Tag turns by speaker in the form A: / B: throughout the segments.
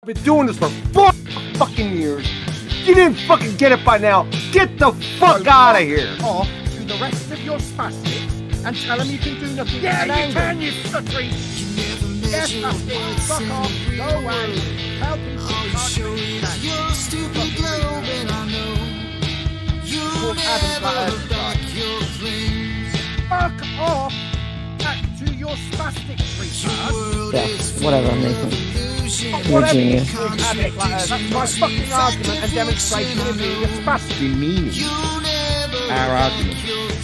A: I've been doing this for 4 fucking years. You didn't fucking get it by now. Get the fuck out of here.
B: Off to the rest of your spastics and tell them you can do nothing. Yeah, you can, you stuttery. Yes, spastics, fuck off. Go away. Tell people you can't do anything.
C: Your stupid globe and I know you'll never look back your flames.
B: Fuck off. Back to your spastic retard.
D: Yeah, whatever, Nathan. You're a genius.
B: That's my fucking argument and demonstration of being a spastic.
E: Demeaning our argument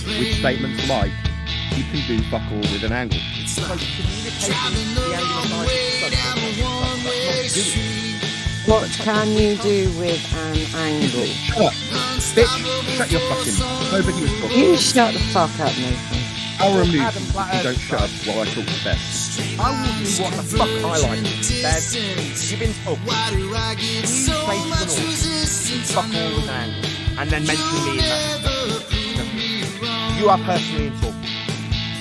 E: with statements like, you can do fuck all with an angle.
B: So communicating the angle of
D: What can you do with an angle?
E: Shut up, bitch. Shut your fucking mouth. Nobody was talking.
D: You shut the fuck up, Nathan.
E: I'll remove you if you don't shut up while I talk to Beth.
B: I will do what the fuck I like, Bev. You've been talking. You say to the north, fuck all with an angle, and then mention me in that. You are personally insulted.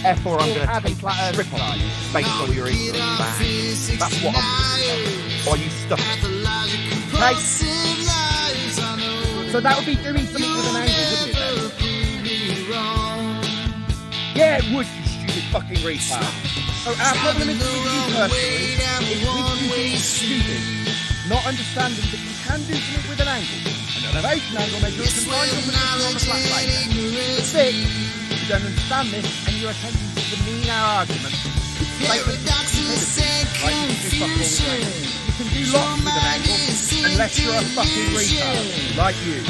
B: Therefore, I'm going to take a strip on you based on your ignorance of that angle. That's what I'm going to do. Or you stuff it. Okay? So that would be doing something with an angle, wouldn't it, then? Yeah, it would, you stupid fucking retard. So our problem is with you personally, is with you being stupid, not understanding that you can do something with an angle. An elevation angle measures can find your position on the flat plane. But 6, you don't understand this, and you're attempting to demean our argument. Statements of stupidity, like you can do fuck all with an angle. You can do lots with an angle, unless you're a fucking retard, like you.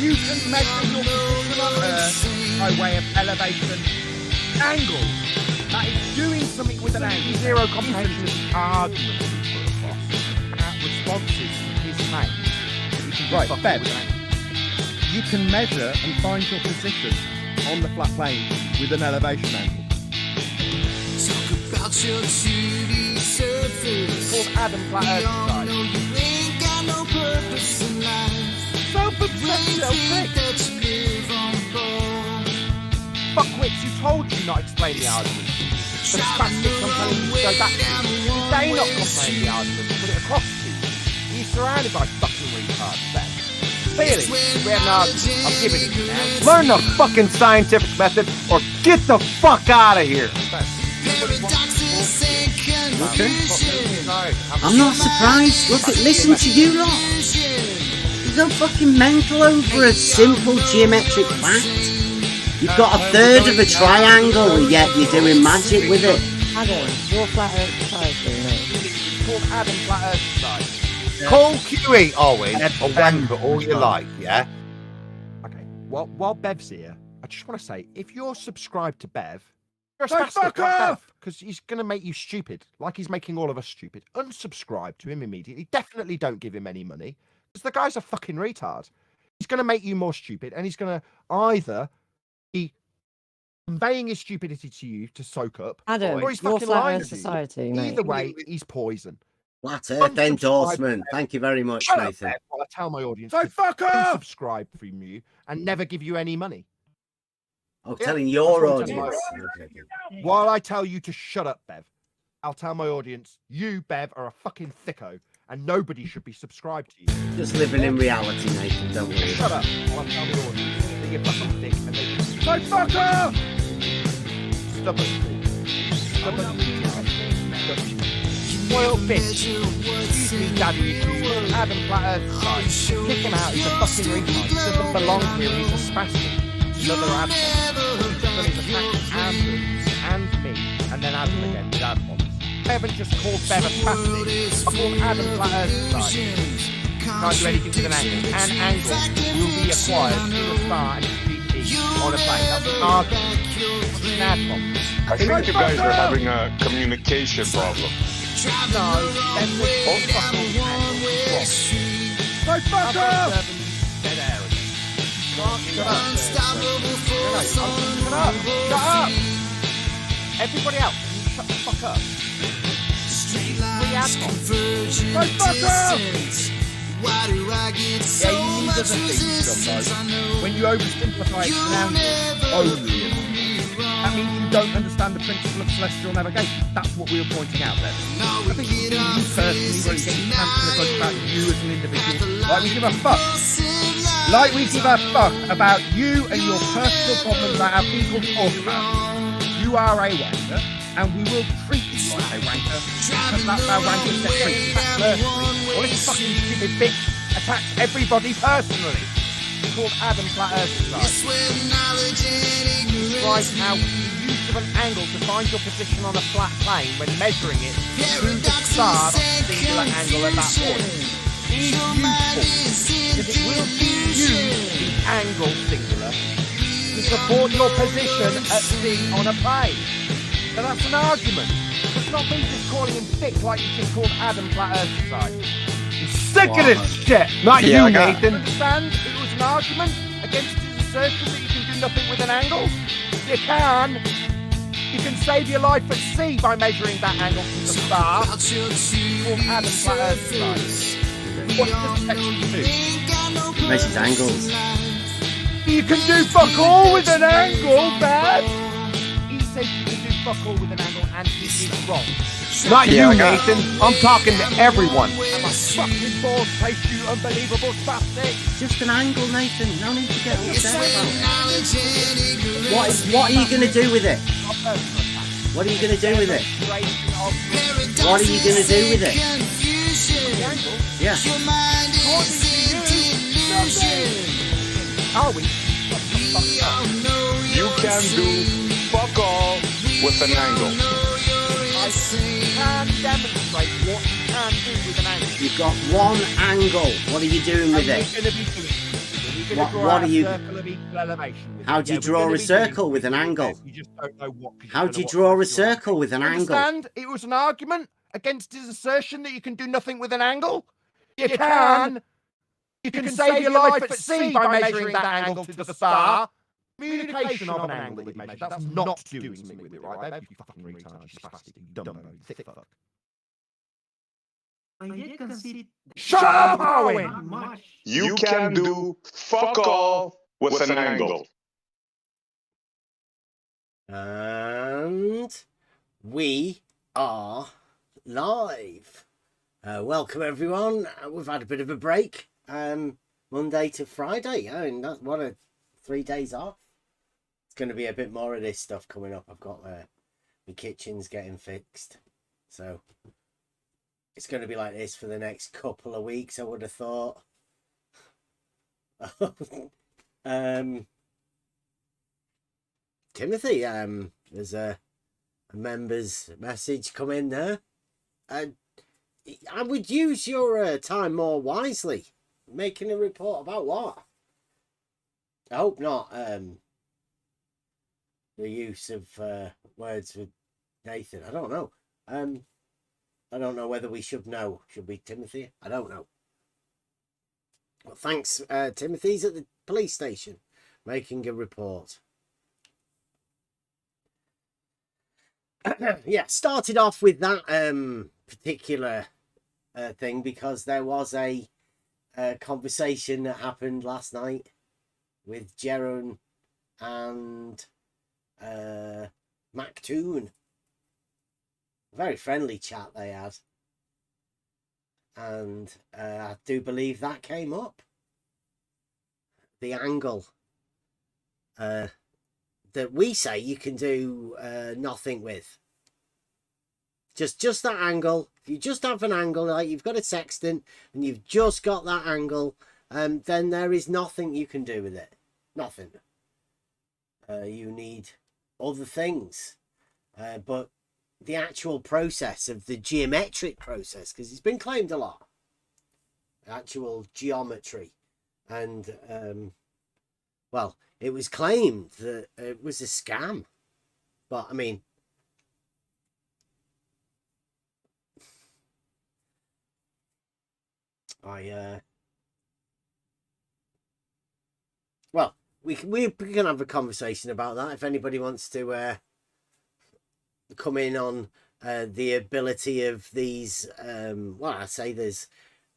B: You can measure your position on Earth by way of elevation angle. That is doing something with an angle. Zero comprehension argument responses is made.
E: Right, Bev. You can measure and find your position on the flat plane with an elevation angle.
C: Talk about your 2D surface.
B: Called Adam Flat Earth
C: No, you ain't got no purpose in life.
B: Fuckwits, you told you not explain the argument. The spastics I'm telling you to go back to. Did they not comprehend the argument and put it across to you? You're surrounded by fucking retards then. Clearly, we have an argument. I'm giving it you now.
A: Learn the fucking scientific method or get the fuck out of here.
F: I'm not surprised. Listen to you lot. You're so fucking mental over a simple geometric fact. You've got a third of a triangle, yet you're doing magic with it.
D: Adam, you're Flat Earth Society, mate.
B: It's called Adam Flat Earth Society.
A: Call QE, Owen, or wanker all you like, yeah?
B: Okay, while Bev's here, I just want to say, if you're subscribed to Bev, you're a
A: Hey,
B: spastic
A: fuck
B: like
A: off!
B: Bev, because he's going to make you stupid, like he's making all of us stupid. Unsubscribe to him immediately. Definitely don't give him any money, because the guy's a fucking retard. He's going to make you more stupid, and he's going to either be conveying his stupidity to you to soak up,
D: Adam,
B: or he's
D: you're
B: fucking
D: Flat
B: lying
D: Earth
B: to you.
D: Society, mate.
B: Either way, he's poison.
F: Flat Earth endorsement. Thank you very much,
B: Shut up,
F: Nathan.
B: Bev, while I tell my audience
A: So
B: to
A: fuck off!
B: unsubscribe from you and never give you any money.
F: Oh,
B: Yeah,
F: telling your
B: that's what I'm
F: audience.
B: telling
F: Okay.
B: While I tell you to shut up, Bev, I'll tell my audience, you, Bev, are a fucking thicko, and nobody should be subscribed to you.
F: Just living in reality, Nathan. Don't worry.
B: Shut up while I tell my audience that you're fucking thick and they just so fuck off! Spoiled bitch. Excuse me, Daddy, Adam Flat Earth Society. Kick him out, he's a fucking retard. He doesn't belong here, he's a spastic. Another Adam. He's done his attack and me, and then Adam again with Adam bombs. I haven't just called Bev a spastic. I called Adam Flat Earth Society. Can't do anything with an angle. An angle will be acquired through a star and GP on a plane. That's an argument. An ad bomb.
G: I think you guys are having a communication problem.
B: No, then we're fucking angle. So fuck off! Dead area. Shut up! Everybody else, can you shut the fuck up? Free ad bombs. So fuck off! Yeah, you need other things sometimes. When you oversimplify it to an angle, only. That
E: that means you don't understand the principle of celestial navigation. That's what we were pointing out there. I think you personally were getting cancelled about you as an individual. Like we give a fuck. Like we give a fuck about you and your personal problems that our people talk about. You are a wanker, and we will treat you like a wanker because that's how wankers get treated personally. Well, this fucking stupid bitch attacks everybody personally. It's called Adam Flat Earth Society. Describes how the use of an angle to find your position on a flat plane when measuring it through the star of a singular angle at that point is useful because it will use the angle singular to support your position at sea on a plane. So that's an argument. It's not me just calling him thick like you just called Adam Flat Earth Society.
A: Sick of this shit! Not you, Nathan!
E: Understand? It was an argument against his assertion that you can do nothing with an angle. You can. You can save your life at sea by measuring that angle from the star. It's called Adam Flat Earth Society. What does the text do?
F: Measures angles.
E: You can do fuck all with an angle, man! He said you can do fuck all with an angle and he is wrong.
A: Not you, Nathan! I'm talking to everyone!
E: And my fucking balls place you unbelievable spastic!
F: Just an angle, Nathan. No need to get upset about it. What are you going to do with it? What are you going to do with it? What are you going to do with it? Yeah.
E: Are we?
G: You can do fuck all with an angle.
E: I can demonstrate what you can do with an angle.
F: You've got one angle. What are you doing with it? What are you? How do you draw a circle with an angle?
E: You just don't know what.
F: How do you draw a circle with an angle?
E: Understand? It was an argument against his assertion that you can do nothing with an angle. You can. You can save your life at sea by measuring that angle to the star. Communication of an angle that you measure. That's not doing something with it, right, babe? You fucking retard, you spastic, you dumbo, thick fuck. Shut up, Owen!
G: You can do fuck all with an angle.
F: And we are live. Welcome everyone. We've had a bit of a break. Monday to Friday. I mean, that's what a 3 days off. It's going to be a bit more of this stuff coming up. I've got my kitchen's getting fixed, so it's going to be like this for the next couple of weeks, I would have thought. Timothy, there's a member's message come in there. I would use your time more wisely. Making a report about what? I hope not the use of words with Nathan. I don't know. I don't know whether we should know. Should we, Timothy? I don't know. Well, thanks, Timothy's at the police station making a report. Yeah, started off with that particular thing because there was a conversation that happened last night with Jeroen and Mactoon. Very friendly chat they had, and I do believe that came up. The angle that we say you can do nothing with. Just that angle. If you just have an angle, like you've got a sextant and you've just got that angle, then there is nothing you can do with it. Nothing. You need other things. But the actual process of the geometric process, because it's been claimed a lot. Actual geometry. And, well, it was claimed that it was a scam. But, I mean, well, we can have a conversation about that if anybody wants to come in on the ability of these. Well, I say there's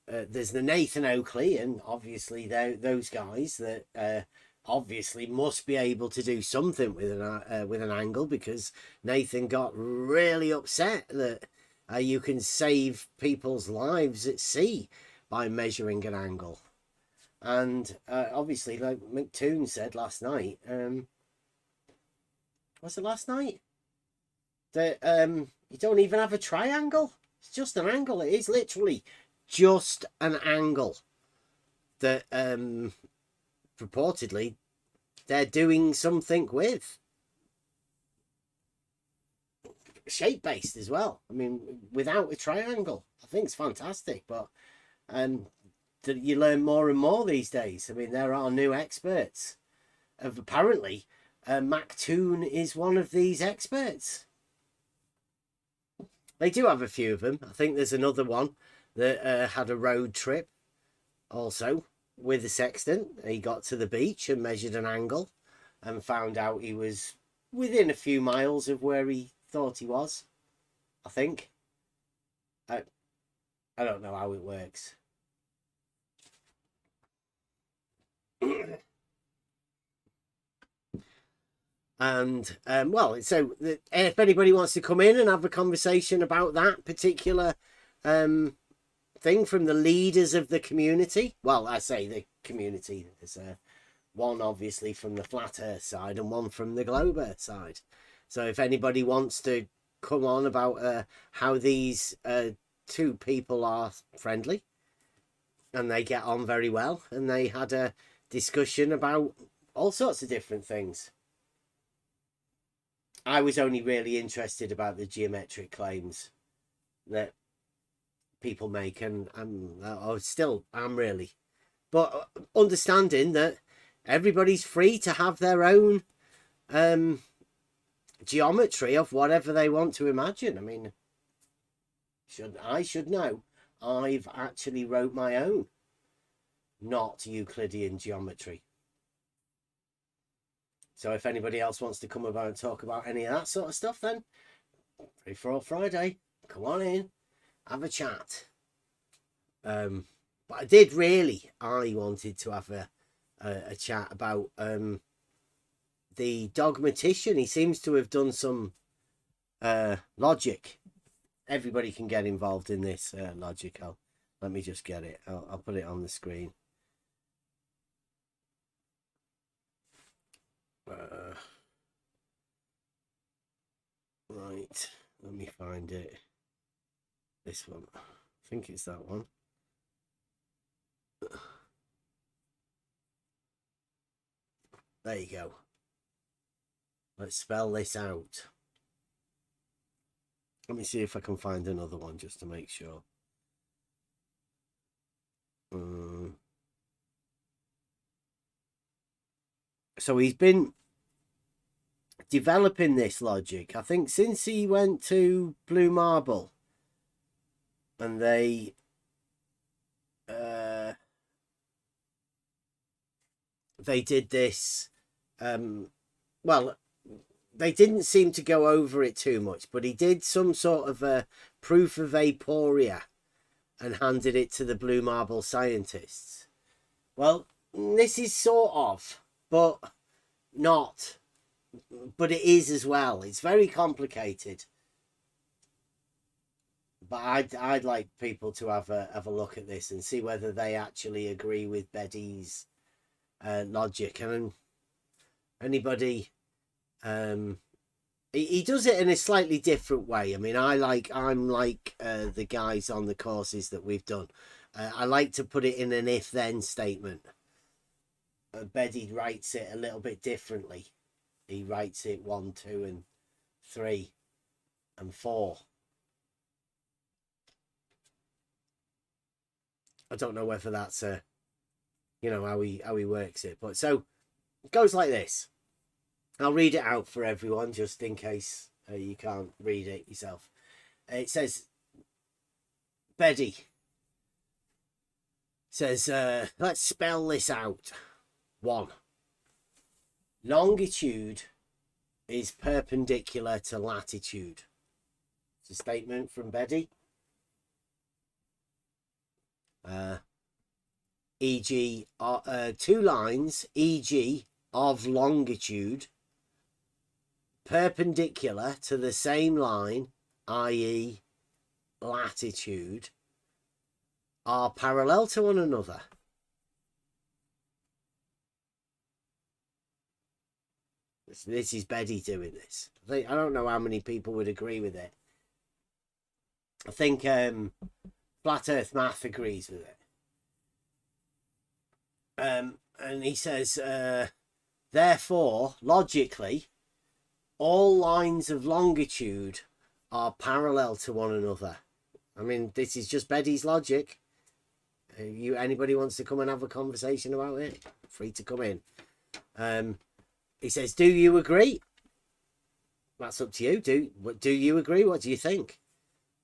F: the Nathan Oakley, and obviously those guys that obviously must be able to do something with an angle, because Nathan got really upset that you can save people's lives at sea by measuring an angle. And obviously, like McToon said last night, was it last night? That you don't even have a triangle. It's just an angle. It is literally just an angle that purportedly they're doing something with. Shape based as well. I mean, without a triangle, I think it's fantastic. But you learn more and more these days. I mean, there are new experts. Apparently, McToon is one of these experts. They do have a few of them. I think there's another one that had a road trip also with a sextant. He got to the beach and measured an angle and found out he was within a few miles of where he thought he was, I think. I don't know how it works. And well, so if anybody wants to come in and have a conversation about that particular thing from the leaders of the community, well, I say the community, there's one obviously from the flat earth side and one from the globe earth side. So if anybody wants to come on about how these two people are friendly and they get on very well, and they had a discussion about all sorts of different things. I was only really interested about the geometric claims that people make, and I still am really. But understanding that everybody's free to have their own geometry of whatever they want to imagine. I mean, I should know. I've actually wrote my own, not Euclidean geometry. So if anybody else wants to come about and talk about any of that sort of stuff, then Free for All Friday, come on in, have a chat. But I wanted to have a chat about the dogmatician. He seems to have done some logic. Everybody can get involved in this logic. Let me just get it. I'll put it on the screen. Right, let me find it. This one. I think it's that one. There you go. Let's spell this out. Let me see if I can find another one just to make sure. So he's been developing this logic, I think, since he went to Blue Marble, and they did this. Well, they didn't seem to go over it too much, but he did some sort of a proof of aporia and handed it to the Blue Marble scientists. Well, this is sort of, but not. But it is as well. It's very complicated. But I'd like people to have a look at this and see whether they actually agree with Beddy's logic. And anybody, he does it in a slightly different way. I mean, I'm like the guys on the courses that we've done. I like to put it in an if-then statement. Beddy writes it a little bit differently. He writes it 1, 2, and 3, and 4. I don't know whether that's how he works it, but so it goes like this. I'll read it out for everyone just in case you can't read it yourself. It says, Beddy says, let's spell this out. 1. Longitude is perpendicular to latitude. It's a statement from Beddy. E.g., 2 lines, E.g., of longitude perpendicular to the same line, i.e. latitude, are parallel to one another. This is Betty doing this. I don't know how many people would agree with it. I think Flat Earth Math agrees with it. And he says, therefore, logically, all lines of longitude are parallel to one another. I mean, this is just Betty's logic. Anybody wants to come and have a conversation about it? Free to come in. He says, do you agree? That's up to you. Do you agree? What do you think?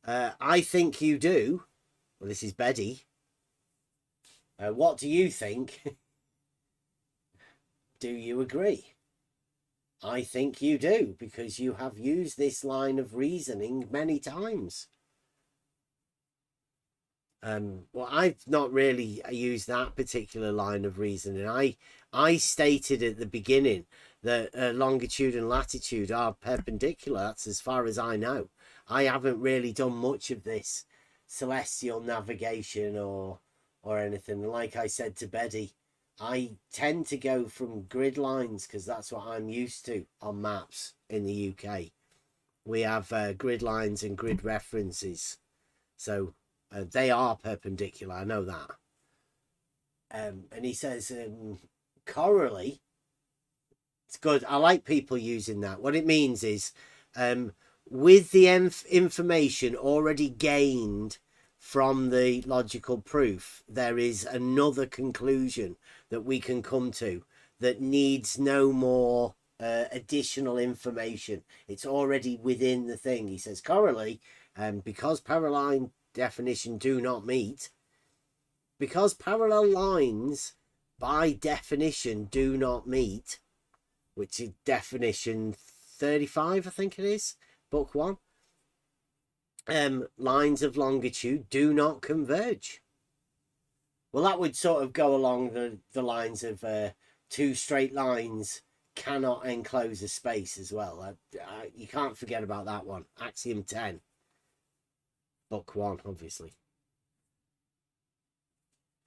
F: I think you do. Well, this is Betty. What do you think? Do you agree? I think you do, because you have used this line of reasoning many times. Well, I've not really used that particular line of reasoning. I stated at the beginning that longitude and latitude are perpendicular. That's as far as I know. I haven't really done much of this celestial navigation or anything. Like I said to Betty, I tend to go from grid lines because that's what I'm used to on maps in the UK. We have grid lines and grid references. So they are perpendicular, I know that. And he says, chorally, it's good. I like people using that. What it means is, with the information already gained from the logical proof, there is another conclusion that we can come to that needs no more additional information. It's already within the thing. He says, chorally, because parallel definition do not meet, because parallel lines by definition do not meet, which is definition 35, I think it is, book 1, lines of longitude do not converge. Well, that would sort of go along the lines of two straight lines cannot enclose a space as well. You can't forget about that one. Axiom 10. Book 1, obviously.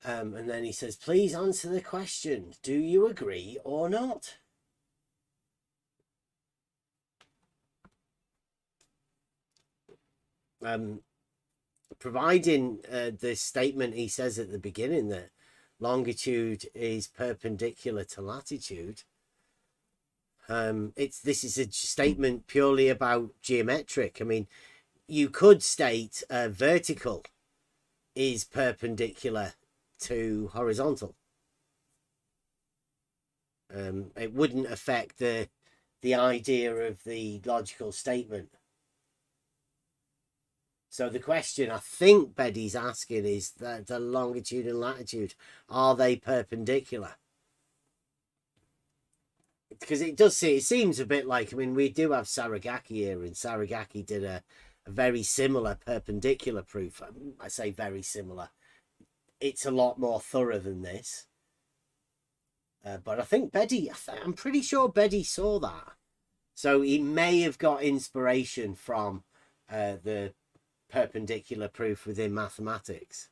F: And then he says, please answer the question. Do you agree or not? Providing the statement he says at the beginning that longitude is perpendicular to latitude, this is a statement purely about geometric. I mean, you could state vertical is perpendicular to horizontal. It wouldn't affect the idea of the logical statement. So the question I think Betty's asking is that the longitude and latitude, are they perpendicular? Because it seems a bit like, I mean, we do have Saragaki here, and Saragaki did a very similar perpendicular proof. I say very similar. It's a lot more thorough than this. But I think Betty, I'm pretty sure Betty saw that. So he may have got inspiration from the perpendicular proof within mathematics.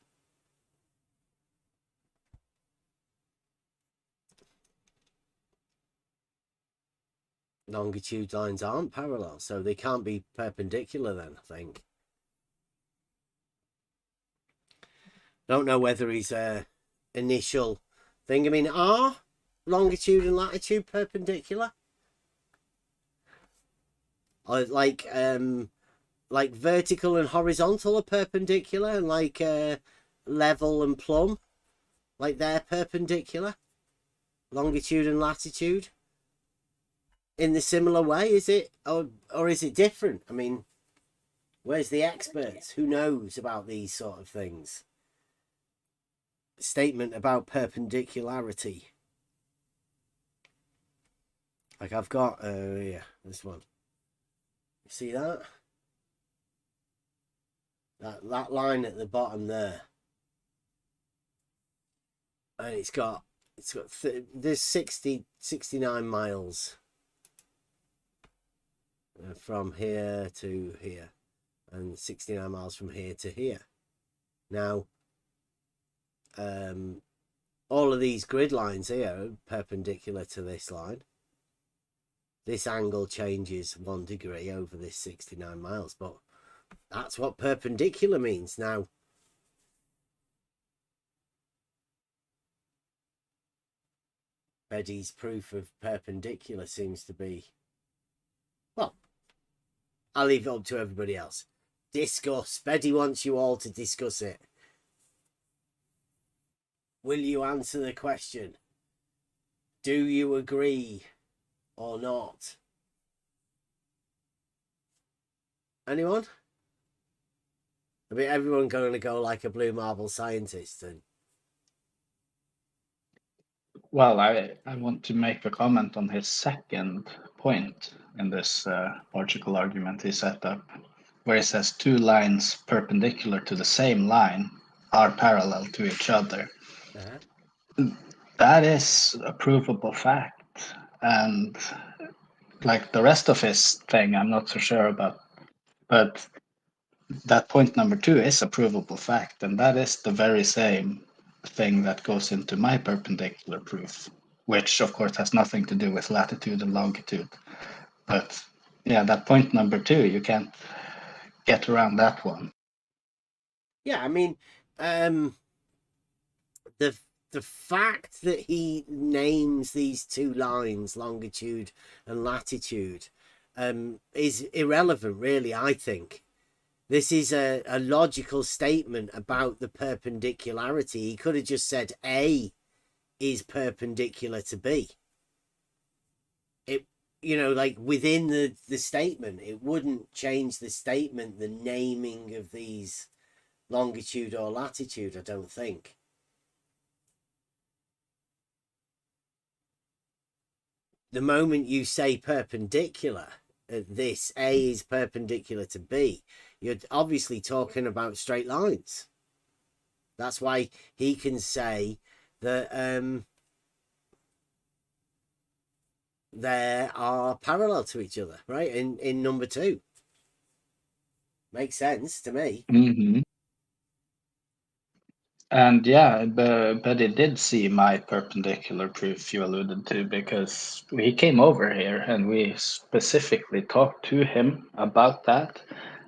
F: Longitude lines aren't parallel, so they can't be perpendicular then, I think. Don't know whether his initial thing, I mean, are longitude and latitude perpendicular? Or like vertical and horizontal are perpendicular, and like level and plumb, like they're perpendicular, longitude and latitude. In the similar way, is it, or is it different? I mean, where's the experts? Who knows about these sort of things? Statement about perpendicularity. Like I've got, yeah, this one. You see that? That line at the bottom there. And it's got it's got there's 69 miles from here to here, and 69 miles from here to here. Now, all of these grid lines here are perpendicular to this line. This angle changes 1 degree over this 69 miles, but that's what perpendicular means. Now, Betty's proof of perpendicular seems to be, well, I'll leave it up to everybody else. Discuss. Betty wants you all to discuss it. Will you answer the question? Do you agree or not? Anyone? I mean, everyone going to go like a blue marble scientist. And
H: Well, I want to make a comment on his second point in this logical argument he set up, where he says two lines perpendicular to the same line are parallel to each other. That is a provable fact. And like the rest of his thing, I'm not so sure about. But that point number 2 is a provable fact. And that is the very same thing that goes into my perpendicular proof, which of course has nothing to do with latitude and longitude. But yeah, that point number 2, you can't get around that one.
F: yeah, I mean, the fact that he names these two lines, longitude and latitude, is irrelevant, really, I think. This is a logical statement about the perpendicularity. He could have just said A is perpendicular to B. It, you know, like within the statement, it wouldn't change the statement, the naming of these longitude or latitude, I don't think. The moment you say perpendicular, this A is perpendicular to B, you're obviously talking about straight lines. That's why he can say that they are parallel to each other, right? In number 2. Makes sense to me.
H: Mm-hmm. And yeah, but it did see my perpendicular proof you alluded to, because he came over here and we specifically talked to him about that.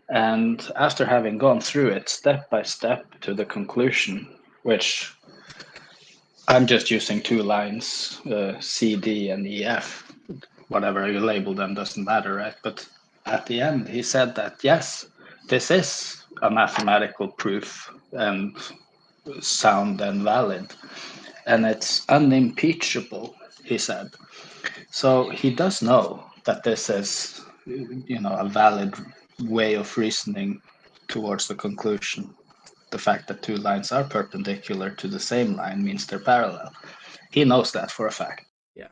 H: And after having gone through it step by step to the conclusion, which I'm just using 2 lines, C, D, and E, F, whatever you label them doesn't matter, right? But at the end, he said that, yes, this is a mathematical proof and sound and valid, and it's unimpeachable, he said. So he does know that this is, you know, a valid way of reasoning towards the conclusion. The fact that 2 lines are perpendicular to the same line means they're parallel. He knows that for a fact.
F: Yeah.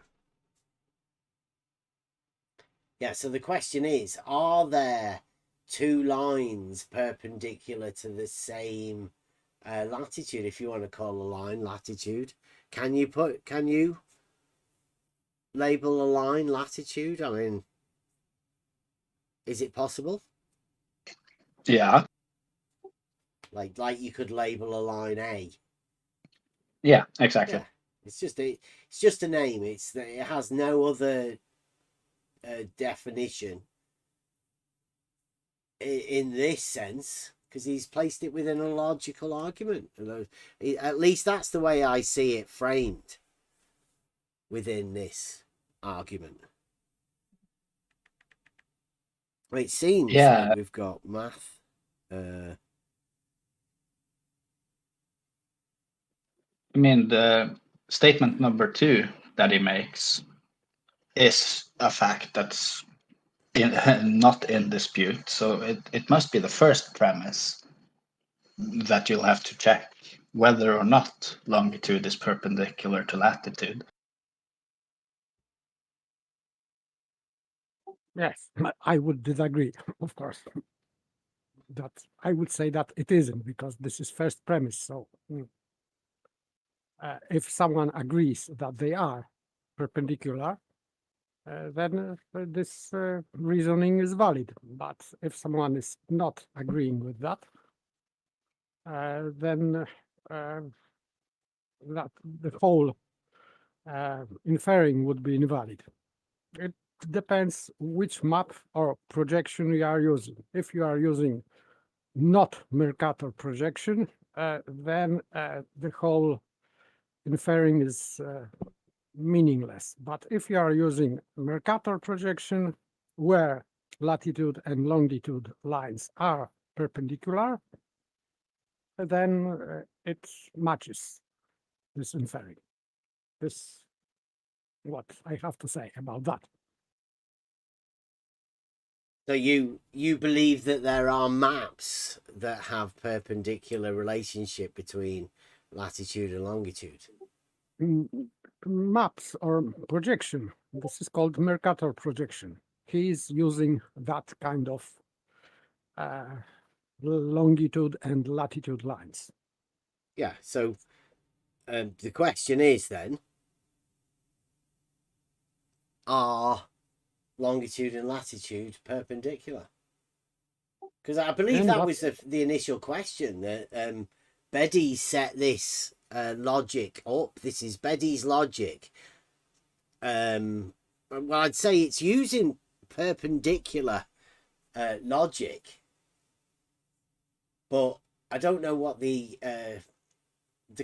F: Yeah, so the question is, are there 2 lines perpendicular to the same latitude, if you want to call a line latitude? Can you label a line latitude? I mean, is it possible?
H: Yeah.
F: Like you could label a line A.
H: Yeah, exactly.
F: Yeah. It's just a name. It has no other definition in this sense, because he's placed it within a logical argument. At least that's the way I see it framed within this argument. It seems like we've got math.
H: I mean, the statement number 2 that he makes is a fact that's not in dispute. So it must be the first premise that you'll have to check, whether or not longitude is perpendicular to latitude.
I: Yes, I would disagree, of course. That I would say that it isn't, because this is first premise. So if someone agrees that they are perpendicular, then this reasoning is valid. But if someone is not agreeing with that, then that the whole inferring would be invalid. It depends which map or projection you are using. If you are using not Mercator projection, then the whole inferring is meaningless. But if you are using Mercator projection, where latitude and longitude lines are perpendicular, then it matches this inferring. This what I have to say about that.
J: So you believe that there are maps that have perpendicular relationship between latitude and longitude?
I: Maps or projection. This is called Mercator projection. He is using that kind of longitude and latitude lines.
J: Yeah. So the question is then, are longitude and latitude perpendicular? Because I believe
I: And
J: that
I: what-
J: was the initial question that Beddy set this logic up. This is Beddy's logic. Well, I'd say it's using perpendicular logic, but I don't know what the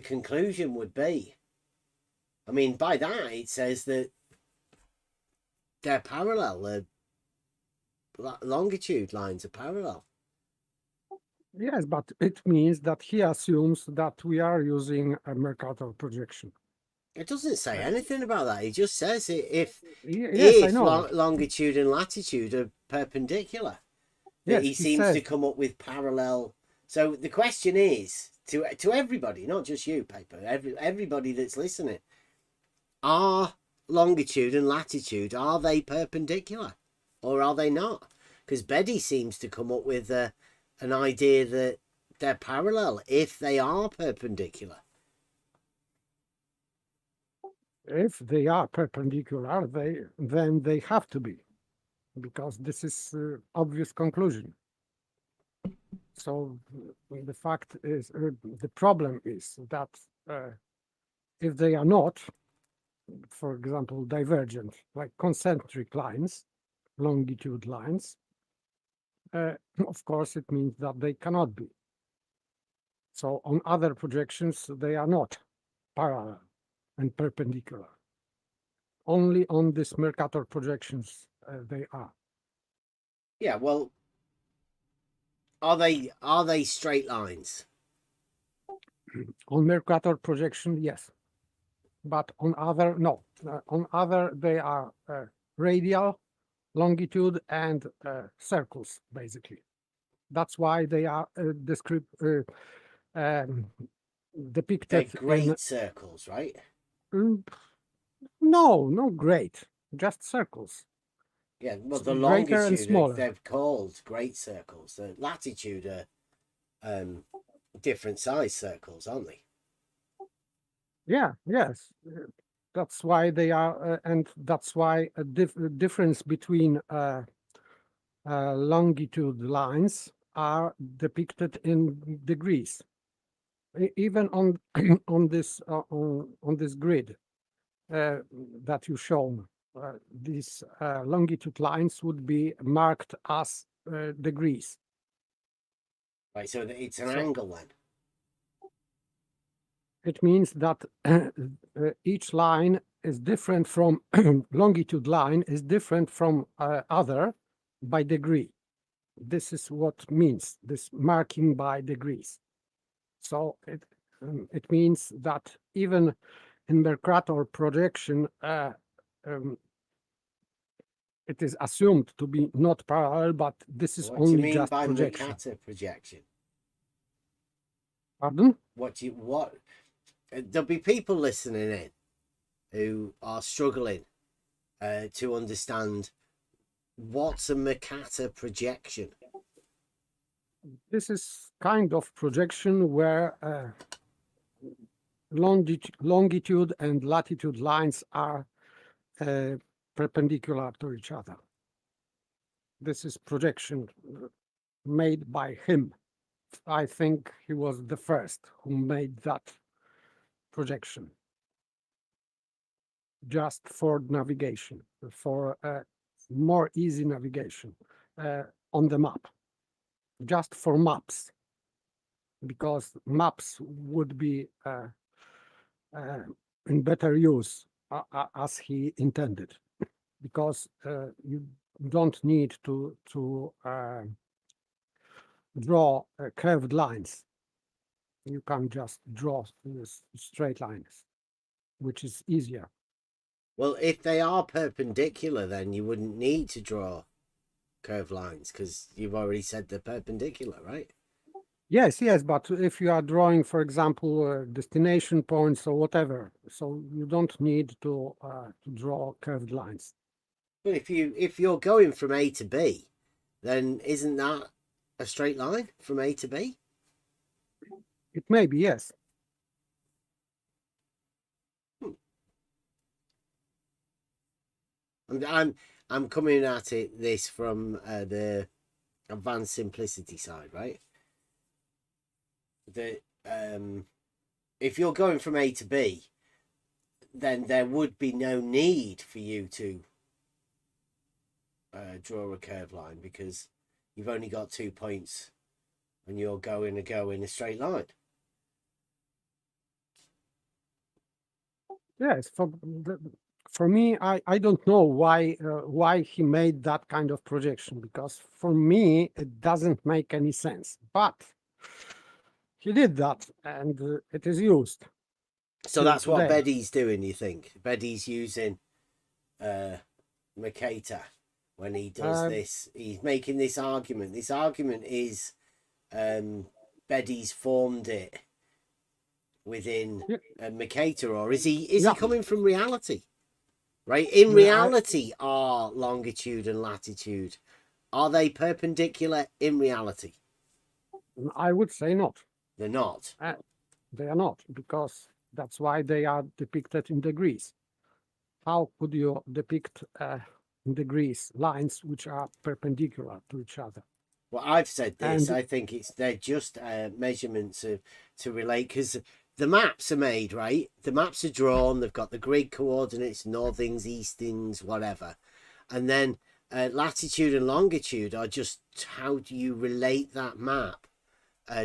J: conclusion would be. I mean, by that it says that they're parallel. Longitude lines are parallel.
I: Yes, but it means that he assumes that we are using a Mercator projection.
J: It doesn't say anything about that. It just says if
I: Yes, I know.
J: longitude and latitude are perpendicular, that
I: Yes,
J: he seems
I: says,
J: to come up with parallel. So the question is to everybody, not just you, Paper, everybody that's listening: are longitude and latitude, are they perpendicular, or are they not? Because Beddy seems to come up with an idea that they're parallel if they are perpendicular.
I: if they are perpendicular, then they have to be, because this is obvious conclusion. So the fact is, the problem is that if they are not, for example, divergent, like concentric lines, longitude lines, of course, it means that they cannot be. So on other projections, they are not parallel and perpendicular. Only on this Mercator projections they are.
J: Yeah, well, are they straight lines?
I: On Mercator projection, yes, but on other, no. On other, they are radial, longitude, and circles, basically. That's why they are depicted.
J: They're great
I: in,
J: circles, right?
I: no great, just circles.
J: Yeah, well, the
I: Greater and
J: longitude
I: smaller.
J: they're called great circles. The latitude are different size circles, aren't they?
I: Yeah, yes. That's why they are, and that's why a difference between longitude lines are depicted in degrees. Even on on this grid that you shown, these longitude lines would be marked as degrees.
J: Right, so it's an angle then.
I: It means that each line is different from longitude line is different from other by degree. This is what means this marking by degrees. So it means that even in Mercator projection, it is assumed to be not parallel, but this is
J: What do you
I: only
J: mean
I: just
J: by
I: projection.
J: Mercator projection?
I: Pardon?
J: What? There'll be people listening in who are struggling to understand what's a Mercator projection.
I: This is kind of projection where longitude and latitude lines are perpendicular to each other. This is projection made by him. I think he was the first who made that projection. Just for navigation, for more easy navigation on the map. Just for maps. Because maps would be in better use as he intended, because you don't need to draw curved lines. You can just draw straight lines, which is easier.
J: Well, if they are perpendicular, then you wouldn't need to draw curved lines because you've already said they're perpendicular, right?
I: Yes, but if you are drawing, for example, destination points or whatever, so you don't need to draw curved lines.
J: But if you're going from A to B, then isn't that a straight line from A to B?
I: It may be, yes.
J: I'm coming at this from the advanced simplicity side, right? If you're going from A to B, then there would be no need for you to draw a curved line because you've only got 2 points and you're going to go in a straight line.
I: Yes, for me, I don't know why he made that kind of projection, because for me it doesn't make any sense. But he did that, and it is used.
J: So that's what Beddy's doing, you think? Beddy's using Mercator when he does this. He's making this argument. This argument is Beddy's formed it within Mercator, or is he coming from reality? Right? In reality, are longitude and latitude, are they perpendicular in reality?
I: I would say not.
J: They're not.
I: They are not, because that's why they are depicted in degrees. How could you depict in degrees lines which are perpendicular to each other?
J: Well, I've said this. I think they're just measurements to relate, because the maps are made, right? The maps are drawn. They've got the grid coordinates, northings, eastings, whatever. And then latitude and longitude are just how do you relate that map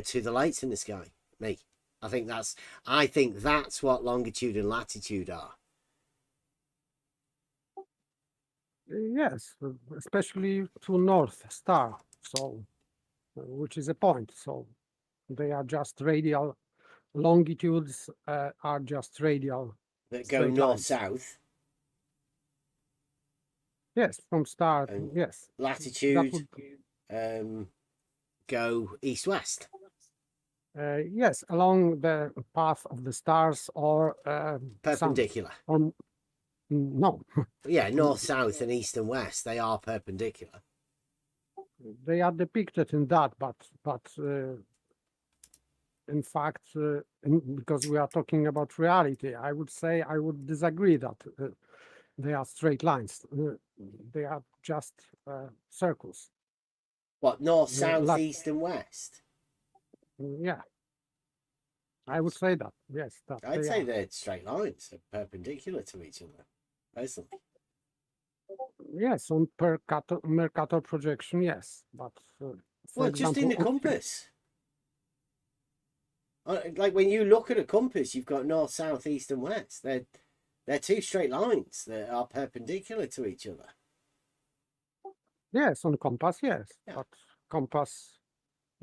J: to the lights in the sky? Me. I think that's what longitude and latitude are.
I: Yes, especially to North Star, so which is a point. So they are just radial. Longitudes are just radial.
J: That go north-south.
I: Yes, from star. Yes.
J: Latitude go east-west.
I: Yes, along the path of the stars, or
J: perpendicular.
I: No.
J: Yeah, north, south, and east and west. They are perpendicular.
I: They are depicted in that, but in fact, because we are talking about reality, I would disagree that they are straight lines. They are just circles.
J: What, north, south, east, and west?
I: Yeah. I would say that, yes.
J: I'd say they're straight lines, they're perpendicular to each other, personally.
I: Yes, on Mercator projection, yes. But
J: well, just in the compass. Like when you look at a compass, you've got north, south, east, and west. They're two straight lines that are perpendicular to each other.
I: Yes, on compass, yes. Yeah. But compass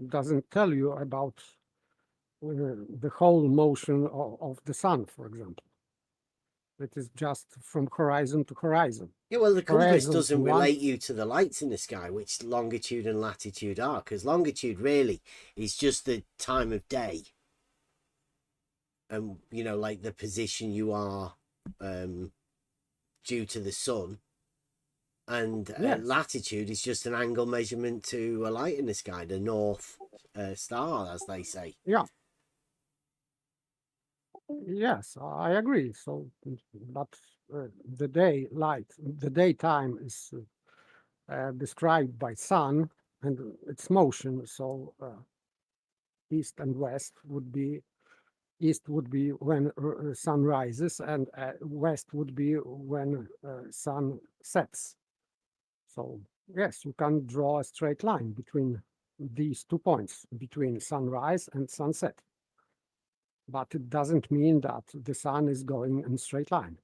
I: doesn't tell you about the whole motion of the sun, for example. It is just from horizon to horizon.
J: Yeah, well, the compass doesn't relate you to the lights in the sky, which longitude and latitude are, because longitude really is just the time of day. And, you know, like the position you are due to the sun. And latitude is just an angle measurement to a light in the sky, the north star, as they say.
I: Yeah. Yes, I agree. So, but the daytime is described by sun and its motion. So, east and west would be east would be when sun rises, and west would be when sun sets. So, yes, you can draw a straight line between these 2 points, between sunrise and sunset. But it doesn't mean that the sun is going in straight line.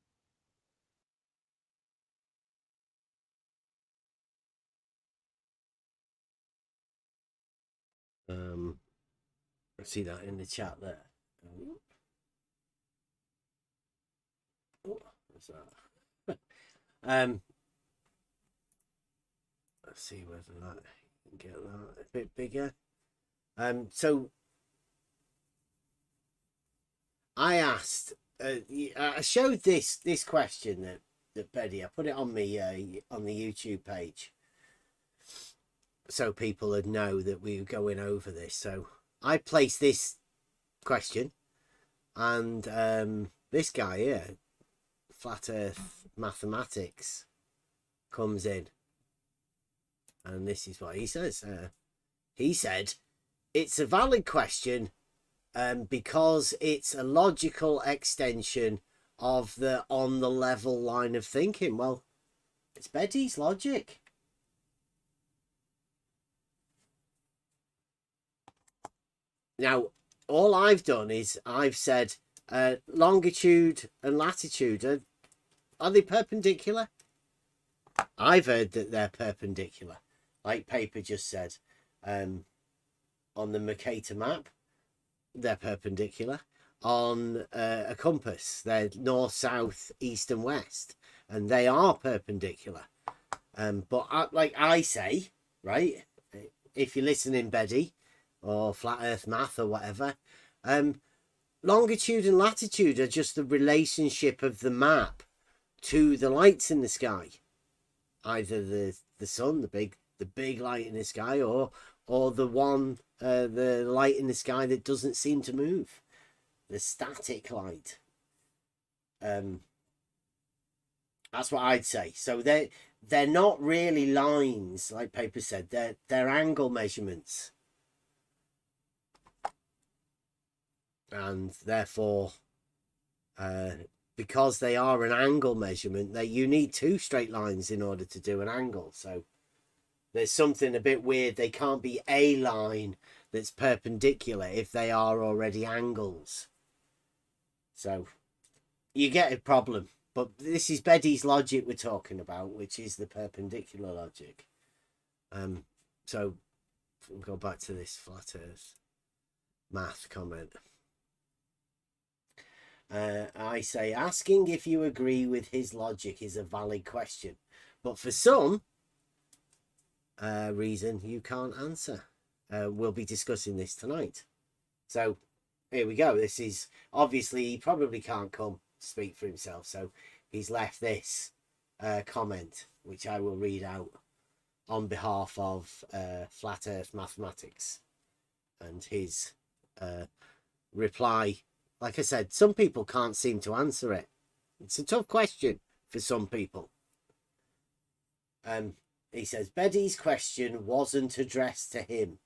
J: I see that in the chat there. What's that? Let's see whether that can get that a bit bigger. So I asked, I showed this question that Betty, I put it on me on the YouTube page, so people would know that we were going over this. So I placed this question, and this guy here, Flat Earth Mathematics, comes in, and this is what he says. He said, it's a valid question because it's a logical extension of the on the level line of thinking. Well, it's Betty's logic. Now, all I've done is I've said longitude and latitude, are they perpendicular? I've heard that they're perpendicular, like Paper just said. On the Mercator map, they're perpendicular. On a compass, they're north, south, east and west, and they are perpendicular. But like I say, right, if you're listening, Betty, or Flat Earth Math or whatever, longitude and latitude are just the relationship of the map to the lights in the sky, either the sun, the big light in the sky, or the one the light in the sky that doesn't seem to move, the static light. That's what I'd say. So they're not really lines, like Paper said. They're angle measurements. And therefore, because they are an angle measurement, you need two straight lines in order to do an angle. So there's something a bit weird. They can't be a line that's perpendicular if they are already angles. So you get a problem. But this is Betty's logic we're talking about, which is the perpendicular logic. So we'll go back to this Flat Earth Math comment. I say, asking if you agree with his logic is a valid question, but for some reason you can't answer. We'll be discussing this tonight. So here we go. This is obviously, he probably can't come speak for himself, so he's left this comment, which I will read out on behalf of Flat Earth Mathematics, and his reply. Like I said, some people can't seem to answer it. It's a tough question for some people. He says, Betty's question wasn't addressed to him.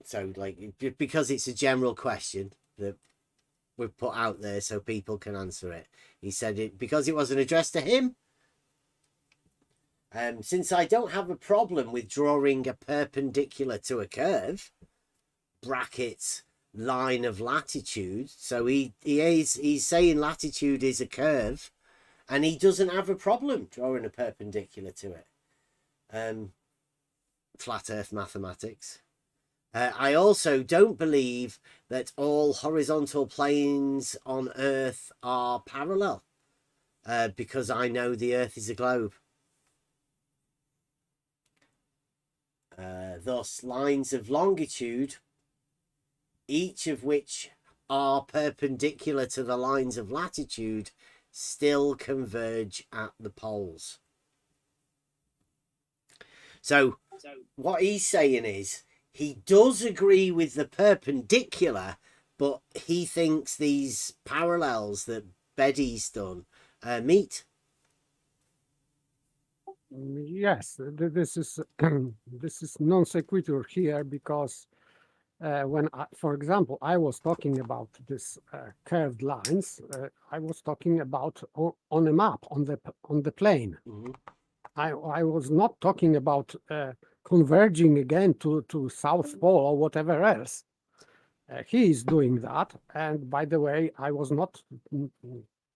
J: So, like, because it's a general question that we've put out there so people can answer it. He said it because it wasn't addressed to him. Since I don't have a problem with drawing a perpendicular to a curve, brackets, line of latitude, so he's saying latitude is a curve, and he doesn't have a problem drawing a perpendicular to it. Flat Earth Mathematics. I also don't believe that all horizontal planes on Earth are parallel, because I know the Earth is a globe. Thus, lines of longitude, each of which are perpendicular to the lines of latitude, still converge at the poles. So what he's saying is he does agree with the perpendicular, but he thinks these parallels that Beddy's done meet.
I: Yes, this is this is non sequitur here because when, for example, I was talking about this curved lines, I was talking about on a map on the plane.
J: Mm-hmm.
I: I was not talking about converging again to South Pole or whatever else. He is doing that, and by the way, I was not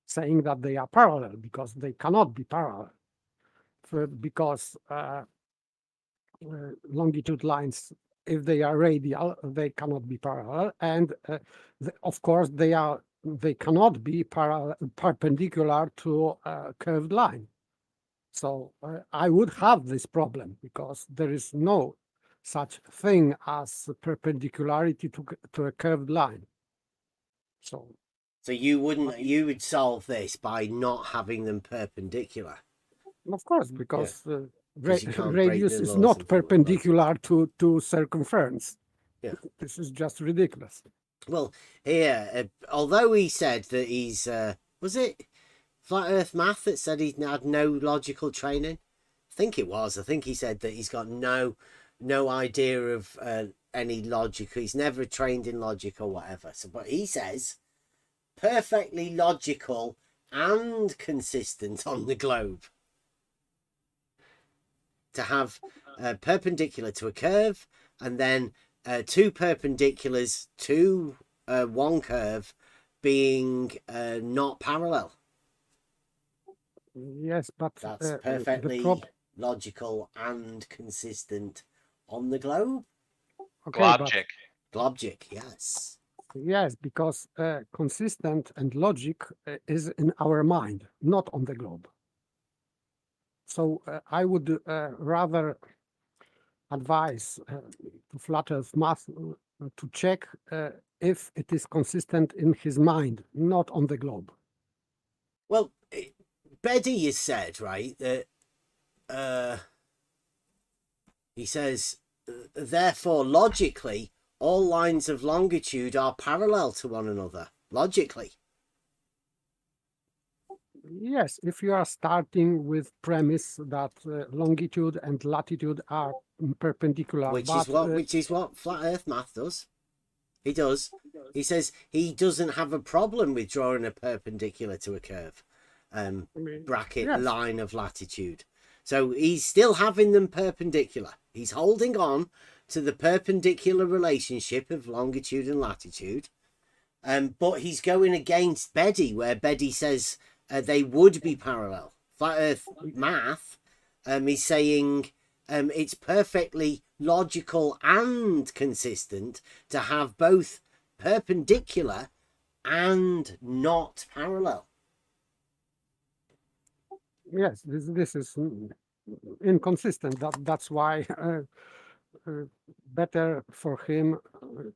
I: saying that they are parallel because they cannot be parallel. Because longitude lines, if they are radial, they cannot be parallel, and of course they cannot be perpendicular to a curved line. So I would have this problem because there is no such thing as perpendicularity to a curved line. So
J: you would solve this by not having them perpendicular.
I: of course, because
J: you can't break
I: radius
J: the
I: is
J: laws
I: not
J: of
I: perpendicular to circumference.
J: Yeah.
I: This is just ridiculous.
J: Well, here, although he said that he's, was it Flat Earth Math that said he had no logical training? I think it was. I think he said that he's got no idea of any logic. He's never trained in logic or whatever. So, but he says perfectly logical and consistent on the globe. To have perpendicular to a curve and then two perpendiculars to one curve being not parallel.
I: Yes, but
J: that's perfectly logical and consistent on the globe.
I: Okay,
K: Globgic.
J: Yes.
I: Yes, because consistent and logic is in our mind, not on the globe. So I would rather advise to Flat Earth Math to check if it is consistent in his mind, not on the globe.
J: Well, Beddy has said, right, that he says, therefore, logically, all lines of longitude are parallel to one another. Logically.
I: Yes, if you are starting with premise that longitude and latitude are perpendicular,
J: which is what Flat Earth Math does. He does. He says he doesn't have a problem with drawing a perpendicular to a curve, bracket line of latitude. So he's still having them perpendicular. He's holding on to the perpendicular relationship of longitude and latitude, but he's going against Beddy, where Beddy says they would be parallel. Flat Earth Math is saying it's perfectly logical and consistent to have both perpendicular and not parallel.
I: Yes, this is inconsistent. That's why better for him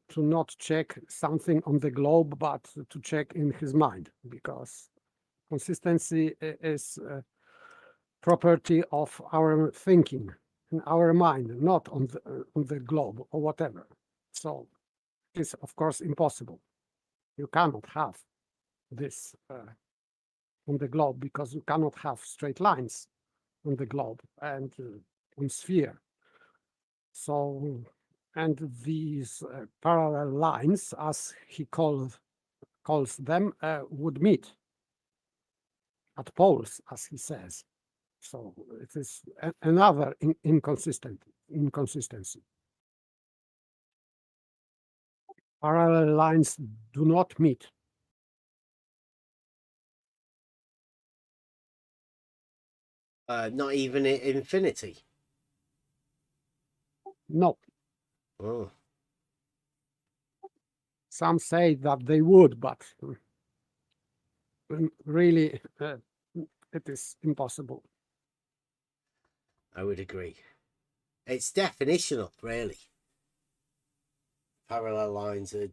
I: to not check something on the globe, but to check in his mind, because consistency is a property of our thinking in our mind, not on the globe or whatever. So it's of course impossible. You cannot have this on the globe because you cannot have straight lines on the globe and on sphere. So, and these parallel lines, as he calls them, would meet at poles, as he says. So it is another inconsistency. Parallel lines do not meet.
J: Not even at infinity?
I: No.
J: Oh.
I: Some say that they would, but really it is impossible.
J: I would agree. It's definitional, really. Parallel lines are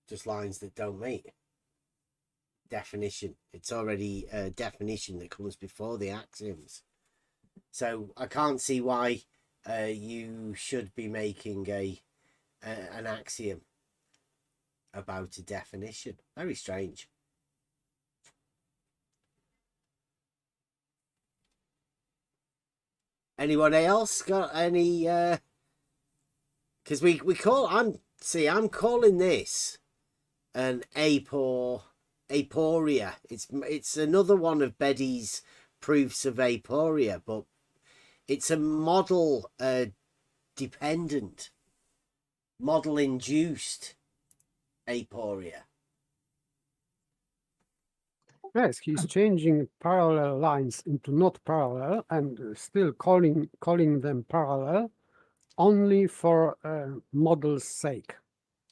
J: just lines that don't meet. Definition. It's already a definition that comes before the axioms. So I can't see why you should be making an axiom about a definition. Very strange. Anyone else got any? Because we call I'm calling this an aporia. It's another one of Bede's proofs of aporia, but it's a model dependent, model induced aporia.
I: Yes, he's changing parallel lines into not parallel and still calling them parallel only for model's sake.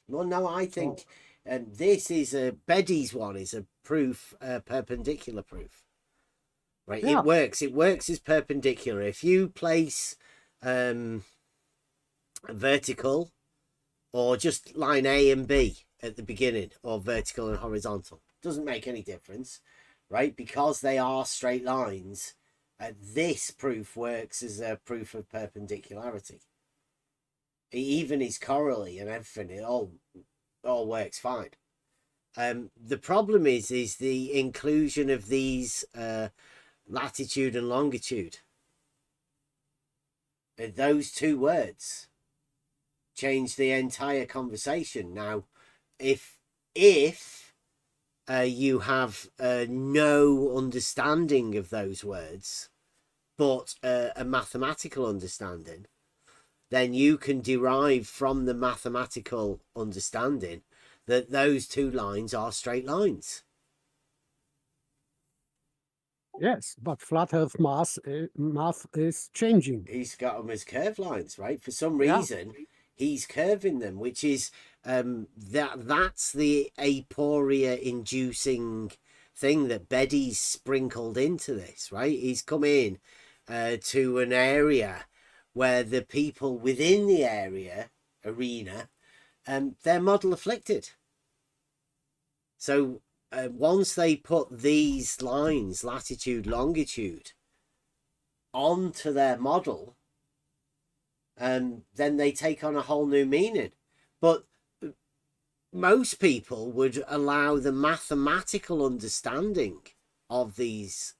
J: Well, no, I think this is Bede's one is a proof, perpendicular proof. Right,
I: Yeah.
J: It works as perpendicular. If you place vertical or just line A and B at the beginning, or vertical and horizontal, doesn't make any difference, right? Because they are straight lines. This proof works as a proof of perpendicularity. Even his corollary and everything, it all works fine. The problem is the inclusion of these latitude and longitude. Those two words change the entire conversation. Now, if you have no understanding of those words, but a mathematical understanding, then you can derive from the mathematical understanding that those two lines are straight lines.
I: Yes, but flat Earth math is changing.
J: He's got them as curved lines, right? For some
I: Yeah.
J: reason, he's curving them, which is that's the aporia-inducing thing that Bede's sprinkled into this, right? He's come in to an area where the people within the arena, they're model afflicted. So once they put these lines, latitude, longitude, onto their model, then they take on a whole new meaning. But most people would allow the mathematical understanding of these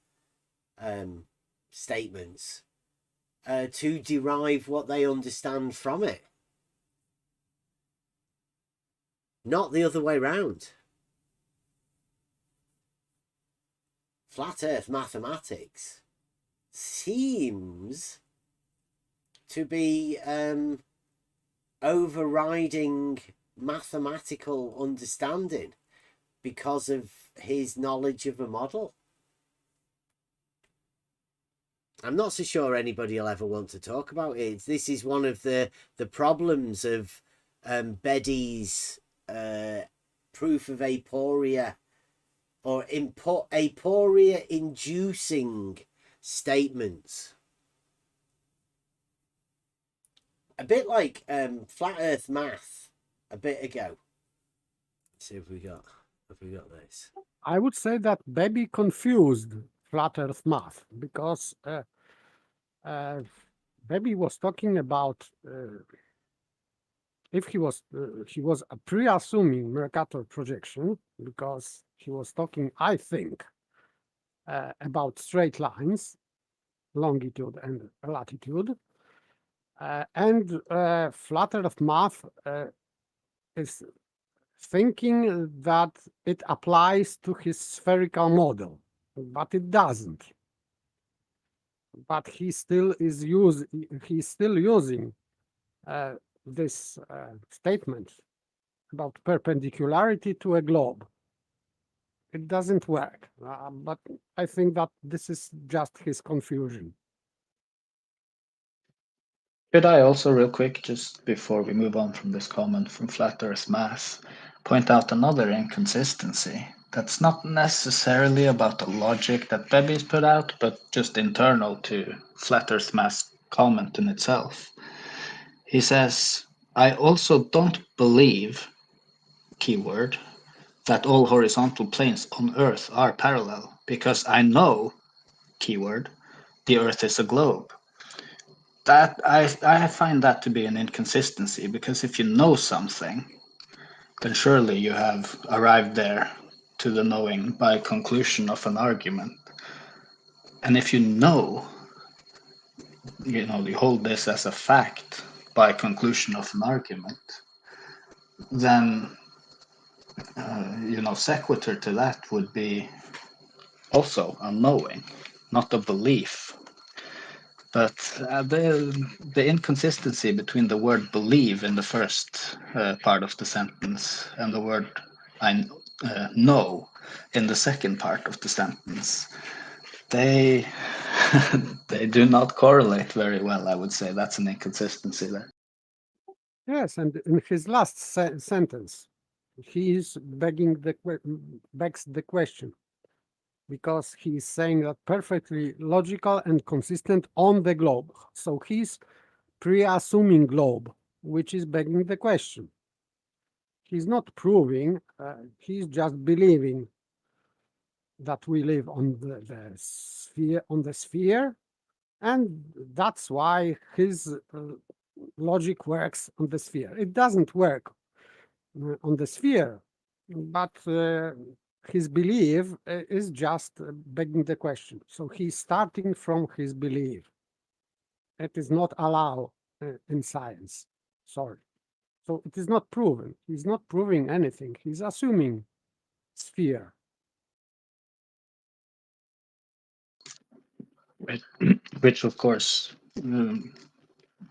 J: statements to derive what they understand from it. Not the other way round. Flat Earth mathematics seems to be overriding mathematical understanding because of his knowledge of a model. I'm not so sure anybody will ever want to talk about it. This is one of the problems of Bede's proof of aporia, or aporia inducing statements. A bit like flat Earth math a bit ago. Let's see if we got this.
I: I would say that Bede confused flat Earth math because Bede was talking about if he was pre-assuming Mercator projection, because he was talking, I think, about straight lines, longitude and latitude, and flat Earth math is thinking that it applies to his spherical model, but it doesn't. But he's still using this statement about perpendicularity to a globe. It doesn't work, but I think that this is just his confusion.
H: Could I also, real quick, just before we move on from this comment from Flat Earth Math, point out another inconsistency that's not necessarily about the logic that Bede's put out, but just internal to Flat Earth Math's comment in itself. He says, I also don't believe, keyword, that all horizontal planes on Earth are parallel, because I know, keyword, the Earth is a globe. That I find that to be an inconsistency, because if you know something, then surely you have arrived there to the knowing by conclusion of an argument. And if you know, you hold this as a fact by conclusion of an argument, then sequitur to that would be also a knowing, not a belief. But the inconsistency between the word believe in the first part of the sentence and the word I know in the second part of the sentence, they they do not correlate very well, I would say. That's an inconsistency there.
I: Yes, and in his last sentence, he is begs the question, because he's saying that perfectly logical and consistent on the globe. So he's pre-assuming globe, which is begging the question. He's not proving, he's just believing that we live on the sphere, and that's why his logic works on the sphere. It doesn't work on the sphere, but his belief is just begging the question. So he's starting from his belief. It is not allowed in science. Sorry. So it is not proven. He's not proving anything. He's assuming sphere.
H: Which of course,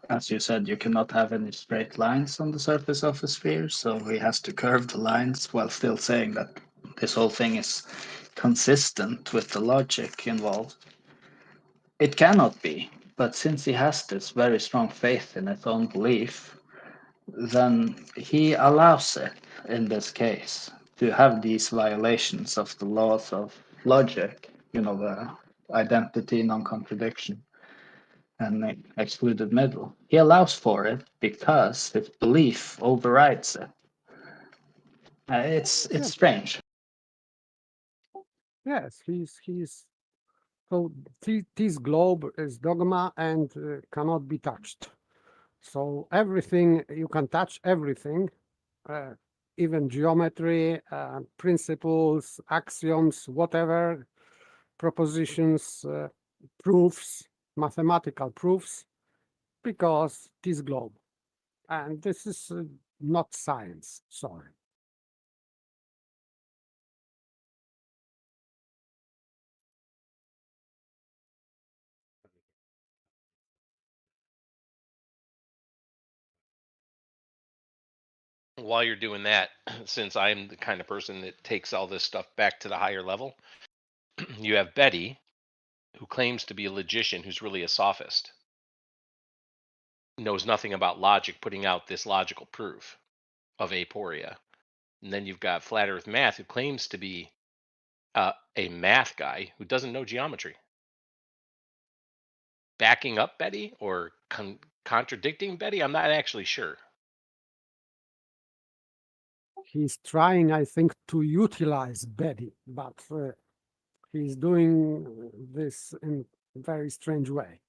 H: as you said, you cannot have any straight lines on the surface of a sphere, so he has to curve the lines while still saying that this whole thing is consistent with the logic involved. It cannot be, but since he has this very strong faith in his own belief, then he allows it in this case to have these violations of the laws of logic, the identity, non-contradiction, and excluded middle. He allows for it because his belief overrides it. It's strange.
I: Yes, he's so this globe is dogma and cannot be touched. So everything, you can touch everything, even geometry, principles, axioms, whatever, propositions, proofs, mathematical proofs, because this globe. And this is not science, sorry.
K: While you're doing that, since I'm the kind of person that takes all this stuff back to the higher level, you have Betty, who claims to be a logician who's really a sophist, knows nothing about logic, putting out this logical proof of aporia. And then you've got Flat Earth Math, who claims to be a math guy who doesn't know geometry. Backing up Betty or contradicting Betty? I'm not actually sure.
I: He's trying, I think, to utilize Betty, but he's doing this in a very strange way,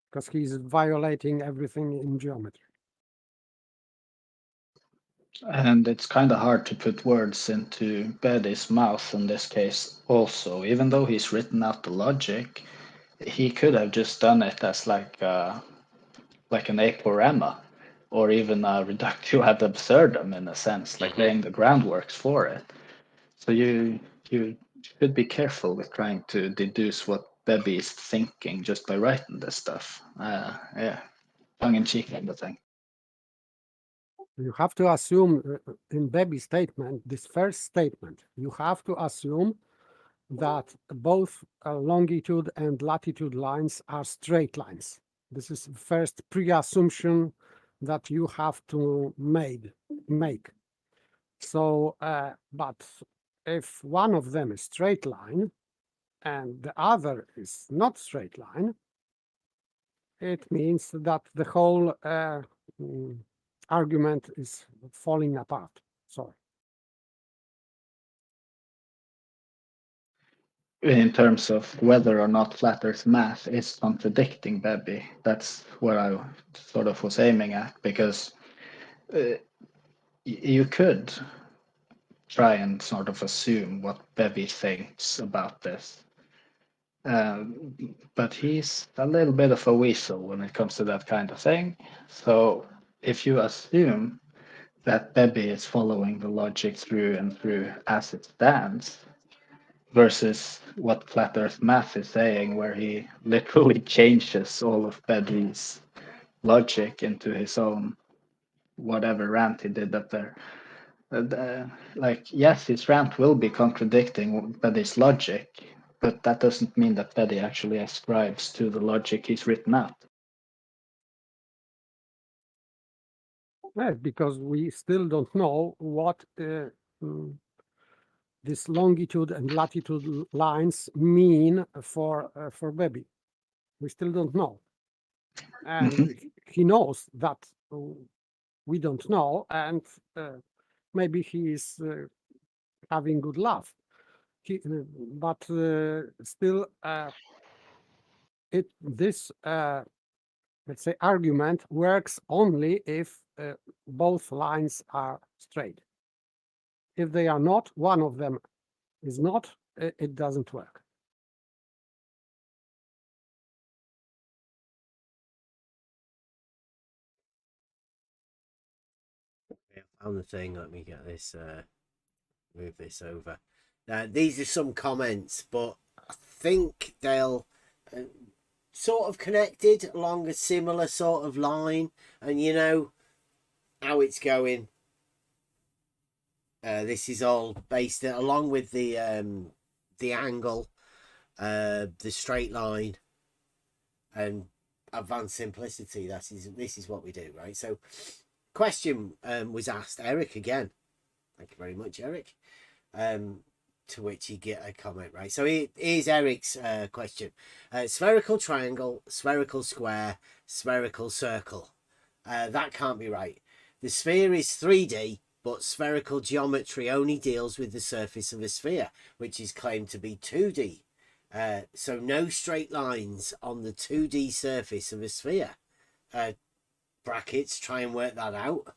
I: because he's violating everything in geometry.
H: And it's kind of hard to put words into Betty's mouth in this case also. Even though he's written out the logic, he could have just done it as like an aporema, or even a reductio ad absurdum in a sense, like laying the groundworks for it. So you should be careful with trying to deduce what Bebby is thinking just by writing this stuff. Tongue in cheek kind of thing.
I: You have to assume in Bebby's statement, this first statement, you have to assume that both longitude and latitude lines are straight lines. This is first pre-assumption that you have to make. So, but if one of them is straight line and the other is not straight line, it means that the whole argument is falling apart. Sorry.
H: In terms of whether or not flat Earth math is contradicting Bebby, that's where I sort of was aiming at, because you could try and sort of assume what Bevy thinks about this. But he's a little bit of a weasel when it comes to that kind of thing. So if you assume that Bevy is following the logic through and through as it stands, versus what Flat Earth Math is saying, where he literally changes all of Bevy's logic into his own whatever rant he did up there. Like, yes, his rant will be contradicting Bevy's logic, but that doesn't mean that Bevy actually ascribes to the logic he's written out.
I: Yeah, because we still don't know what this longitude and latitude lines mean for Bevy. We still don't know, and he knows that we don't know, and maybe he is having good laugh. But still, this let's say argument works only if both lines are straight. If they are not, one of them is not, it doesn't work.
J: I found the thing. Let me get this, move this over. These are some comments, but I think they'll sort of connected along a similar sort of line, and you know how it's going. This is all based along with the angle, the straight line, and advanced simplicity. This is what we do, right? So, question was asked, Eric again. Thank you very much, Eric. To which you get a comment, right? So here's Eric's question: spherical triangle, spherical square, spherical circle. That can't be right. The sphere is 3D. But spherical geometry only deals with the surface of a sphere, which is claimed to be 2D. So no straight lines on the 2D surface of a sphere. Brackets, try and work that out.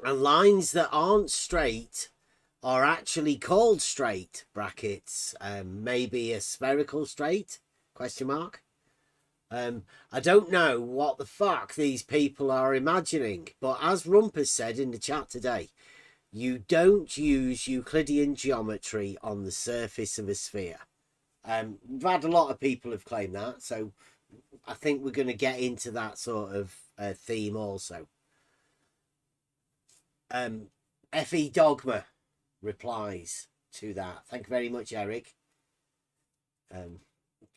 J: And lines that aren't straight are actually called straight, brackets. Maybe a spherical straight, question mark. I don't know what the fuck these people are imagining, but as Rumpus said in the chat today, you don't use Euclidean geometry on the surface of a sphere. We've had a lot of people have claimed that, so I think we're going to get into that sort of theme also. FE Dogma replies to that. Thank you very much, Eric.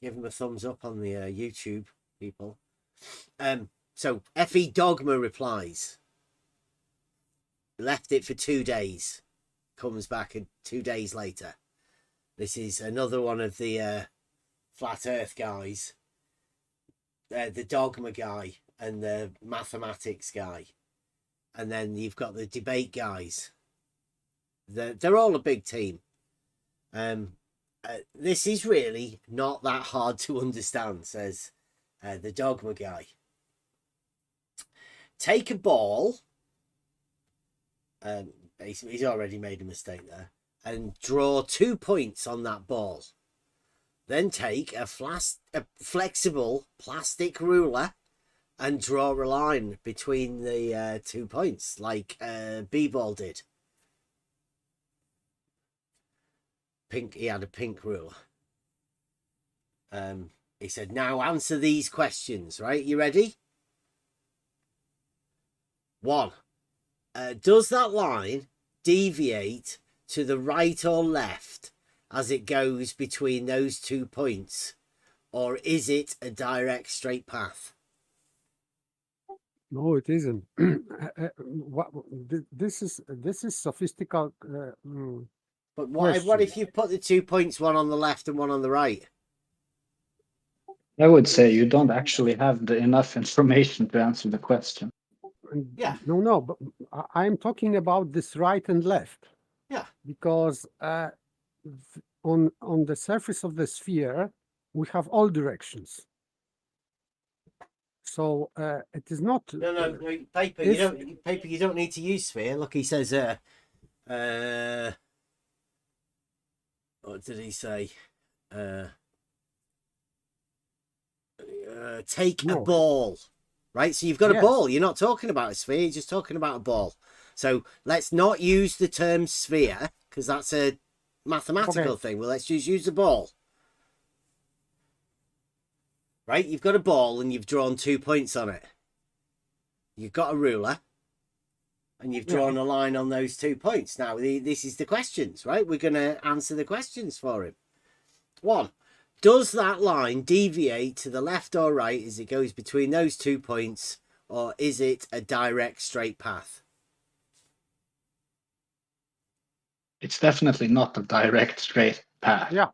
J: Give him a thumbs up on the YouTube, people. So FE Dogma replies. Left it for 2 days. Comes back 2 days later. This is another one of the Flat Earth guys. The Dogma guy and the mathematics guy. And then you've got the debate guys. They're all a big team. This is really not that hard to understand, says the Dogma guy. Take a ball. He's already made a mistake there. And draw 2 points on that ball. Then take a flexible plastic ruler and draw a line between the 2 points, like B-ball did. He had a pink ruler. He said, now answer these questions, right? You ready? 1. Does that line deviate to the right or left as it goes between those 2 points? Or is it a direct straight path?
I: No, it isn't. This is sophisticated.
J: But what if you put the 2 points, one on the left and one on the right?
H: I would say you don't actually have enough information to answer the question.
J: Yeah.
I: No, but I'm talking about this right and left.
J: Yeah.
I: Because on the surface of the sphere, we have all directions. So it is not.
J: No, paper.
I: if-
J: You don't need to use sphere. Look, he says. What did he say? Take a
I: No.
J: ball, right? So you've got a
I: Yes.
J: ball. You're not talking about a sphere. You're just talking about a ball. So let's not use the term sphere because that's a mathematical thing. Well, let's just use the ball. Right? You've got a ball and you've drawn 2 points on it. You've got a ruler and you've drawn a line on those 2 points. Now, this is the questions, right? We're going to answer the questions for him. 1. Does that line deviate to the left or right as it goes between those 2 points, or is it a direct straight path?
H: It's definitely not a direct straight path.
I: Yeah.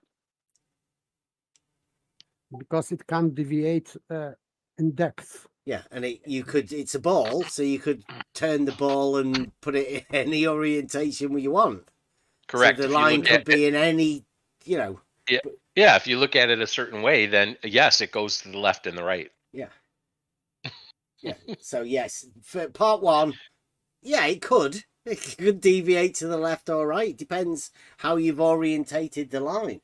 I: Because it can deviate in depth.
J: Yeah, and it's a ball, so you could turn the ball and put it in any orientation you want.
K: Correct.
J: So the
K: If you
J: line
K: look
J: could
K: at
J: be in any, you know.
K: Yeah, if you look at it a certain way, then yes, it goes to the left and the right.
J: Yeah. Yeah. So yes, for part 1, yeah, it could. It could deviate to the left or right. Depends how you've orientated the line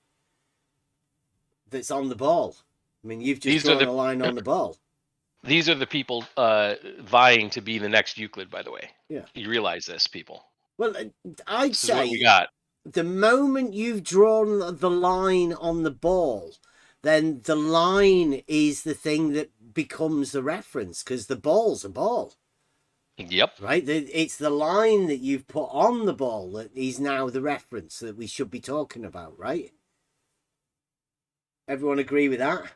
J: that's on the ball. I mean, you've just drawn a line on the ball.
K: These are the people vying to be the next Euclid, by the way.
J: Yeah.
K: You realize this, people.
J: Well, I'd
K: This is what
J: say
K: we got.
J: the moment you've drawn the line on the ball, then the line is the thing that becomes the reference, because the ball's a ball.
K: Yep.
J: Right? It's the line that you've put on the ball that is now the reference that we should be talking about, right? Everyone agree with that?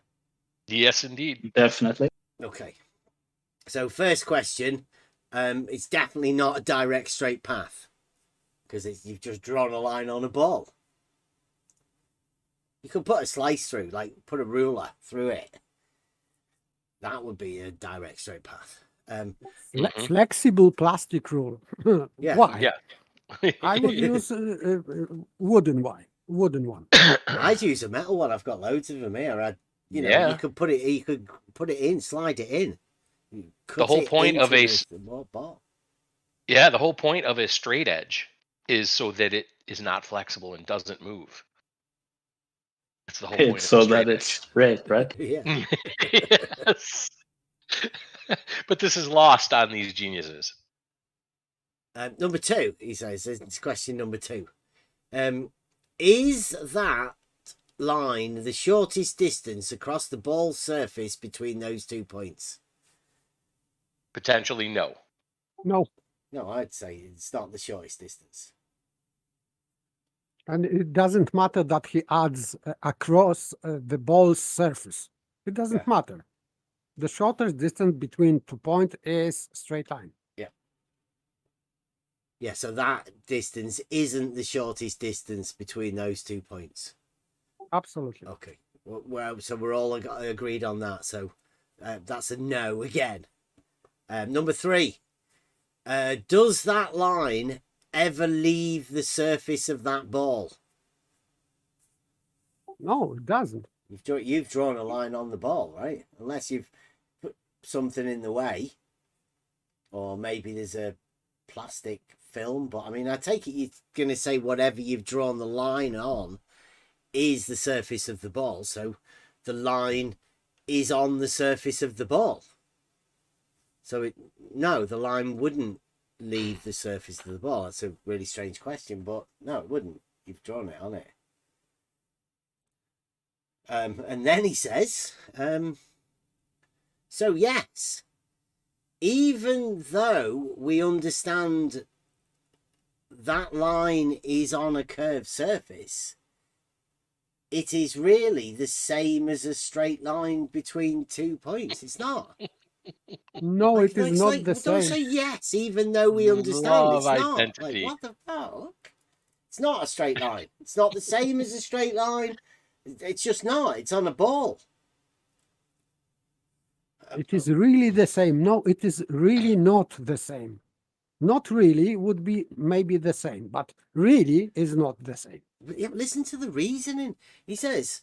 K: Yes, indeed.
H: Definitely.
J: Okay. So first question, it's definitely not a direct straight path because you've just drawn a line on a ball. You could put a slice through, like put a ruler through it. That would be a direct straight path.
I: Flexible plastic rule.
J: Yeah.
I: Why?
K: Yeah.
I: I would use wooden one.
J: I'd use a metal one. I've got loads of them here. You
K: Yeah.
J: could put it in, slide it in.
K: The whole point of
J: ball.
K: the whole point of a straight edge is so that it is not flexible and doesn't move. That's the whole point.
H: It's so that it's straight, right?
J: Yeah.
K: Yes. But this is lost on these geniuses.
J: Number 2, he says. It's question number 2. Is that line the shortest distance across the ball surface between those 2 points?
K: Potentially, no.
I: No.
J: No, I'd say it's not the shortest distance.
I: And it doesn't matter that he adds across the ball's surface. It doesn't matter. The shortest distance between 2 points is straight line.
J: Yeah, so that distance isn't the shortest distance between those 2 points.
I: Absolutely.
J: Okay. Well, so we're all agreed on that. So that's a no again. Number 3. Does that line ever leave the surface of that ball?
I: No, it doesn't.
J: You've drawn a line on the ball, right? Unless you've put something in the way, or maybe there's a plastic film. But I mean, I take it you're going to say whatever you've drawn the line on is the surface of the ball. So the line is on the surface of the ball. So no, the line wouldn't leave the surface of the ball. That's a really strange question, but no, it wouldn't. You've drawn it on it. And then he says, so yes, even though we understand that line is on a curved surface, it is really the same as a straight line between 2 points. It's not.
I: No, it is not the
J: Don't
I: same.
J: say yes, even though we understand
K: Law
J: it's
K: of
J: not.
K: identity.
J: Like, what the fuck? It's not a straight line. It's not the same as a straight line. It's just not. It's on a ball.
I: It is really the same. No, it is really not the same. Not really would be maybe the same, but really is not the same.
J: Yeah, listen to the reasoning. He says,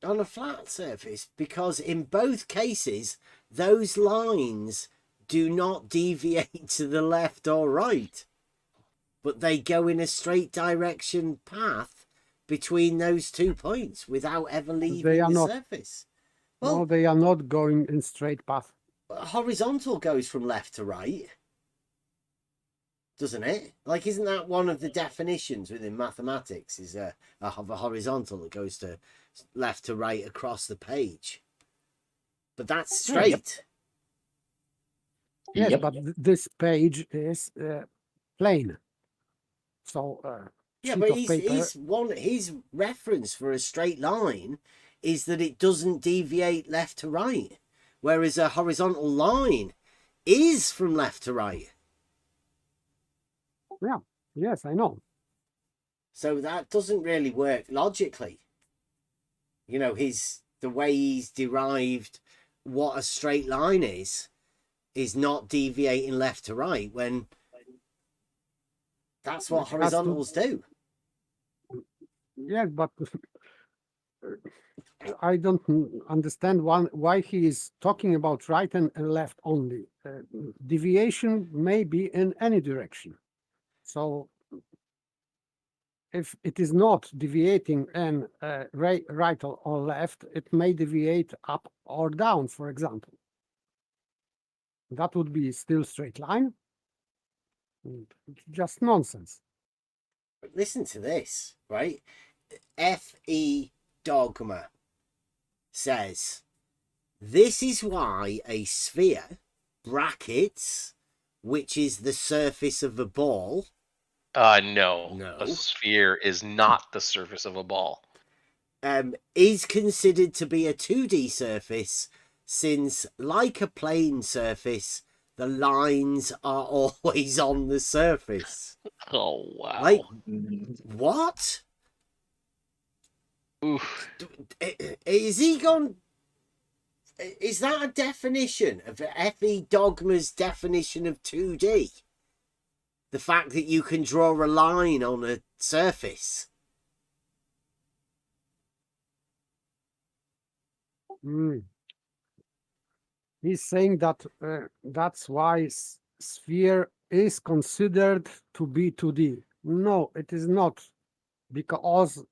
J: On a flat surface, because in both cases, those lines do not deviate to the left or right, but they go in a straight direction path between those 2 points without ever leaving the surface.
I: Well, no, they are not going in straight path.
J: Horizontal goes from left to right, doesn't it? Like, isn't that one of the definitions within mathematics? Is a horizontal that goes to left to right across the page, but that's straight.
I: Yes, but this page is plain. So
J: yeah, but his reference for a straight line is that it doesn't deviate left to right, whereas a horizontal line is from left to right.
I: Yeah, yes, I know.
J: So that doesn't really work logically. You know, the way he's derived what a straight line is not deviating left to right, when that's what horizontals do.
I: Yeah, but I don't understand why he is talking about right and left only. Deviation may be in any direction. So if it is not deviating in right or left, it may deviate up or down, for example. That would be still straight line. Just nonsense.
J: Listen to this, right? F.E. Dogma says, this is why a sphere, brackets, which is the surface of a ball.
K: No. A sphere is not the surface of a ball.
J: Is considered to be a 2D surface, since, like a plane surface, the lines are always on the surface.
K: Oh, wow.
J: Like, what?
K: Oof.
J: Is he gone? Is that a definition of F.E. Dogma's definition of 2D? The fact that you can draw a line on a surface?
I: He's saying that that's why sphere is considered to be 2D. No, it is not, because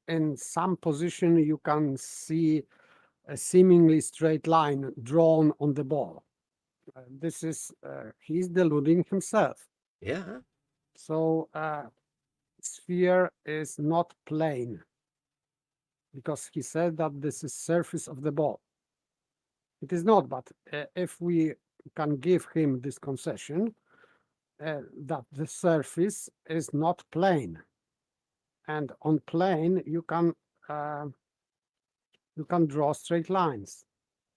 I: in some position you can see a seemingly straight line drawn on the ball. This is he's deluding himself.
J: Yeah.
I: So sphere is not plane, because he said that this is surface of the ball. It is not, but if we can give him this concession, that the surface is not plane, and on plane you can draw straight lines.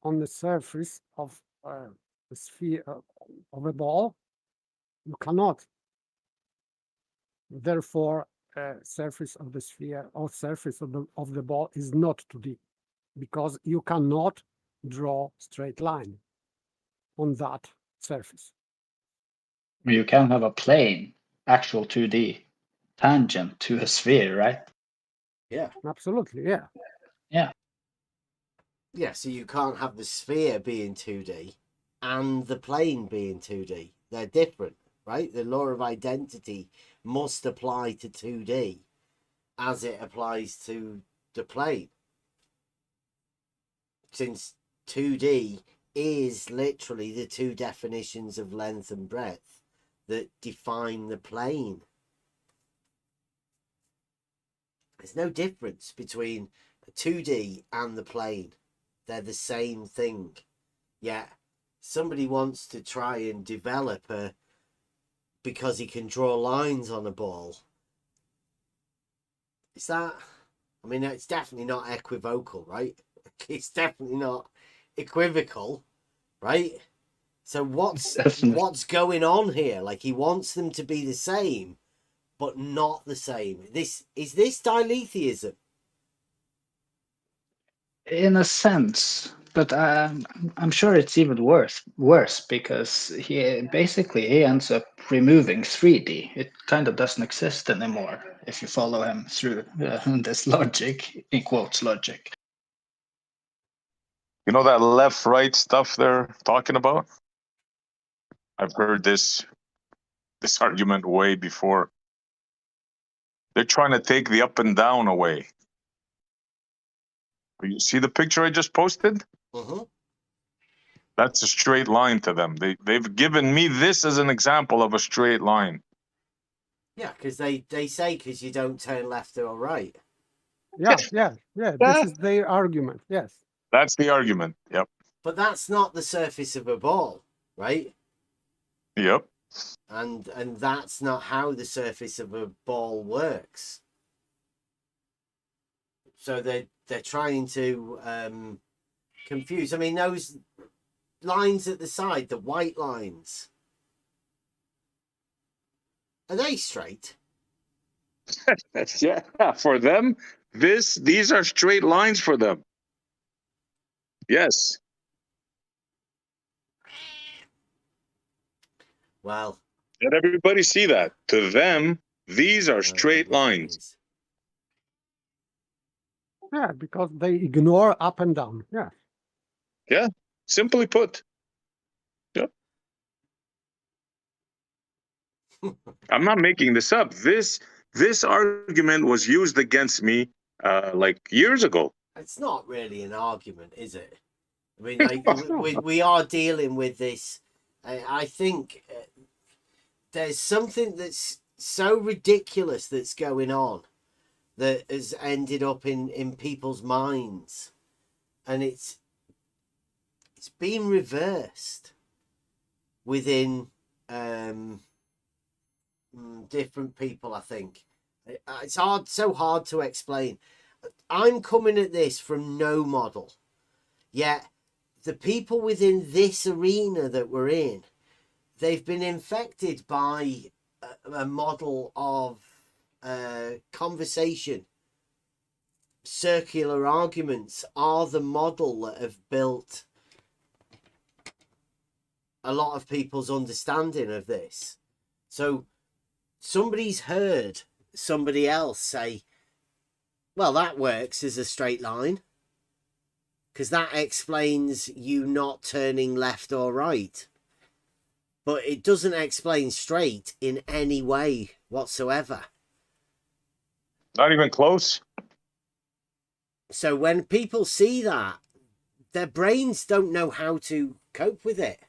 I: On the surface of the sphere of a ball, you cannot. Therefore, surface of the sphere or surface of the ball is not 2D, because you cannot draw straight line on that surface.
H: You can have a plane, actual 2D, tangent to a sphere, right?
J: Yeah.
I: Absolutely, yeah.
H: Yeah.
J: Yeah, so you can't have the sphere being 2D and the plane being 2D. They're different, right? The law of identity must apply to 2D as it applies to the plane. Since 2D is literally the two definitions of length and breadth that define the plane. There's no difference between 2D and the plane. They're the same thing. Yet somebody wants to try and develop because he can draw lines on a ball. Is that? I mean, it's definitely not equivocal, right? It's definitely not equivocal, right? So what's going on here? Like, he wants them to be the same, but not the same. Is this diletheism?
H: In a sense, but I'm sure it's even worse because he ends up removing 3D. It kind of doesn't exist anymore if you follow him through this logic, in quotes logic.
G: You know that left-right stuff they're talking about? I've heard this argument way before. They're trying to take the up and down away. You see the picture I just posted?
J: Mm-hmm.
G: That's a straight line to them. They've given me this as an example of a straight line.
J: Yeah, because they say because you don't turn left or right.
I: Yeah. This is their argument. Yes.
G: That's the argument. Yep.
J: But that's not the surface of a ball, right?
G: Yep.
J: And that's not how the surface of a ball works. So they're trying to confuse. I mean, those lines at the side, the white lines, are they straight?
G: Yeah. For them, these are straight lines for them. Yes.
J: Well,
G: Let everybody see that. To them, these are straight lines.
I: Yeah, because they ignore up and down. Yeah.
G: Yeah. Simply put. Yep. I'm not making this up. This argument was used against me like years ago.
J: It's not really an argument, is it? I mean, like, we are dealing with this. I think there's something that's so ridiculous that's going on that has ended up in people's minds, and it's been reversed within different people. I think it's so hard to explain. I'm coming at this from no model, yet the people within this arena that we're in, they've been infected by a model of conversation. Circular arguments are the model that have built a lot of people's understanding of this. So somebody's heard somebody else say, well, that works as a straight line, because that explains you not turning left or right. But it doesn't explain straight in any way whatsoever.
G: Not even close.
J: So when people see that, their brains don't know how to cope with it.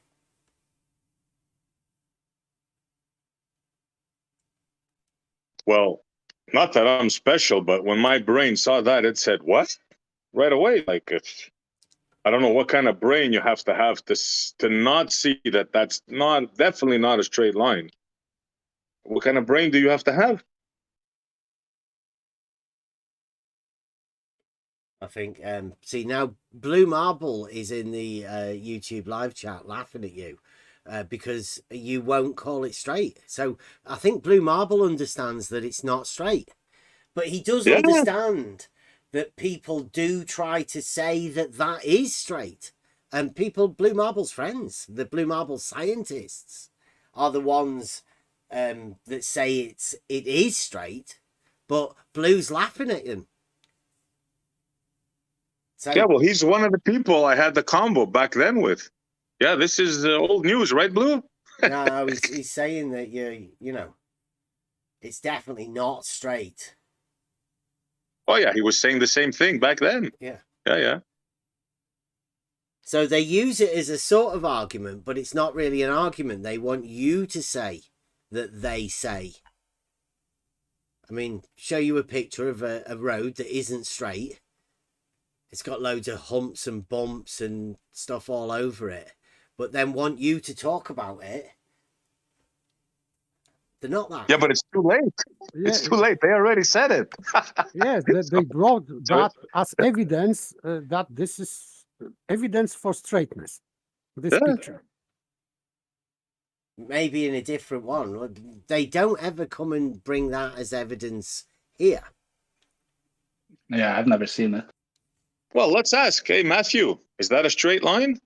G: Well, not that I'm special, but when my brain saw that, it said, what? Right away. Like, I don't know what kind of brain you have to not see that that's definitely not a straight line. What kind of brain do you have to have?
J: I think, see, now Blue Marble is in the YouTube live chat laughing at you because you won't call it straight. So I think Blue Marble understands that it's not straight, but he does understand that people do try to say that that is straight. And people, Blue Marble's friends, the Blue Marble scientists, are the ones that say it is straight, but Blue's laughing at him. So,
G: yeah, well, he's one of the people I had the combo back then with. Yeah, this is old news, right, Blue?
J: No, he's saying that you know, it's definitely not straight.
G: Oh yeah, he was saying the same thing back then.
J: Yeah.
G: Yeah.
J: So they use it as a sort of argument, but it's not really an argument. They want you to say that they say. I mean, show you a picture of a road that isn't straight. It's got loads of humps and bumps and stuff all over it, but then want you to talk about it. They're not that.
G: Yeah, but it's too late.
I: Yeah,
G: it's too late. They already said it.
I: Yes, they brought that as evidence that this is evidence for straightness. This picture.
J: Maybe in a different one. They don't ever come and bring that as evidence here.
H: Yeah, I've never seen it.
G: Well, let's ask. Hey, Matthew, is that a straight line?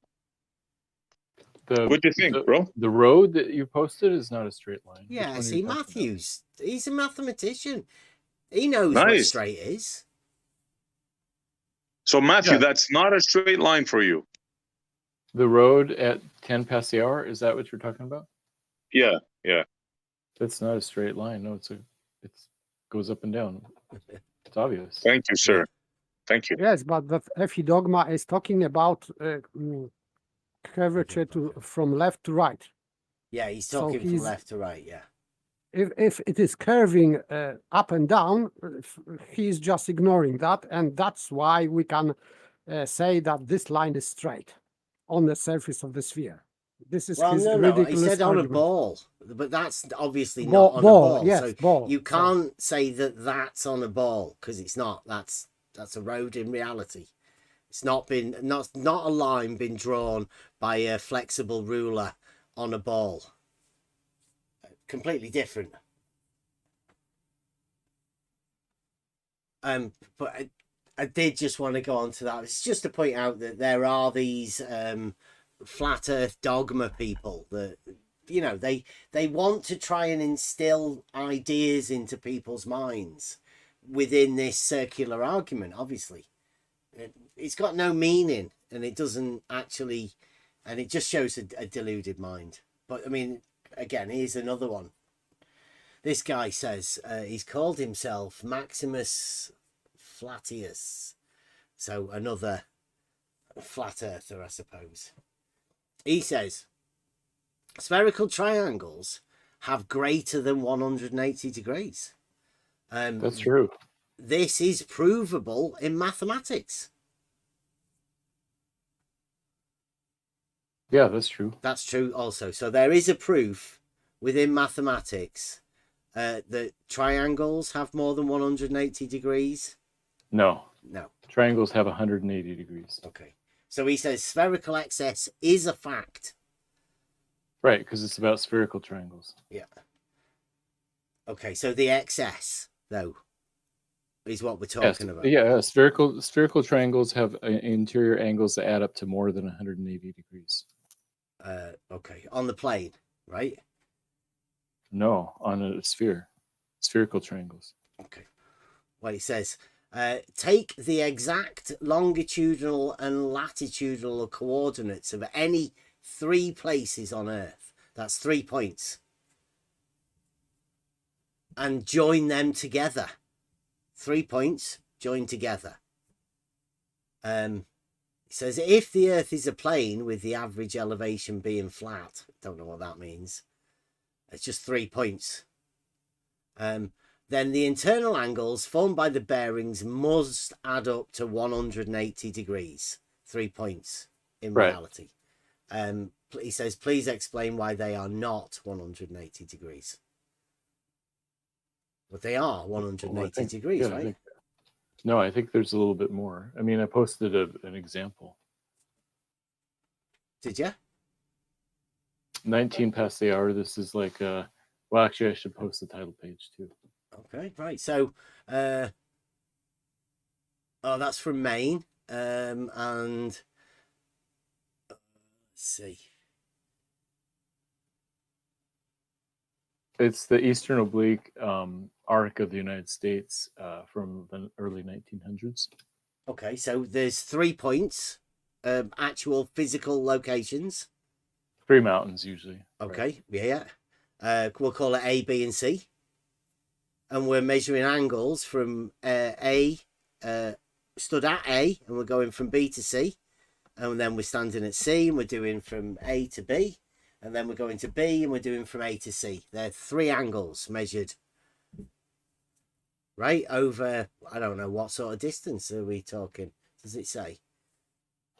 G: What do you think, bro?
L: The road that you posted is not a straight line.
J: Yeah, see, Matthews, he's a mathematician. He knows what straight is.
G: So Matthew,
L: Yeah.
G: that's not a straight line for you.
L: The road at 10 past the hour, is that what you're talking about?
G: Yeah, yeah.
L: That's not a straight line. No, it goes up and down. It's obvious.
G: Thank you, sir. Thank you.
I: Yes, but the FE dogma is talking about curvature from left to right.
J: Yeah, he's
I: So
J: talking from
I: he's-
J: left to right. Yeah.
I: If it is curving up and down, he's just ignoring that, and that's why we can say that this line is straight on the surface of the sphere. This is
J: Well,
I: his
J: no,
I: ridiculous
J: he said on a
I: argument.
J: ball, but that's obviously
I: Ball-
J: not on
I: ball,
J: a ball.
I: yes,
J: so
I: ball,
J: you
I: sorry.
J: can't say that that's on a ball because it's not. That's a road in reality. It's not a line been drawn by a flexible ruler on a ball. Completely different. But I did just want to go on to that. It's just to point out that there are these flat earth dogma people that, you know, they want to try and instill ideas into people's minds within this circular argument. Obviously it's got no meaning, and it doesn't actually, and it just shows a deluded mind. But I mean, again, here's another one. This guy says he's called himself Maximus Flatius. So another flat earther, I suppose. He says, spherical triangles have greater than 180 degrees.
L: That's true.
J: This is provable in mathematics.
L: Yeah, that's true.
J: That's true also. So there is a proof within mathematics that triangles have more than 180 degrees?
L: No.
J: No.
L: Triangles have 180 degrees.
J: Okay. So he says spherical excess is a fact.
L: Right, because it's about spherical triangles.
J: Yeah. Okay, so the excess, though, is what we're talking about.
L: Yeah, spherical triangles have interior angles that add up to more than 180 degrees.
J: Okay, on the plane, right?
L: No, on a sphere. Spherical triangles.
J: Okay. Well, he says, take the exact longitudinal and latitudinal coordinates of any 3 places on Earth. That's 3 points. And join them together. 3 points joined together. He says, if the Earth is a plane with the average elevation being flat, don't know what that means. It's just 3 points. Then the internal angles formed by the bearings must add up to 180 degrees. 3 points in reality. He says, please explain why they are not 180 degrees. But they are 180 degrees, right?
L: I think there's a little bit more. I mean, I posted an example.
J: Did you?
L: 19 past the hour. This is like well, actually, I should post the title page too.
J: Okay, right. So, oh, that's from Maine. And let's see.
L: It's the eastern oblique arc of the United States from the early 1900s.
J: Okay, so there's 3 points, actual physical locations.
L: 3 mountains usually.
J: Okay, right. Yeah. We'll call it A, B, and C. And we're measuring angles from A, stood at A, and we're going from B to C. And then we're standing at C, and we're doing from A to B. And then we're going to B, and we're doing from A to C. They're 3 angles measured. Right? Over, I don't know, what sort of distance are we talking? Does it say?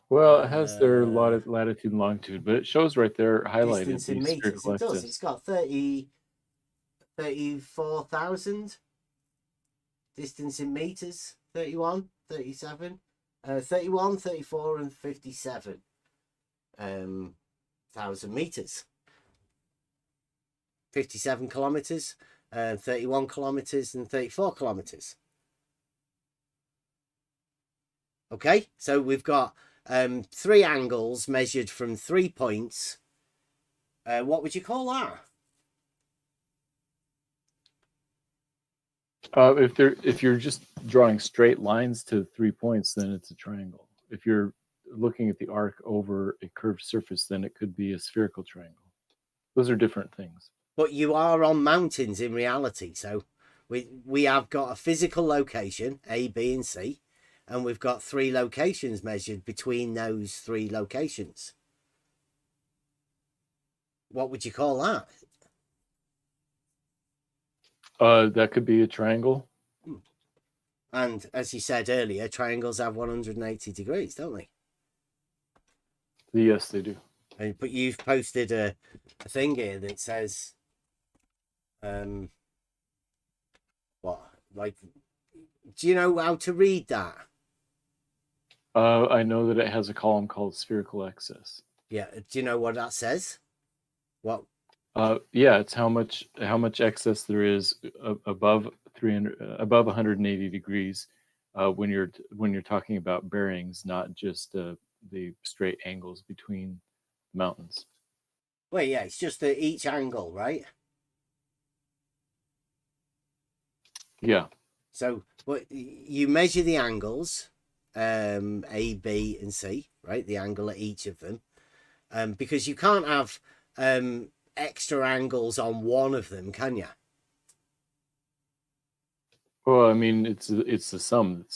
L: Well, it has their latitude and longitude, but it shows right there highlighted.
J: Distance in meters. It does. It's got 34,000. Distance in meters. 31, 37, 31, 34, and 57. 1,000 meters. 57 kilometers, 31 kilometers, and 34 kilometers. Okay, so we've got 3 angles measured from 3 points. What would you call that?
L: If you're just drawing straight lines to 3 points, then it's a triangle. If you're looking at the arc over a curved surface, then it could be a spherical triangle. Those are different things.
J: But you are on mountains in reality, so we have got a physical location, A, B, and C, and we've got 3 locations measured between those 3 locations. What would you call that?
L: That could be a triangle.
J: And as you said earlier, triangles have 180 degrees, don't they?
L: Yes, they do.
J: But you've posted a thing here that says, what? Like, do you know how to read that?
L: I know that it has a column called spherical excess.
J: Yeah. Do you know what that says? What?
L: Yeah, it's how much excess there is above 180 degrees when you're talking about bearings, not just the straight angles between mountains.
J: Well, yeah, it's just each angle, right?
L: Yeah.
J: So, but you measure the angles, A, B, and C, right? The angle at each of them, because you can't have extra angles on one of them, can you?
L: Well, I mean, it's the sum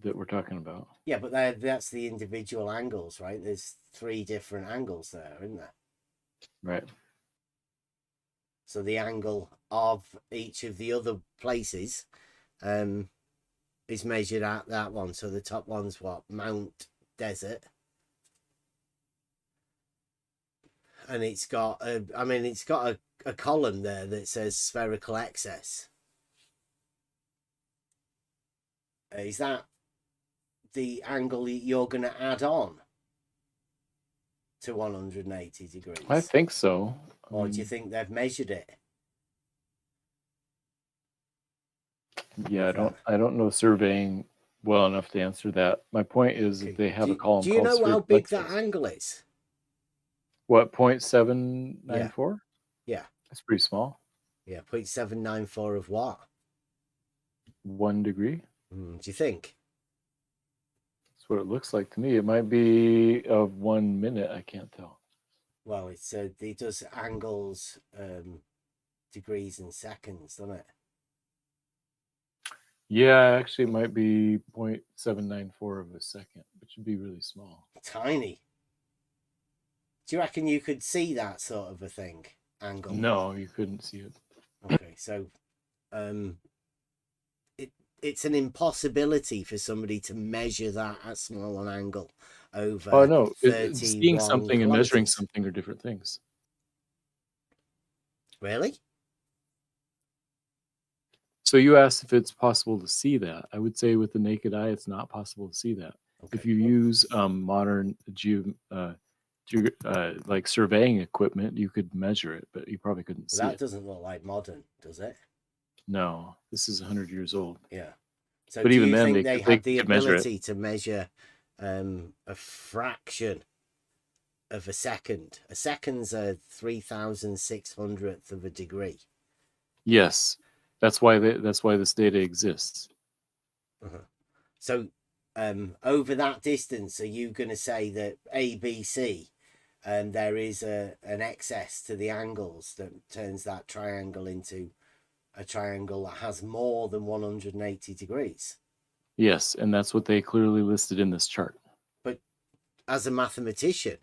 L: that we're talking about.
J: Yeah, but that's the individual angles, right? There's 3 different angles there, isn't there?
L: Right.
J: So the angle of each of the other places is measured at that one. So the top one's what? Mount Desert. And it's got a column there that says spherical excess. Is that the angle you're going to add on to 180 degrees?
L: I think so.
J: Or do you think they've measured it?
L: Yeah, I don't know surveying well enough to answer that. My point is that they have a column.
J: Do you
L: called
J: know how big
L: excess.
J: that angle is?
L: What, 0.794?
J: Yeah.
L: That's pretty small.
J: Yeah, 0.794 of what?
L: 1 degree.
J: Do you think?
L: That's what it looks like to me. It might be of 1 minute. I can't tell.
J: Well, it does angles, degrees and seconds, doesn't it?
L: Yeah, actually, it might be 0.794 of a second, which would be really small.
J: Tiny. Do you reckon you could see that sort of a thing? Angle?
L: No, you couldn't see it.
J: Okay, so it's an impossibility for somebody to measure that at small an angle over.
L: Oh no,
J: 31
L: seeing something and measuring
J: kilometers.
L: something are different things.
J: Really?
L: So you asked if it's possible to see that. I would say with the naked eye, it's not possible to see that.
J: Okay.
L: If you use modern like surveying equipment, you could measure it, but you probably couldn't see
J: That
L: it.
J: doesn't look like modern, does it?
L: No, this is 100 years old.
J: Yeah. So
L: But
J: do
L: even
J: you
L: then,
J: think
L: they
J: they
L: could- they
J: have the
L: could measure it.
J: ability to measure a fraction of a second? A second's a 3,600th of a degree.
L: Yes, that's why this data exists.
J: So over that distance, are you going to say that ABC, there is an excess to the angles that turns that triangle into a triangle that has more than 180 degrees?
L: Yes, and that's what they clearly listed in this chart.
J: But as a mathematician,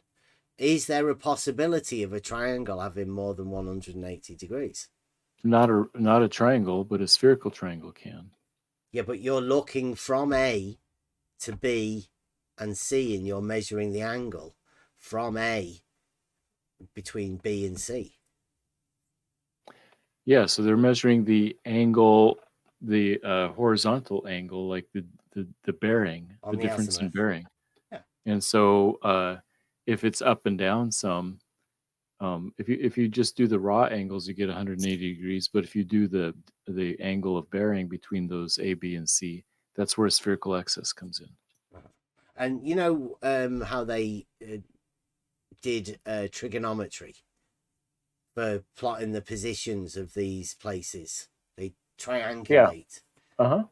J: is there a possibility of a triangle having more than 180 degrees?
L: Not a triangle, but a spherical triangle can.
J: Yeah, but you're looking from A to B and C, and you're measuring the angle from A between B and C.
L: Yeah, so they're measuring the angle, the horizontal angle, like the bearing,
J: On
L: the
J: the
L: difference in
J: azimuth.
L: bearing.
J: Yeah.
L: And so if it's up and down some, if you just do the raw angles, you get 180 degrees. But if you do the angle of bearing between those A, B, and C, that's where spherical excess comes in.
J: And you know how they did trigonometry for plotting the positions of these places? They triangulate.
L: Uh-huh.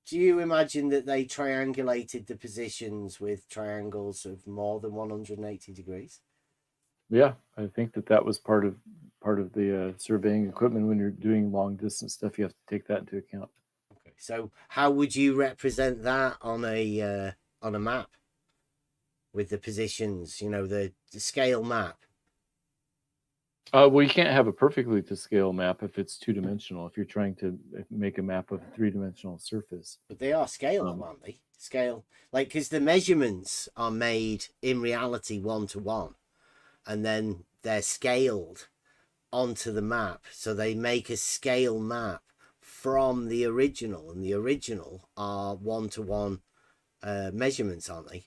J: Do you imagine that they triangulated the positions with triangles of more than 180 degrees?
L: Yeah, I think that was part of the surveying equipment. When you're doing long distance stuff, you have to take that into account.
J: Okay. So how would you represent that on a map with the positions? You know, the scale map.
L: Well, you can't have a perfectly to scale map if it's two-dimensional. If you're trying to make a map of a three-dimensional surface.
J: But they are scale, aren't they? Scale, like, because the measurements are made in reality 1-to-1, and then they're scaled onto the map. So they make a scale map from the original, and the original are 1-to-1 measurements, aren't they?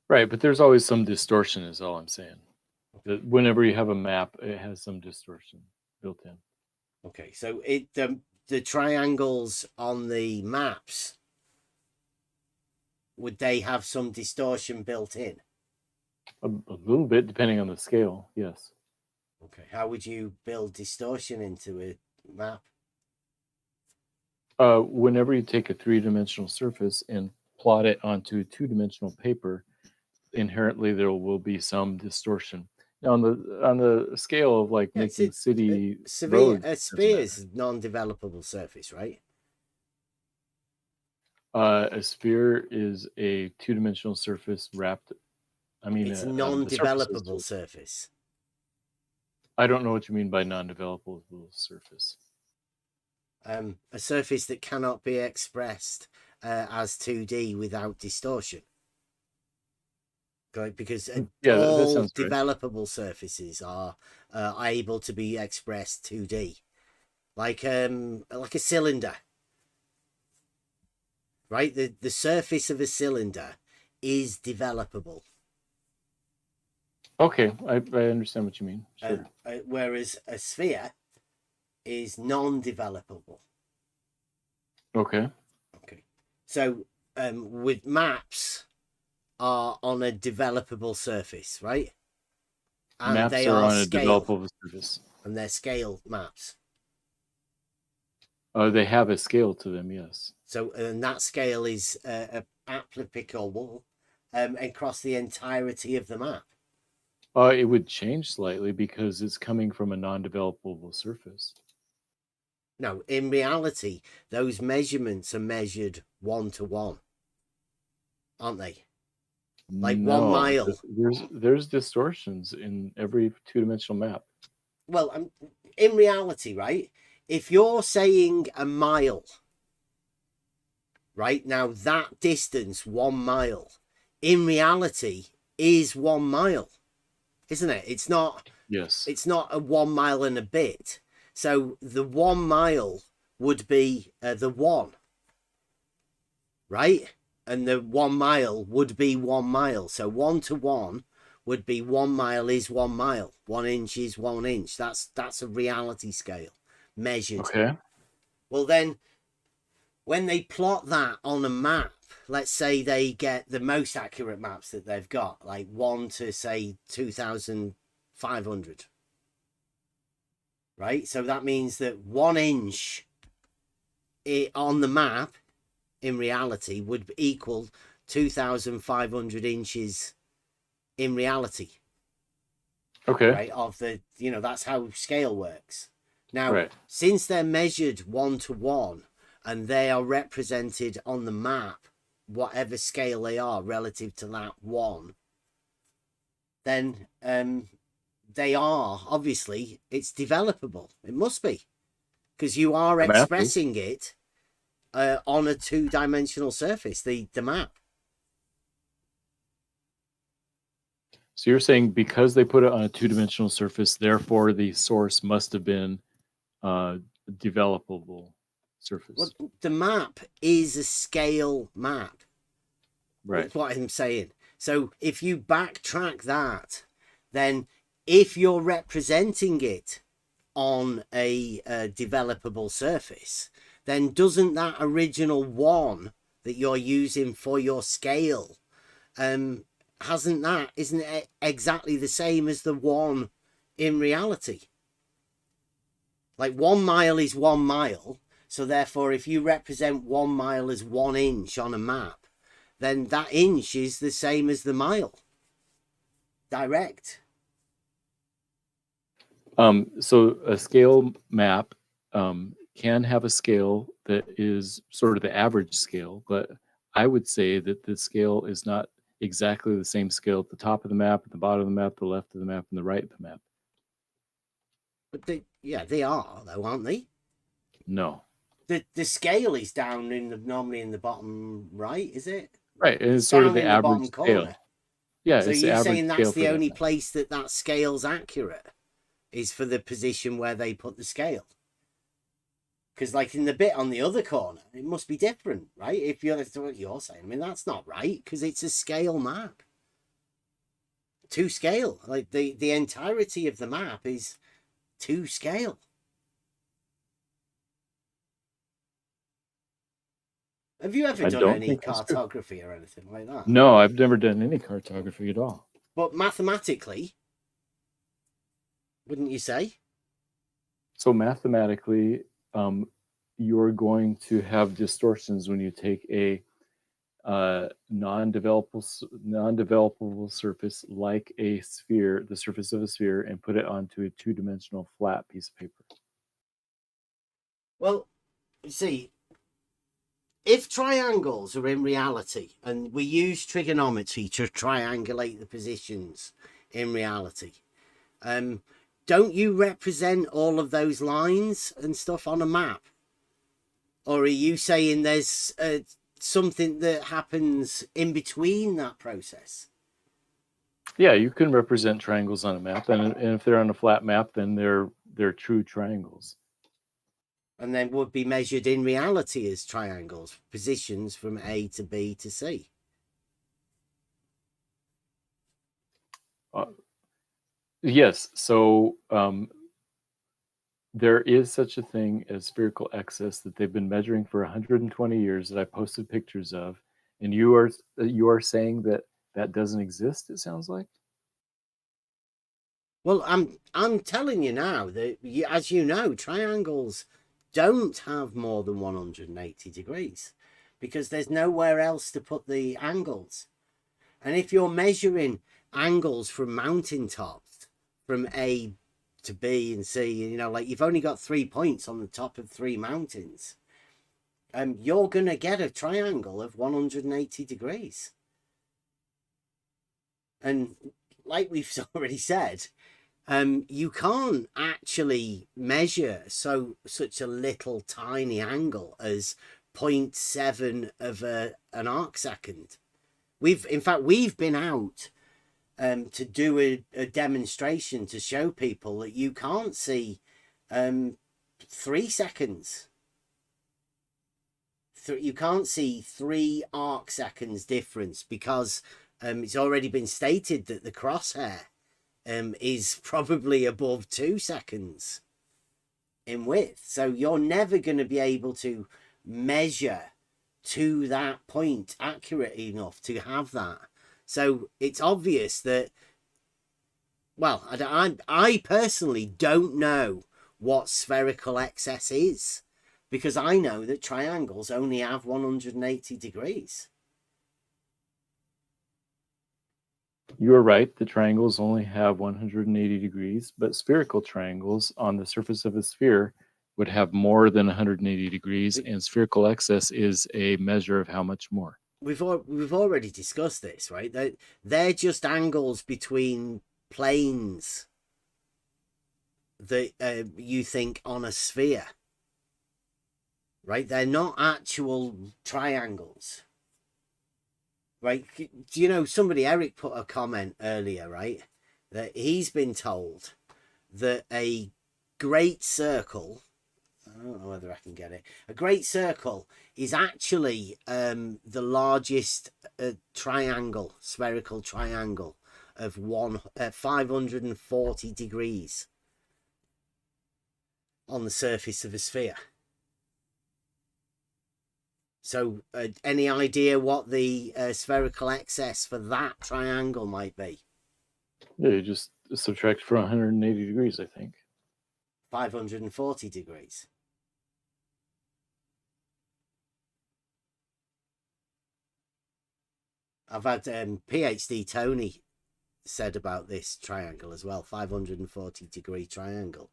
L: Right, but there's always some distortion, is all I'm saying. That whenever you have a map, it has some distortion built in.
J: Okay, so the triangles on the maps, would they have some distortion built in?
L: A little bit, depending on the scale, yes.
J: Okay, how would you build distortion into a map?
L: Whenever you take a three-dimensional surface and plot it onto two-dimensional paper, inherently there will be some distortion. Now, on the scale of like making city roads,
J: a sphere is non-developable surface, right?
L: A sphere is a two-dimensional surface wrapped. I mean,
J: it's non-developable surface.
L: I don't know what you mean by non-developable surface.
J: A surface that cannot be expressed as 2D without distortion. Right, because all developable surfaces are able to be expressed 2D, like a cylinder. Right, the surface of a cylinder is developable.
L: Okay, I understand what you mean. Sure.
J: Whereas a sphere is non-developable.
L: Okay.
J: Okay. So with maps are on a developable surface, right? And
L: maps
J: they
L: are on a
J: scale,
L: developable surface.
J: And they're scale maps.
L: They have a scale to them, yes.
J: So, and that scale is applicable across the entirety of the map.
L: It would change slightly because it's coming from a non-developable surface.
J: No, in reality, those measurements are measured 1-to-1, aren't they? Like
L: no,
J: 1 mile.
L: There's distortions in every two-dimensional map.
J: Well, in reality, right? If you're saying a mile, right now that distance 1 mile, in reality is 1 mile, isn't it? It's not.
L: Yes.
J: It's not a 1 mile and a bit. So the 1 mile would be the 1, right? And the 1 mile would be 1 mile. So 1-to-1 would be 1 mile is 1 mile. 1 inch is 1 inch. That's a reality scale measured.
L: Okay.
J: Well, then when they plot that on a map, let's say they get the most accurate maps that they've got, like 1 to say 2,500. Right? So that means that 1 inch on the map in reality would equal 2,500 inches in reality.
L: Okay.
J: Right? Of the, that's how scale works. Now, since they're measured 1-to-1 and they are represented on the map, whatever scale they are relative to that 1, then they are, obviously, it's developable. It must be. Because you are expressing it on a two-dimensional surface, the map.
L: So you're saying because they put it on a two-dimensional surface, therefore the source must have been developable surface.
J: Well, the map is a scale map.
L: Right.
J: That's what I'm saying. So if you backtrack that, then if you're representing it on a developable surface, then doesn't that original 1 that you're using for your scale, isn't it exactly the same as the 1 in reality? Like 1 mile is 1 mile. So therefore, if you represent 1 mile as 1 inch on a map, then that inch is the same as the mile. Direct.
L: So a scale map can have a scale that is sort of the average scale, but I would say that the scale is not exactly the same scale at the top of the map, at the bottom of the map, the left of the map, and the right of the map.
J: But they are though, aren't they?
L: No.
J: The scale is down normally in the bottom right, is it?
L: Right, and it's sort of
J: down
L: the
J: in the bottom
L: average scale.
J: corner.
L: Yeah,
J: So
L: it's the
J: you're
L: average
J: saying
L: scale
J: that's
L: for
J: the
L: that
J: only
L: map.
J: place that scale's accurate is for the position where they put the scale. Because like in the bit on the other corner, it must be different, right? If that's what you're saying, I mean that's not right because it's a scale map. To scale, like the entirety of the map is to scale. Have you ever done any cartography or anything like that?
L: No, I've never done any cartography at all.
J: But mathematically, wouldn't you say?
L: So mathematically, you're going to have distortions when you take a non-developable surface like a sphere, the surface of a sphere, and put it onto a two-dimensional flat piece of paper.
J: Well, you see, if triangles are in reality, and we use trigonometry to triangulate the positions in reality, don't you represent all of those lines and stuff on a map? Or are you saying there's something that happens in between that process?
L: Yeah, you can represent triangles on a map, and if they're on a flat map, then they're true triangles.
J: And then would be measured in reality as triangles, positions from A to B to C.
L: Yes, so there is such a thing as spherical excess that they've been measuring for 120 years that I posted pictures of, and you are saying that doesn't exist, it sounds like?
J: Well, I'm telling you now that, as you know, triangles don't have more than 180 degrees because there's nowhere else to put the angles. And if you're measuring angles from mountaintops, from A to B and C, you know, like you've only got 3 points on the top of 3 mountains, you're going to get a triangle of 180 degrees. And like we've already said, you can't actually measure such a little tiny angle as 0.7 of an arc second. In fact, we've been out to do a demonstration to show people that you can't see 3 seconds. You can't see 3 arc seconds difference because it's already been stated that the crosshair is probably above 2 seconds in width. So you're never going to be able to measure to that point accurate enough to have that. So it's obvious that, well, I personally don't know what spherical excess is because I know that triangles only have 180 degrees.
L: You are right. The triangles only have 180 degrees, but spherical triangles on the surface of a sphere would have more than 180 degrees, and spherical excess is a measure of how much more.
J: We've already discussed this, right? They're just angles between planes that you think on a sphere, right? They're not actual triangles. Right, do you know Eric put a comment earlier, right, that he's been told that a great circle, I don't know whether I can get it, a great circle is actually the largest spherical triangle of 540 degrees on the surface of a sphere. So any idea what the spherical excess for that triangle might be?
L: Yeah, you just subtract from 180 degrees, I think.
J: 540 degrees. I've had PhD Tony said about this triangle as well, 540 degree triangle.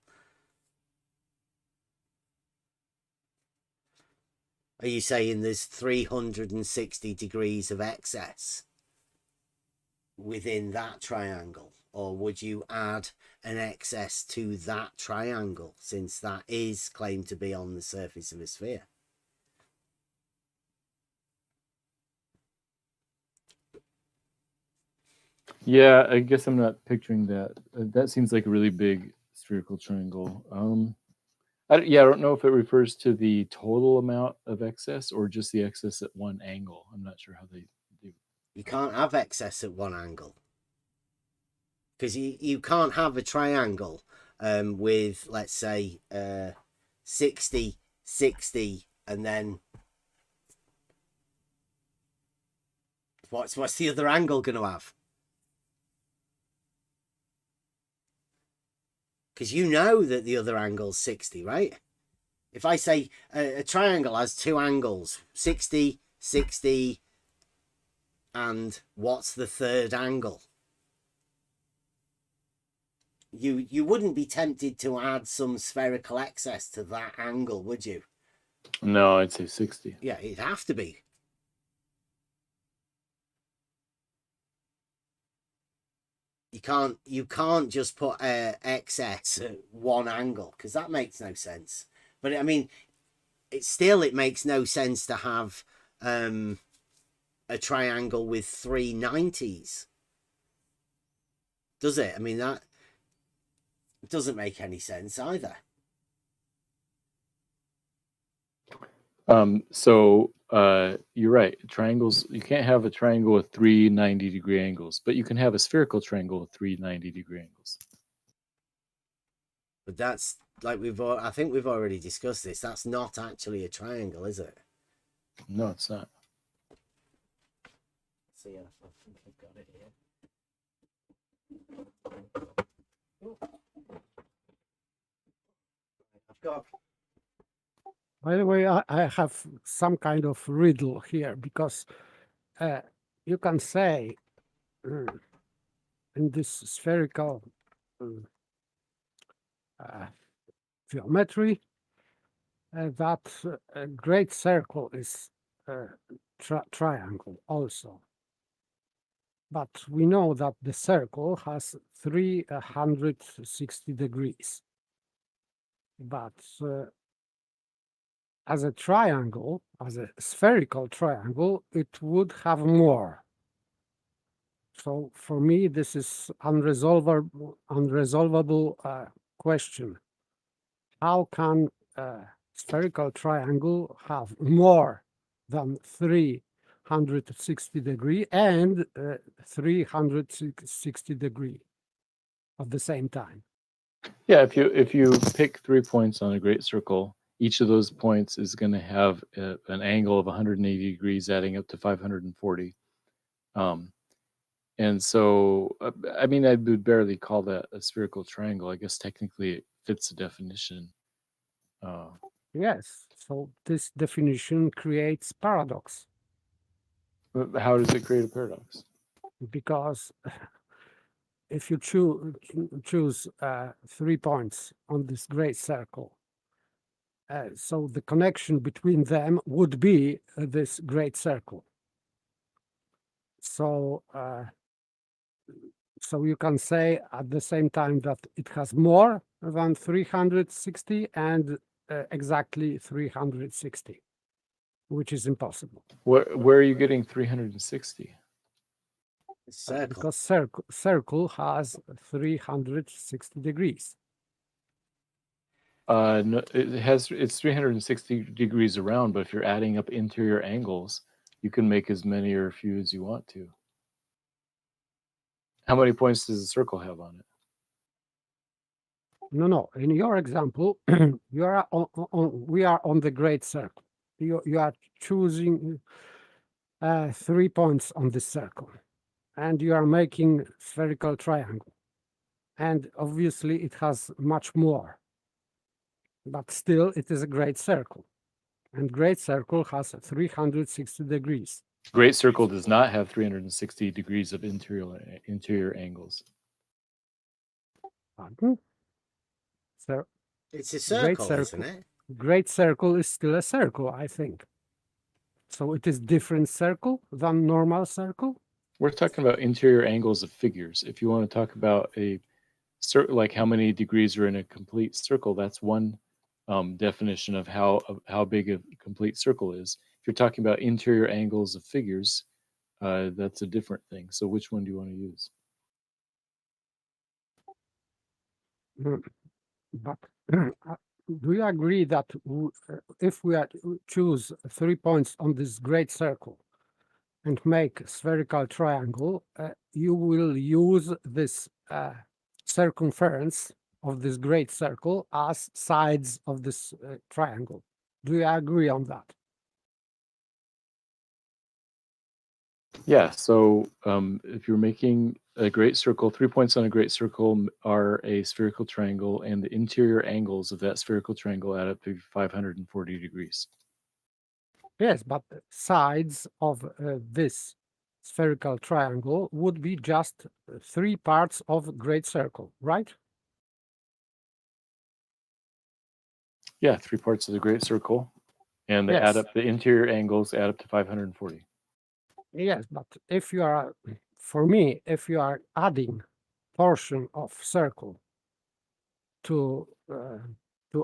J: Are you saying there's 360 degrees of excess within that triangle? Or would you add an excess to that triangle, since that is claimed to be on the surface of a sphere?
L: Yeah, I guess I'm not picturing that. That seems like a really big spherical triangle. I don't know if it refers to the total amount of excess or just the excess at one angle. I'm not sure how they do.
J: You can't have excess at one angle, because you can't have a triangle with, let's say, 60, 60, and then what's the other angle going to have? Because you know that the other angle's 60, right? If I say a triangle has two angles, 60, 60, and what's the third angle? You wouldn't be tempted to add some spherical excess to that angle, would you?
L: No, I'd say 60.
J: Yeah, it'd have to be. You can't just put excess at one angle, because that makes no sense. But I mean, it makes no sense to have a triangle with 3 90s, does it? I mean, that doesn't make any sense either.
L: You're right. Triangles, you can't have a triangle with 3 90-degree angles, but you can have a spherical triangle with 3 90-degree angles.
J: But that's like I think we've already discussed this. That's not actually a triangle, is it?
L: No, it's not.
J: So yeah, I think I've got it here. I've got.
I: By the way, I have some kind of riddle here, because you can say in this spherical geometry that a great circle is a triangle also. But we know that the circle has 360 degrees. But as a triangle, as a spherical triangle, it would have more. So for me, this is unresolvable question. How can a spherical triangle have more than 360 degree and 360 degree at the same time?
L: Yeah, if you pick 3 points on a great circle, each of those points is going to have an angle of 180 degrees, adding up to 540. And so, I mean, I would barely call that a spherical triangle. I guess technically it fits the definition.
I: Yes, so this definition creates paradox.
L: But how does it create a paradox?
I: Because if you choose 3 points on this great circle, so the connection between them would be this great circle. So you can say at the same time that it has more than 360 and exactly 360, which is impossible.
L: Where are you getting 360?
J: Circle.
I: Because circle has 360 degrees.
L: No, it's 360 degrees around, but if you're adding up interior angles, you can make as many or few as you want to. How many points does a circle have on it?
I: No. In your example, you are we are on the great circle. You are choosing 3 points on this circle, and you are making spherical triangle, and obviously it has much more. but still it is a great circle. And great circle has 360 degrees.
L: Great circle does not have 360 degrees of interior angles.
I: Pardon? So
J: It's a
I: great
J: circle, isn't
I: circle.
J: it?
I: Great circle is still a circle, I think. So it is different circle than normal circle?
L: We're talking about interior angles of figures. If you want to talk about a circle, like how many degrees are in a complete circle, that's one definition of how big a complete circle is. If you're talking about interior angles of figures, that's a different thing. So which one do you want to use?
I: But do you agree that if we choose 3 points on this great circle and make a spherical triangle, you will use this circumference of this great circle as sides of this triangle? Do you agree on that?
L: Yeah, so if you're making a great circle, 3 points on a great circle are a spherical triangle, and the interior angles of that spherical triangle add up to 540 degrees.
I: Yes, but the sides of this spherical triangle would be just 3 parts of great circle, right?
L: Yeah, 3 parts of the great circle, and they add
I: Yes.
L: up, the interior angles add up to 540.
I: Yes, but if you are, for me, if you are adding portion of circle to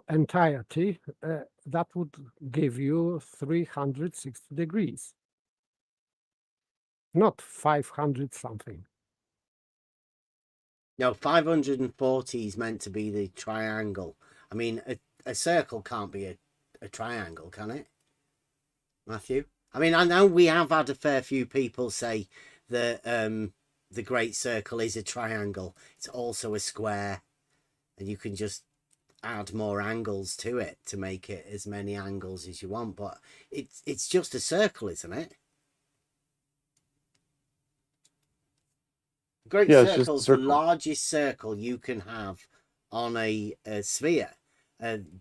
I: entirety, that would give you 360 degrees, not 500 something.
J: No, 540 is meant to be the triangle. I mean, a circle can't be a triangle, can it, Matthew? I mean, I know we have had a fair few people say that the great circle is a triangle. It's also a square, and you can just add more angles to it to make it as many angles as you want. But it's just a circle, isn't it? Great circle is the largest circle you can have on a sphere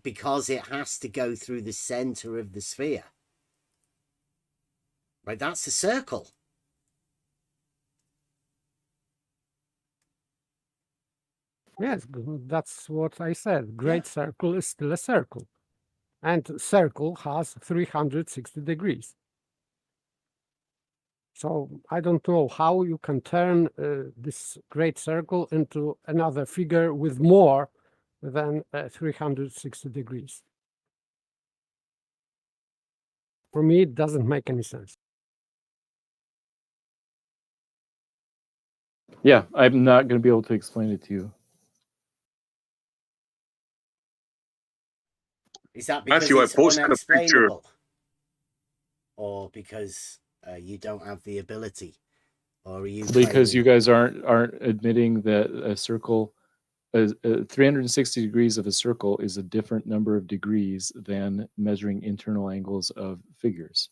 J: because it has to go through the center of the sphere. Right, that's a circle.
I: Yes, that's what I said. Great circle is still a circle. And circle has 360 degrees. So I don't know how you can turn this great circle into another figure with more than 360 degrees. For me, it doesn't make any sense.
L: Yeah, I'm not going to be able to explain it to you.
J: Is that because
G: Matthew, I
J: it's
G: posted a picture.
J: unexplainable? Or because you don't have the ability? Or are you
L: Because
J: claiming...
L: you guys aren't admitting that a circle, 360 degrees of a circle is a different number of degrees than measuring internal angles of figures.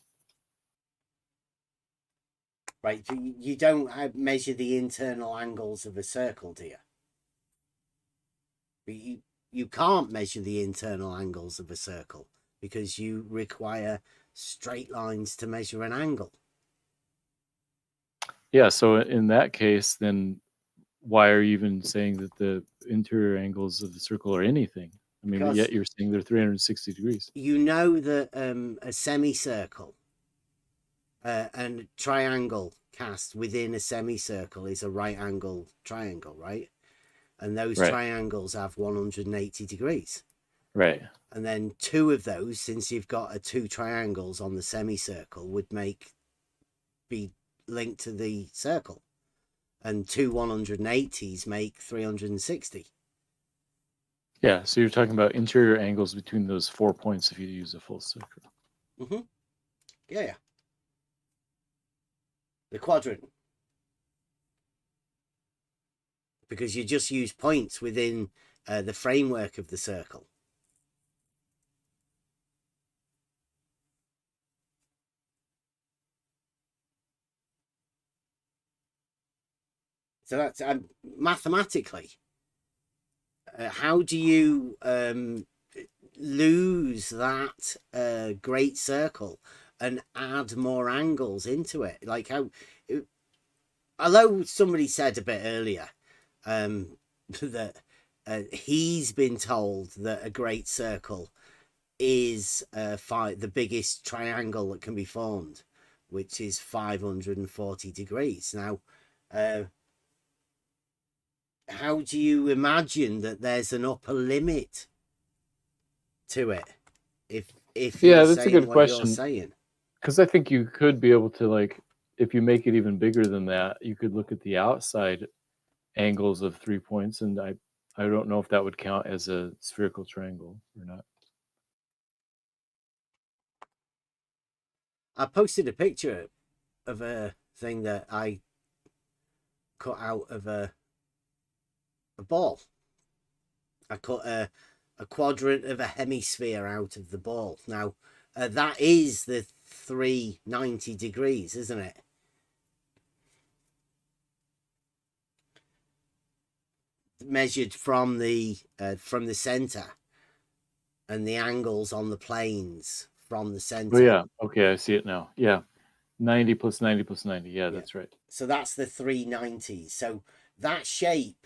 J: Right, you don't measure the internal angles of a circle, do you? You can't measure the internal angles of a circle because you require straight lines to measure an angle.
L: Yeah, so in that case, then why are you even saying that the interior angles of the circle are anything? I mean,
J: Because
L: yet you're saying they're 360 degrees.
J: You know that a semicircle and triangle cast within a semicircle is a right angle triangle, right? And those triangles have 180 degrees.
L: Right.
J: And then two of those, since you've got two triangles on the semicircle, would be linked to the circle. And two 180s make 360.
L: Yeah, so you're talking about interior angles between those 4 points if you use a full circle.
J: Mm-hmm. Yeah. The quadrant. Because you just use points within the framework of the circle. So that's mathematically. How do you lose that great circle and add more angles into it. Like how, although somebody said a bit earlier that he's been told that a great circle is the biggest triangle that can be formed, which is 540 degrees. Now, how do you imagine that there's an upper limit to it? If
L: Yeah,
J: you're
L: that's a
J: saying
L: good
J: what
L: question.
J: you're saying.
L: Because I think you could be able to, like, if you make it even bigger than that, you could look at the outside angles of 3 points, and I don't know if that would count as a spherical triangle or not.
J: I posted a picture of a thing that I cut out of a ball. I cut a quadrant of a hemisphere out of the ball. Now, that is the 390 degrees, isn't it? Measured from the center, and the angles on the planes from the center.
L: Oh yeah, okay, I see it now. Yeah, 90 plus 90 plus 90. Yeah, that's right.
J: So that's the 390s. So that shape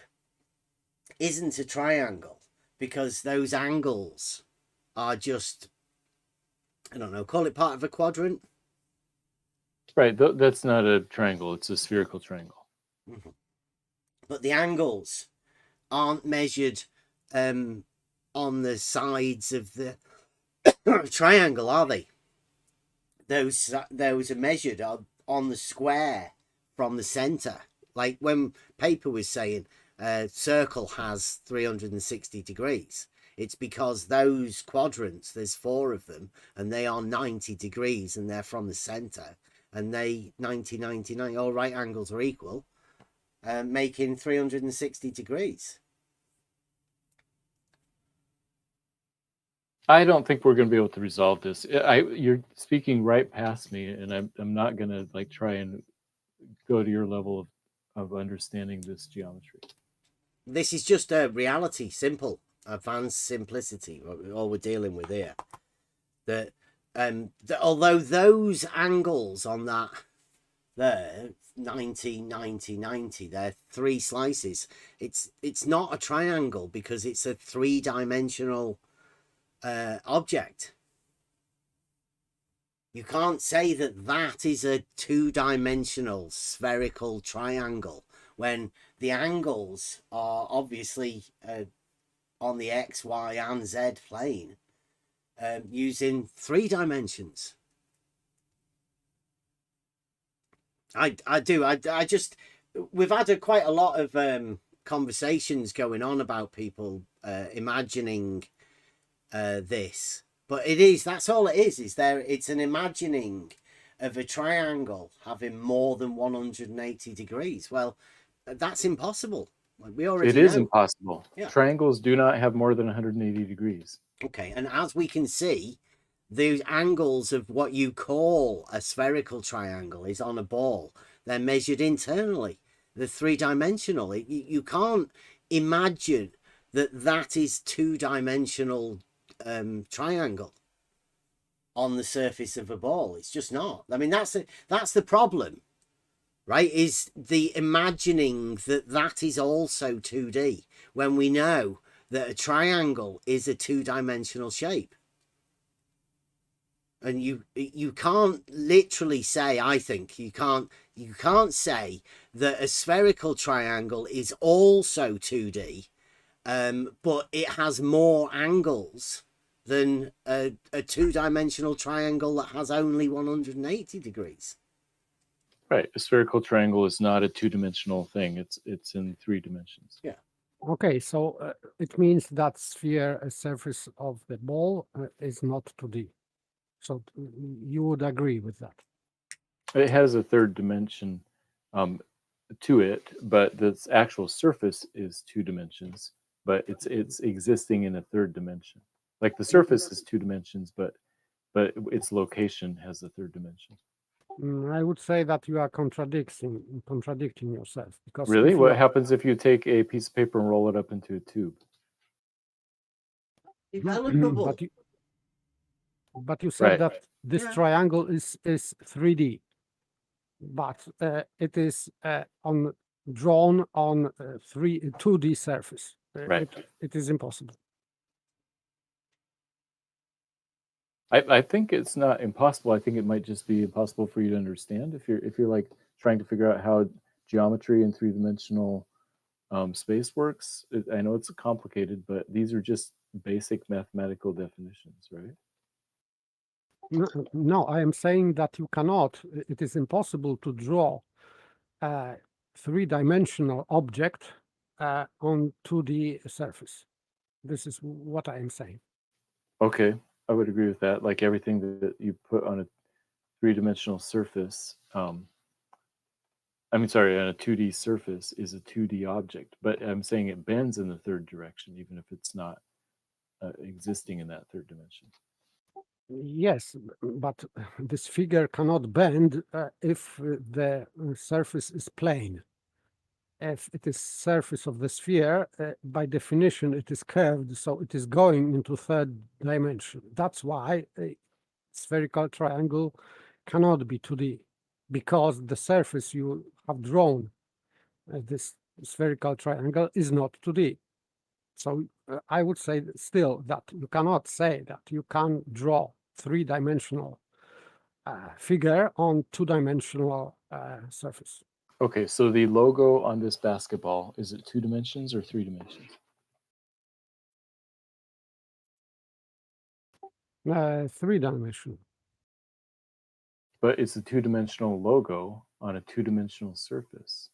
J: isn't a triangle because those angles are just, I don't know, call it part of a quadrant.
L: Right, that's not a triangle, it's a spherical triangle.
J: Mm-hmm. But the angles aren't measured on the sides of the triangle, are they? Those are measured on the square from the center. Like when Paper was saying circle has 360 degrees. It's because those quadrants, there's 4 of them, and they are 90 degrees, and they're from the center, and they 90, 99, all right angles are equal, making 360 degrees.
L: I don't think we're going to be able to resolve this. You're speaking right past me, and I'm not going to like try and go to your level of understanding this geometry.
J: This is just a reality, simple, advanced simplicity, all we're dealing with here. That although those angles on that there, 90, 90, 90, they're 3 slices. It's not a triangle because it's a 3-dimensional object. You can't say that that is a 2-dimensional spherical triangle when the angles are obviously on the X, Y, and Z plane using 3 dimensions. I just, we've had quite a lot of conversations going on about people imagining this, but that's all it is it's an imagining of a triangle having more than 180 degrees. Well, that's impossible. Like we already know.
L: It is impossible.
J: Yeah.
L: Triangles do not have more than 180 degrees.
J: Okay, and as we can see, the angles of what you call a spherical triangle is on a ball. They're measured internally. They're 3-dimensional. You can't imagine that is 2-dimensional triangle on the surface of a ball. It's just not. I mean, that's the problem, right? Is the imagining that is also 2D when we know that a triangle is a 2-dimensional shape. And you can't literally say, I think you can't say that a spherical triangle is also 2D, but it has more angles than a 2-dimensional triangle that has only 180 degrees.
L: Right, a spherical triangle is not a 2-dimensional thing. It's in 3 dimensions.
J: Yeah.
I: Okay, so it means that sphere, a surface of the ball, is not 2D. So you would agree with that?
L: It has a 3rd dimension to it, but the actual surface is 2 dimensions, but it's existing in a 3rd dimension. Like the surface is 2 dimensions, but its location has a 3rd dimension.
I: I would say that you are contradicting yourself. Because
L: really, what happens if you take a piece of paper and roll it up into a tube?
J: developable.
I: But you said
L: Right.
I: that this
J: Yeah.
I: triangle is 3D, but it is drawn on 2D surface.
L: Right.
I: It is impossible.
L: I think it's not impossible. I think it might just be impossible for you to understand if you're like trying to figure out how geometry in three-dimensional space works. I know it's complicated, but these are just basic mathematical definitions, right?
I: No, I am saying that you cannot. It is impossible to draw a three-dimensional object on 2D surface. This is what I am saying.
L: Okay, I would agree with that. Like everything that you put on a three-dimensional surface, I mean, sorry, on a 2D surface is a 2D object, but I'm saying it bends in the third direction, even if it's not existing in that third dimension.
I: Yes, but this figure cannot bend if the surface is plane. If it is surface of the sphere, by definition, it is curved, so it is going into third dimension. That's why a spherical triangle cannot be 2D, because the surface you have drawn, this spherical triangle, is not 2D. So I would say still that you cannot say that you can draw three-dimensional figure on two-dimensional surface.
L: Okay, so the logo on this basketball, is it 2 dimensions or 3 dimensions?
I: 3-dimensional.
L: But it's a 2-dimensional logo on a 2-dimensional surface.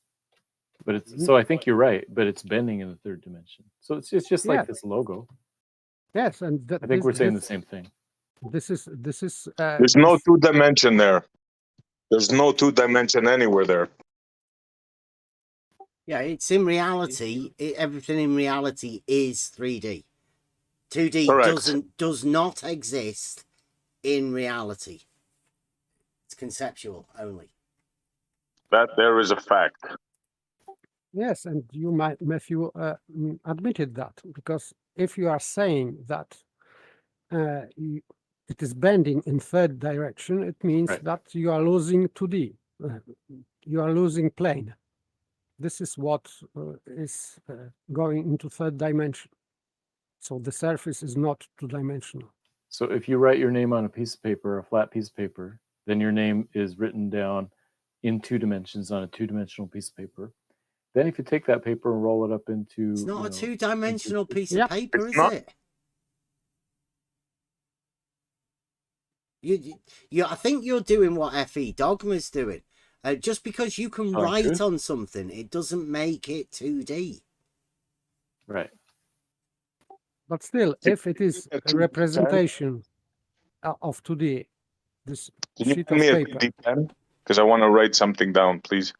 L: But it's so I think you're right, but it's bending in the third dimension. So it's just like this logo.
I: Yes, and
L: I think we're saying the same thing.
I: This is
G: There's no 2-dimension there. There's no 2-dimension anywhere there.
J: Yeah, it's in reality. Everything in reality is 3D. 2D
G: Correct.
J: does not exist in reality. It's conceptual only.
G: That there is a fact.
I: Yes, and you might, Matthew, admitted that, because if you are saying that it is bending in third direction, it means that you are losing 2D. You are losing plane. This is what is going into third dimension. So the surface is not 2-dimensional.
L: So if you write your name on a piece of paper, a flat piece of paper, then your name is written down in 2 dimensions on a 2-dimensional piece of paper. Then if you take that paper and roll it up into...
J: It's not a 2-dimensional piece
I: Yeah.
J: of paper,
G: It's
J: is
G: not.
J: it? I think you're doing what F.E. Dogma's doing. Just because you can write on something, it doesn't make it 2D.
L: Right.
I: But still, if it is a representation of 2D, this
G: Can you
I: sheet
G: give
I: of
G: me a
I: paper.
G: 2D pen? Because I want to write something down, please.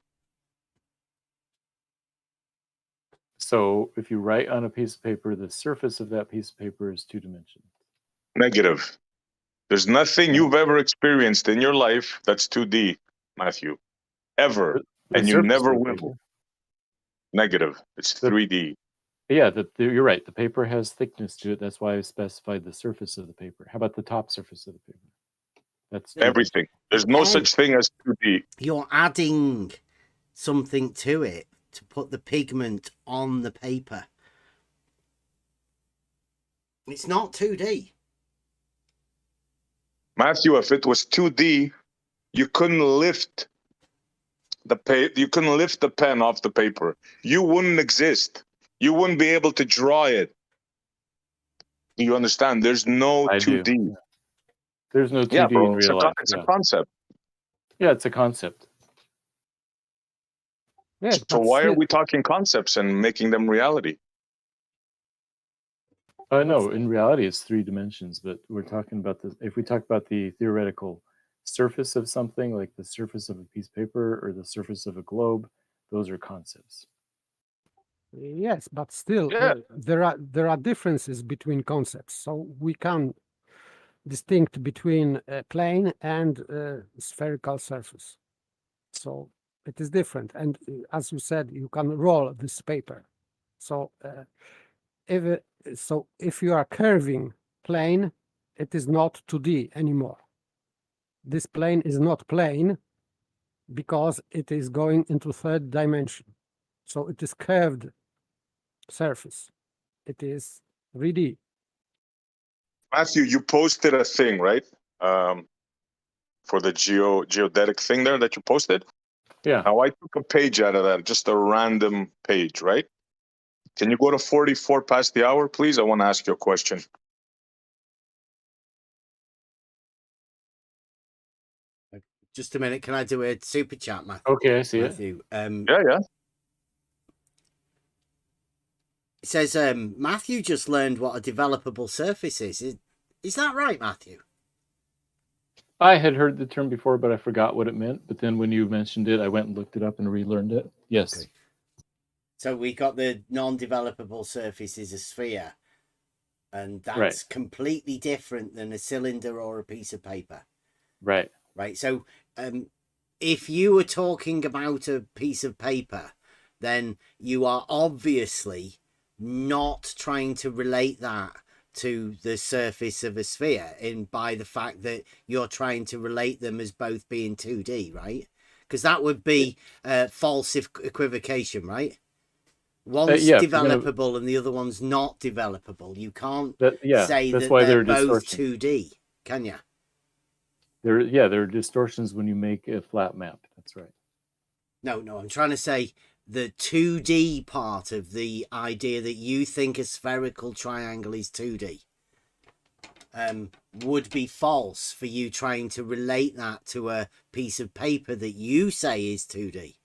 L: So if you write on a piece of paper, the surface of that piece of paper is 2 dimensions.
G: Negative. There's nothing you've ever experienced in your life that's 2D, Matthew. Ever.
L: The
G: And you
L: surface
G: never
L: of the
G: will.
L: paper.
G: Negative. It's 3D.
L: Yeah, you're right. The paper has thickness to it. That's why I specified the surface of the paper. How about the top surface of the paper? That's
G: Everything. There's no such thing as 2D.
J: You're adding something to it to put the pigment on the paper. It's not 2D.
G: Matthew, if it was 2D, you couldn't lift you couldn't lift the pen off the paper. You wouldn't exist. You wouldn't be able to draw it. Do you understand? There's no 2D.
L: do. There's no 2D
G: Yeah, bro,
L: in real life.
G: it's a concept.
L: Yeah, it's a concept.
I: Yes,
G: So why are we talking concepts and making them reality?
L: No, in reality, it's 3 dimensions, but we're talking about this. If we talk about the theoretical surface of something, like the surface of a piece of paper or the surface of a globe, those are concepts.
I: Yes, but still, there are differences between concepts. So we can distinct between a plane and a spherical surface. So it is different. And as you said, you can roll this paper. So if So if you are curving plane, it is not 2D anymore. This plane is not plane because it is going into third dimension. So it is curved surface. It is 3D.
G: Matthew, you posted a thing, right? For the geodetic thing there that you posted.
L: Yeah.
G: Now I took a page out of that, just a random page, right? Can you go to 44 past the hour, please? I want to ask you a question.
J: Just a minute. Can I do a super chat, Matthew?
L: Okay, I see
J: Matthew.
G: Yeah.
J: It says Matthew just learned what a developable surface is. Is that right, Matthew?
L: I had heard the term before, but I forgot what it meant. But then when you mentioned it, I went and looked it up and relearned it. Yes.
J: Okay. So we got the non-developable surface is a sphere, and that's completely different than a cylinder or a piece of paper.
L: Right.
J: Right. So if you were talking about a piece of paper, then you are obviously not trying to relate that to the surface of a sphere by the fact that you're trying to relate them as both being 2D, right? Because that would be false equivocation, right? One's developable and the other one's not developable. You can't say that they're both 2D, can you?
L: There are distortions when you make a flat map. That's right.
J: No, I'm trying to say the 2D part of the idea that you think a spherical triangle is 2D would be false for you trying to relate that to a piece of paper that you say is 2D.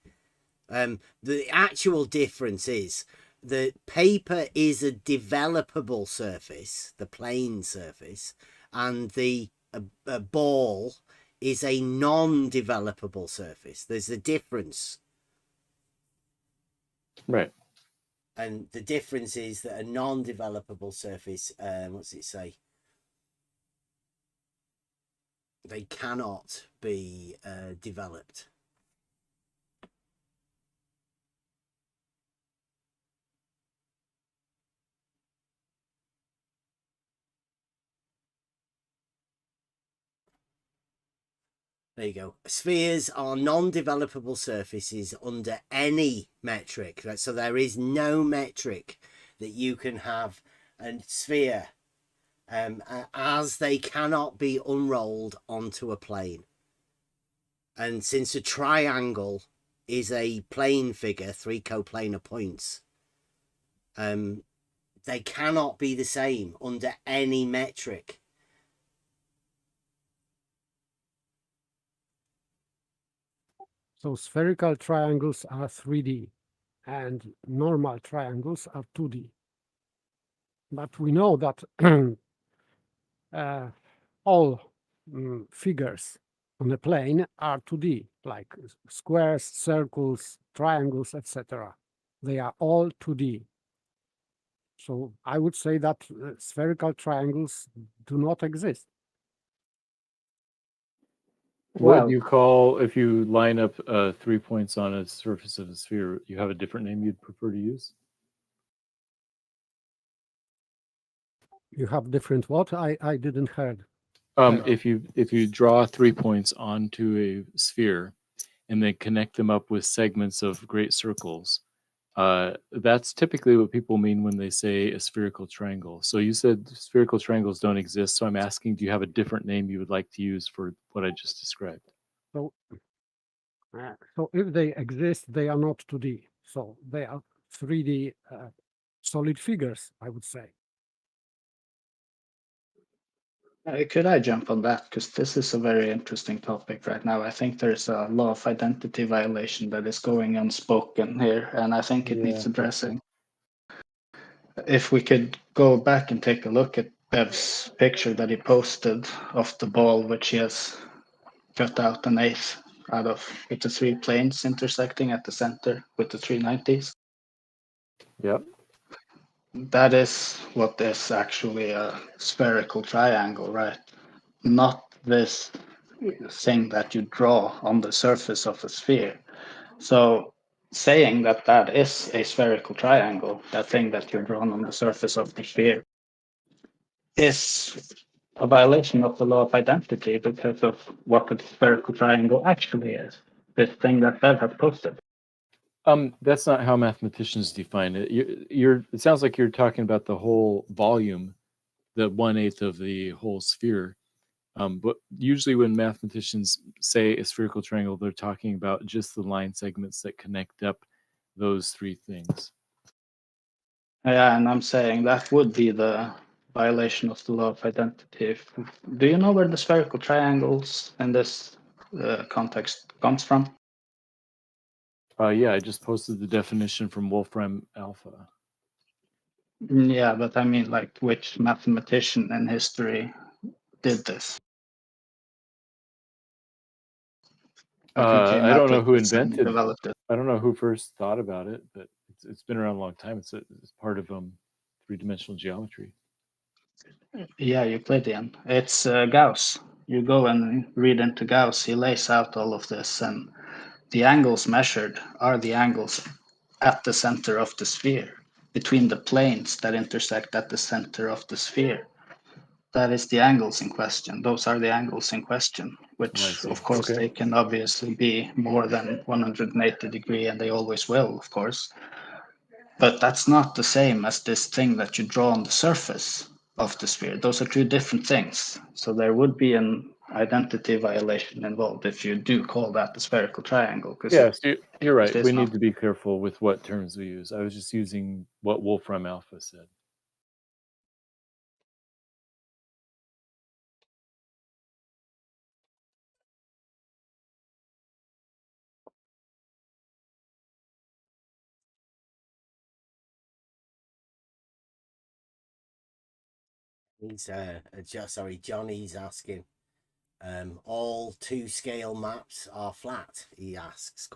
J: The actual difference is that paper is a developable surface, the plane surface, and the ball is a non-developable surface. There's a difference.
L: Right.
J: And the difference is that a non-developable surface, what's it say? They cannot be developed. There you go. Spheres are non-developable surfaces under any metric. So there is no metric that you can have a sphere as they cannot be unrolled onto a plane. And since a triangle is a plane figure, 3 coplanar points, they cannot be the same under any metric.
I: So spherical triangles are 3D and normal triangles are 2D. But we know that all figures on a plane are 2D, like squares, circles, triangles, etc. They are all 2D. So I would say that spherical triangles do not exist.
L: What do you call, if you line up 3 points on a surface of a sphere, you have a different name you'd prefer to use?
I: You have different what? I didn't heard.
L: If you draw 3 points onto a sphere and then connect them up with segments of great circles, that's typically what people mean when they say a spherical triangle. So you said spherical triangles don't exist. So I'm asking, do you have a different name you would like to use for what I just described?
I: So if they exist, they are not 2D. So they are 3D solid figures, I would say.
H: Could I jump on that? Because this is a very interesting topic right now. I think there's a law of identity violation that is going unspoken here, and I think it needs addressing. If we could go back and take a look at Bev's picture that he posted of the ball, which he has cut out an eighth out of, with the 3 planes intersecting at the center with the 390s.
L: Yep.
H: That is what is actually a spherical triangle, right? Not this thing that you draw on the surface of a sphere. So saying that that is a spherical triangle, that thing that you're drawn on the surface of the sphere, is a violation of the law of identity because of what the spherical triangle actually is. This thing that Bev has posted.
L: That's not how mathematicians define it. It sounds like you're talking about the whole volume, the 1/8 of the whole sphere. But usually when mathematicians say a spherical triangle, they're talking about just the line segments that connect up those three things.
H: Yeah, and I'm saying that would be the violation of the law of identity. Do you know where the spherical triangles in this context comes from?
L: Yeah, I just posted the definition from Wolfram Alpha.
H: Yeah, but I mean, like, which mathematician in history did this?
L: I don't know who
H: Geometrically
L: invented.
H: developed it.
L: I don't know who first thought about it, but it's been around a long time. It's part of three-dimensional geometry.
H: Yeah, Euclidean. It's Gauss. You go and read into Gauss. He lays out all of this, and the angles measured are the angles at the center of the sphere, between the planes that intersect at the center of the sphere. That is the angles in question. Those are the angles in question, which, of course, they can obviously be more than 180 degree, and they always will, of course. But that's not the same as this thing that you draw on the surface of the sphere. Those are two different things. So there would be an identity violation involved if you do call that the spherical triangle.
L: Yes, you're right.
H: It
L: We
H: is
L: need
H: not.
L: to be careful with what terms we use. I was just using what Wolfram Alpha said.
J: He's sorry, Johnny's asking. All 2-scale maps are flat. He asks ?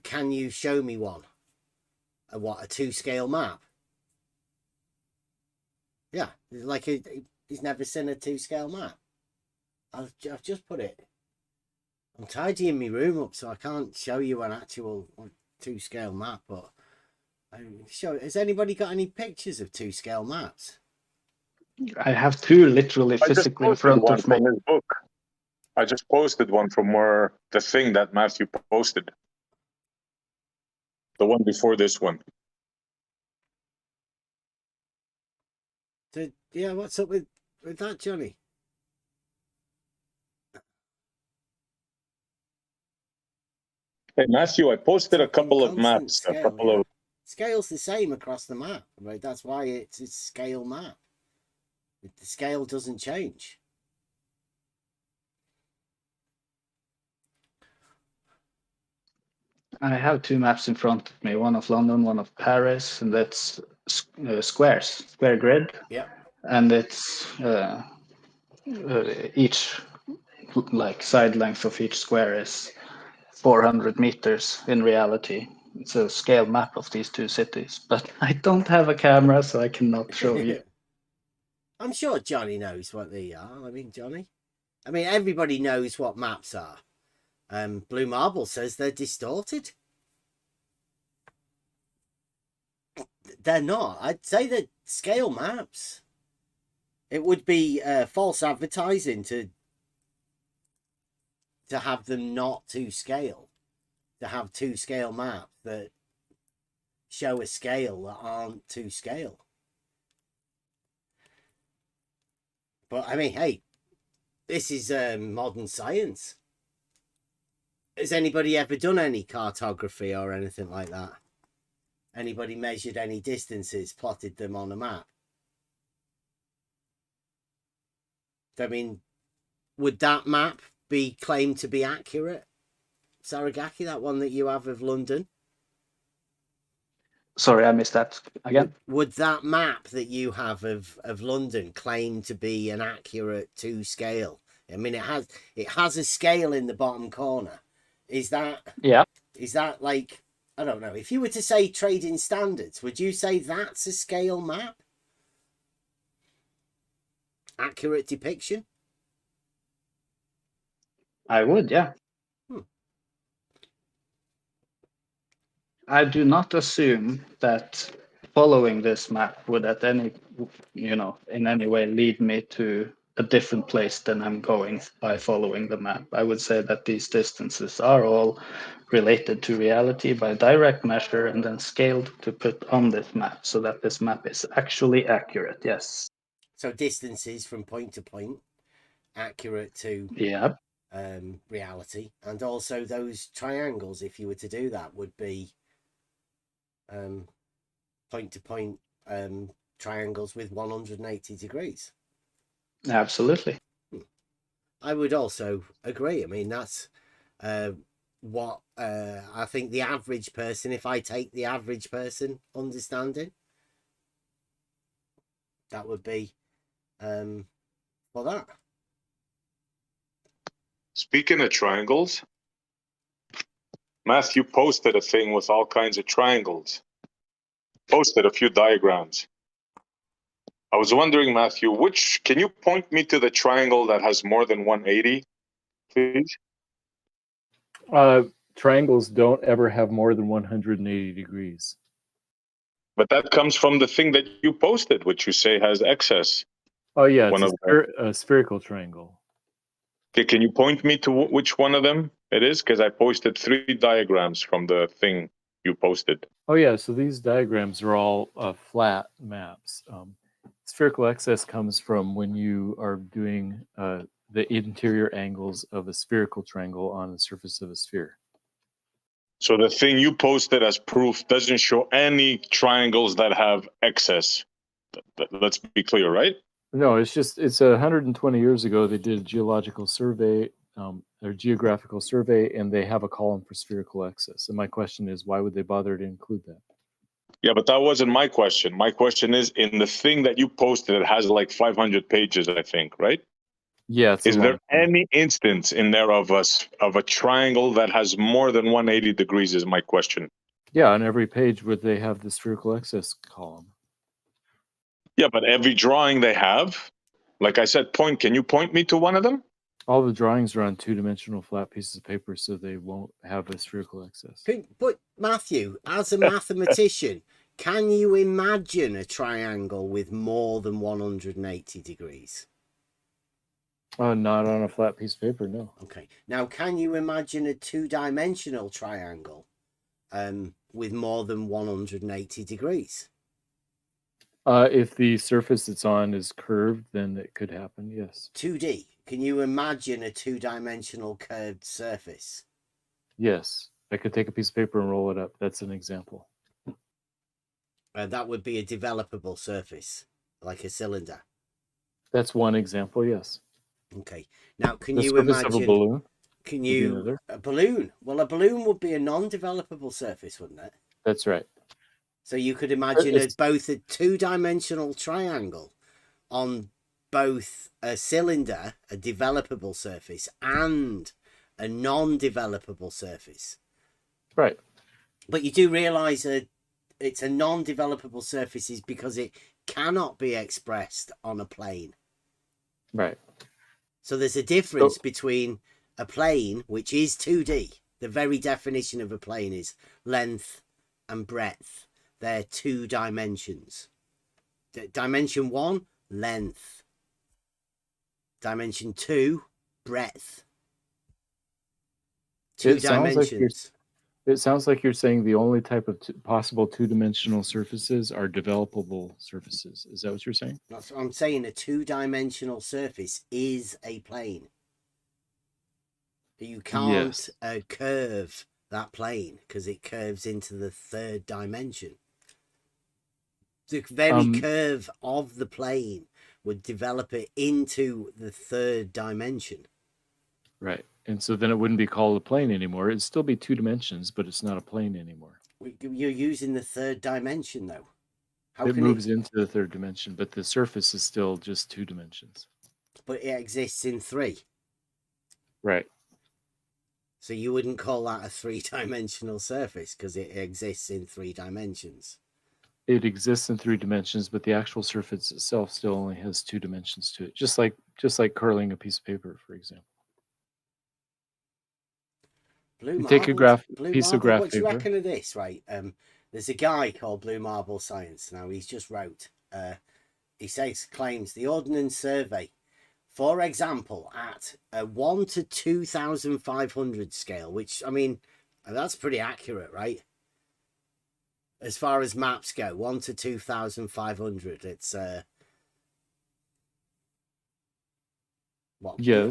J: Can you show me one? A 2-scale map? Yeah, like he's never seen a 2-scale map. I've just put it. I'm tidying my room up, so I can't show you an actual 2-scale map. But has anybody got any pictures of 2-scale maps?
H: I have two literally physically in front
G: one
H: of me.
G: from his book. I just posted one from the thing that Matthew posted. The one before this one.
J: Yeah, what's up with that, Johnny?
G: Hey Matthew, I posted a couple of maps.
J: Scale, Scale's the same across the map, right? That's why it's a scale map. The scale doesn't change.
H: I have two maps in front of me, one of London, one of Paris, and that's squares, square grid.
J: Yeah.
H: And it's each side length of each square is 400 meters in reality. It's a scale map of these two cities, but I don't have a camera, so I cannot show you.
J: I'm sure Johnny knows what they are. I mean, everybody knows what maps are. Blue Marble says they're distorted. They're not. I'd say they're scale maps. It would be false advertising to have them not to scale. To have 2-scale maps that show a scale that aren't 2-scale. But I mean, hey, this is modern science. Has anybody ever done any cartography or anything like that? Anybody measured any distances, plotted them on a map? I mean, would that map be claimed to be accurate? Saragaki, that one that you have of London?
H: Sorry, I missed that again.
J: Would that map that you have of London claim to be an accurate 2-scale? I mean, it has a scale in the bottom corner. Is that like, I don't know, if you were to say trading standards, would you say that's a scale map? Accurate depiction?
H: I would, yeah. I do not assume that following this map would at any, in any way lead me to a different place than I'm going by following the map. I would say that these distances are all related to reality by direct measure and then scaled to put on this map so that this map is actually accurate. Yes.
J: So distances from point to point, accurate to
H: Yeah.
J: reality, and also those triangles, if you were to do that, would be point to point triangles with 180 degrees.
H: Absolutely.
J: I would also agree. I mean, that's what I think the average person, if I take the average person understanding, that would be for that.
G: Speaking of triangles, Matthew posted a thing with all kinds of triangles. Posted a few diagrams. I was wondering, Matthew, can you point me to the triangle that has more than 180, please?
L: Triangles don't ever have more than 180 degrees.
G: But that comes from the thing that you posted, which you say has excess.
L: Oh yeah, it's a spherical triangle.
G: Okay, can you point me to which one of them it is? Because I posted 3 diagrams from the thing you posted.
L: Oh yeah, so these diagrams are all flat maps. Spherical excess comes from when you are doing the interior angles of a spherical triangle on the surface of a sphere.
G: So the thing you posted as proof doesn't show any triangles that have excess. Let's be clear, right?
L: No, it's 120 years ago they did a geological survey or geographical survey, and they have a column for spherical excess. And my question is, why would they bother to include that?
G: Yeah, but that wasn't my question. My question is, in the thing that you posted, it has like 500 pages, I think, right?
L: Yeah.
G: Is there any instance in there of a triangle that has more than 180 degrees is my question.
L: Yeah, on every page would they have the spherical excess column.
G: Yeah, but every drawing they have, like I said, can you point me to one of them?
L: All the drawings are on 2-dimensional flat pieces of paper, so they won't have a spherical excess.
J: But Matthew, as a mathematician, can you imagine a triangle with more than 180 degrees?
L: Not on a flat piece of paper, no.
J: Okay. Now, can you imagine a 2-dimensional triangle with more than 180 degrees?
L: If the surface it's on is curved, then it could happen, yes.
J: 2D. Can you imagine a 2-dimensional curved surface?
L: Yes. I could take a piece of paper and roll it up. That's an example.
J: That would be a developable surface, like a cylinder.
L: That's one example, yes.
J: Okay. Now, can
L: the
J: you
L: surface
J: imagine
L: of a balloon?
J: Can you a balloon? Well, a balloon would be a non-developable surface, wouldn't it?
L: That's right.
J: So you could imagine both a 2-dimensional triangle on both a cylinder, a developable surface, and a non-developable surface.
L: Right.
J: But you do realise it's a non-developable surface is because it cannot be expressed on a plane.
L: Right.
J: So there's a difference between a plane, which is 2D. The very definition of a plane is length and breadth. They're 2 dimensions. Dimension 1, length. Dimension 2, breadth. 2 dimensions.
L: It sounds like you're saying the only type of possible 2-dimensional surfaces are developable surfaces. Is that what you're saying?
J: That's what I'm saying. A 2-dimensional surface is a plane. You can't curve that plane because it curves into the 3rd dimension. The very curve of the plane would develop it into the 3rd dimension.
L: Right. And so then it wouldn't be called a plane anymore. It'd still be 2 dimensions, but it's not a plane anymore.
J: You're using the 3rd dimension, though.
L: It moves into the 3rd dimension, but the surface is still just 2 dimensions.
J: But it exists in 3.
L: Right.
J: So you wouldn't call that a 3-dimensional surface because it exists in 3 dimensions.
L: It exists in 3 dimensions, but the actual surface itself still only has 2 dimensions to it. Just like curling a piece of paper, for example.
J: Blue
L: You take a piece of graph
J: What do you
L: paper.
J: reckon of this, right? There's a guy called Blue Marble Science. Now, he's just wrote, he claims the Ordnance Survey, for example, at a 1 to 2,500 scale, which, I mean, that's pretty accurate, right? As far as maps go, 1 to 2,500, it's
L: that's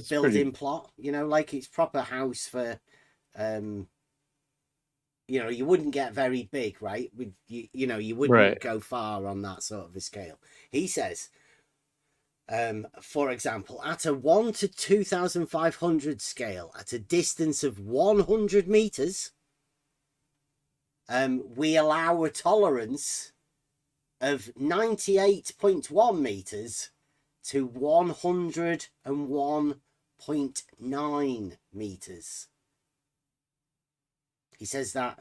J: building plot, you know, like it's proper house for you know, you wouldn't get very big, right? You wouldn't go far on that sort of a scale. He says, for example, at a 1 to 2,500 scale, at a distance of 100 meters, we allow a tolerance of 98.1 meters to 101.9 meters. He says that.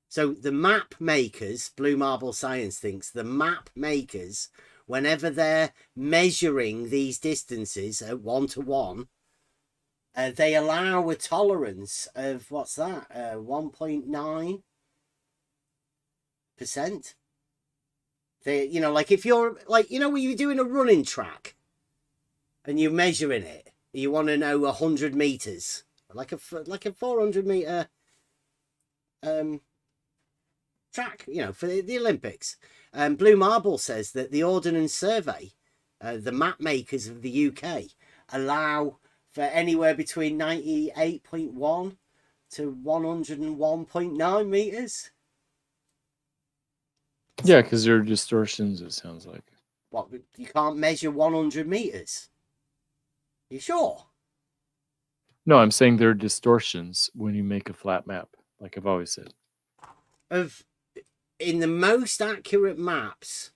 J: So the map makers, Blue Marble Science thinks, the map makers, whenever they're measuring these distances at 1 to 1, they allow a tolerance of, what's that, 1.9%. They, you know, like if you're, like, you know, when you're doing a running track and you're measuring it, you want to know 100 meters, like a 400 meter track, you know, for the Olympics. Blue Marble says that the Ordnance Survey, the map makers of the UK, allow for anywhere between 98.1 to 101.9 meters.
L: Yeah, because there are distortions, it sounds like.
J: What, you can't measure 100 meters? You sure?
L: No, I'm saying there are distortions when you make a flat map, like I've always said.
J: In the most accurate maps,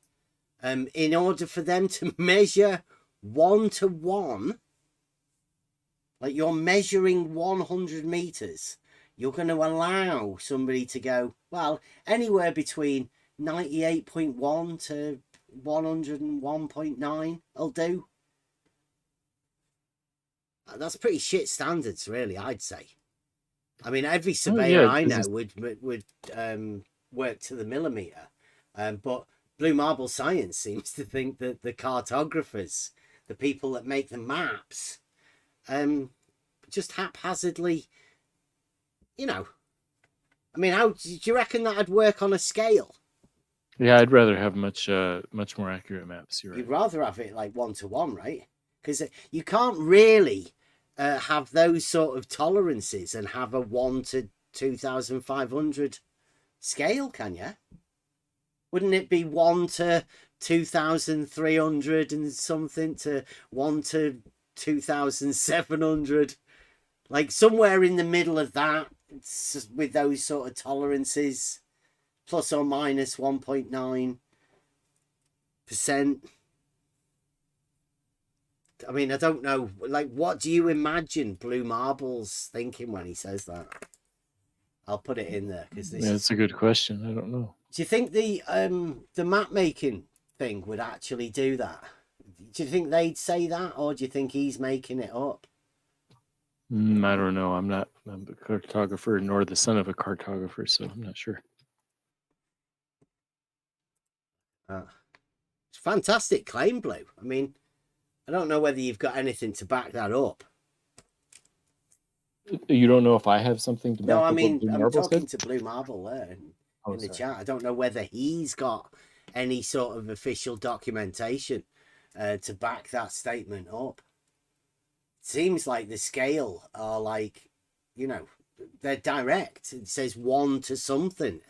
J: in order for them to measure 1 to 1, like you're measuring 100 meters, you're going to allow somebody to go, well, anywhere between 98.1 to 101.9 will do. That's pretty shit standards, really, I'd say. I mean, every surveyor I know would work to the millimeter. But Blue Marble Science seems to think that the cartographers, the people that make the maps, just haphazardly, you know. I mean, how do you reckon that'd work on a scale?
L: Yeah, I'd rather have much more accurate maps.
J: You'd rather have it like 1 to 1, right? Because you can't really have those sort of tolerances and have a 1 to 2,500 scale, can you? Wouldn't it be 1 to 2,300 and something to 1 to 2,700? Like somewhere in the middle of that, with those sort of tolerances, plus or minus 1.9%. I mean, I don't know. Like, what do you imagine Blue Marble's thinking when he says that? I'll put it in there because
L: that's a good question. I don't know.
J: Do you think the map making thing would actually do that? Do you think they'd say that, or do you think he's making it up?
L: I don't know. I'm a cartographer, nor the son of a cartographer, so I'm not sure.
J: It's a fantastic claim, Blue. I mean, I don't know whether you've got anything to back that up.
L: You don't know if I have something to back up?
J: No, I mean, I'm talking
L: said?
J: to Blue Marble there in the
L: sorry.
J: chat. I don't know whether he's got any sort of official documentation to back that statement up. It seems like the scale are like, you know, they're direct. It says 1 to something,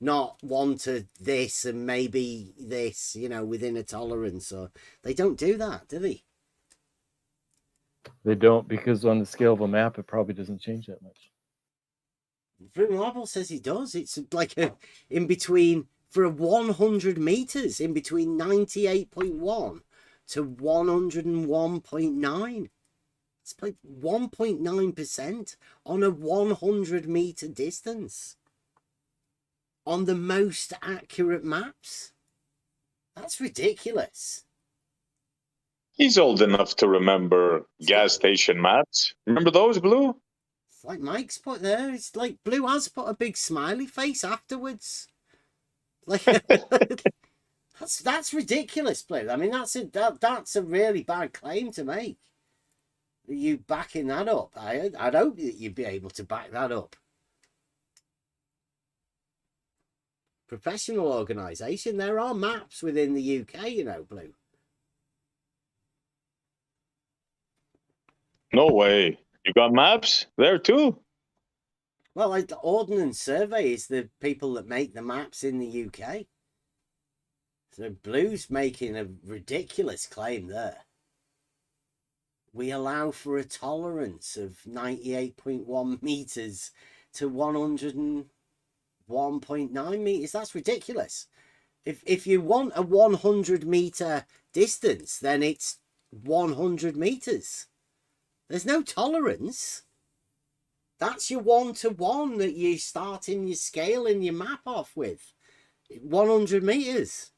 J: not 1 to this and maybe this, you know, within a tolerance. Or they don't do that, do they?
L: They don't, because on the scale of a map, it probably doesn't change that much.
J: Blue Marble says he does. It's like in between, for a 100 meters, in between 98.1 to 101.9. It's like 1.9% on a 100 meter distance. On the most accurate maps. That's ridiculous.
G: He's old enough to remember gas station maps. Remember those, Blue?
J: It's like Mike's put there. It's like Blue has put a big smiley face afterwards. Like that's ridiculous, Blue. I mean, that's a really bad claim to make. You backing that up? I'd hope that you'd be able to back that up. Professional organisation. There are maps within the UK, you know, Blue.
G: No way. You got maps there too?
J: Well, like the Ordnance Survey is the people that make the maps in the UK. So Blue's making a ridiculous claim there. We allow for a tolerance of 98.1 meters to 101.9 meters. That's ridiculous. If you want a 100 meter distance, then it's 100 meters. There's no tolerance. That's your 1-to-1 that you start in your scale and your map off with. 100 meters.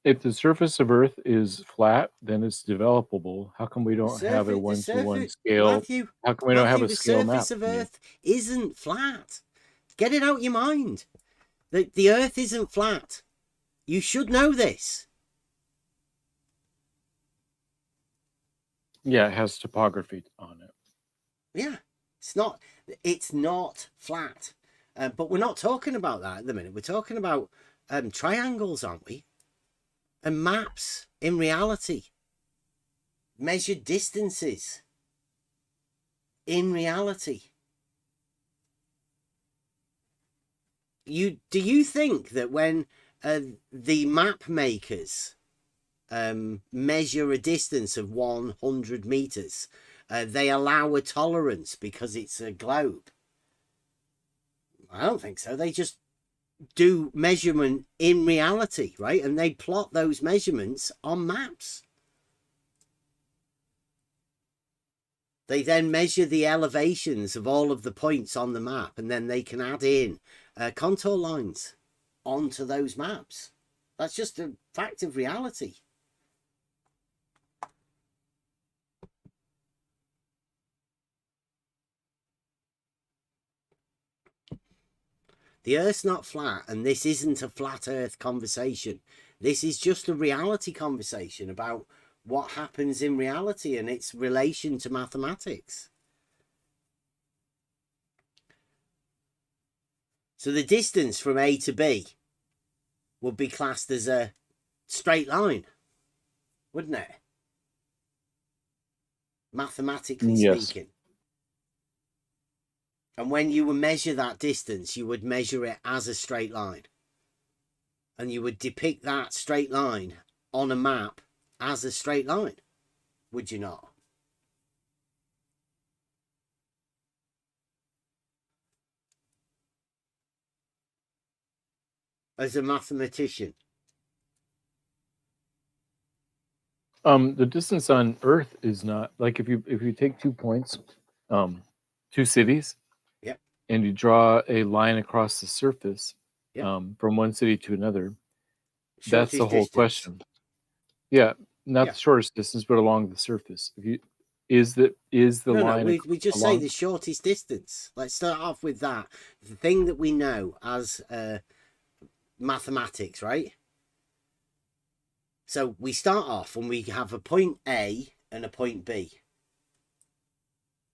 L: If the surface of Earth is flat, then it's developable. How come we don't have a 1-to-1 scale?
J: Matthew,
L: How come we don't have a
J: the
L: scale map?
J: surface of Earth isn't flat. Get it out your mind. The Earth isn't flat. You should know this.
L: Yeah, it has topography on it.
J: Yeah, it's not flat. But we're not talking about that at the minute. We're talking about triangles, aren't we? And maps in reality. Measured distances in reality. Do you think that when the map makers measure a distance of 100 meters, they allow a tolerance because it's a globe? I don't think so. They just do measurement in reality, right? And they plot those measurements on maps. They then measure the elevations of all of the points on the map, and then they can add in contour lines onto those maps. That's just a fact of reality. The Earth's not flat, and this isn't a flat Earth conversation. This is just a reality conversation about what happens in reality and its relation to mathematics. So the distance from A to B would be classed as a straight line, wouldn't it? Mathematically speaking. And when you would measure that distance, you would measure it as a straight line. And you would depict that straight line on a map as a straight line, would you not? As a mathematician.
L: The distance on Earth is not like if you take 2 points, 2 cities,
J: yep,
L: and you draw a line across the surface,
J: yep,
L: from one city to another.
J: Shortest
L: that's the whole
J: distance.
L: question. Yeah, not
J: Yeah.
L: the shortest distance, but along the surface. If you is the line.
J: No, we just say the shortest distance. Let's start off with that. The thing that we know as mathematics, right? So we start off and we have a point A and a point B.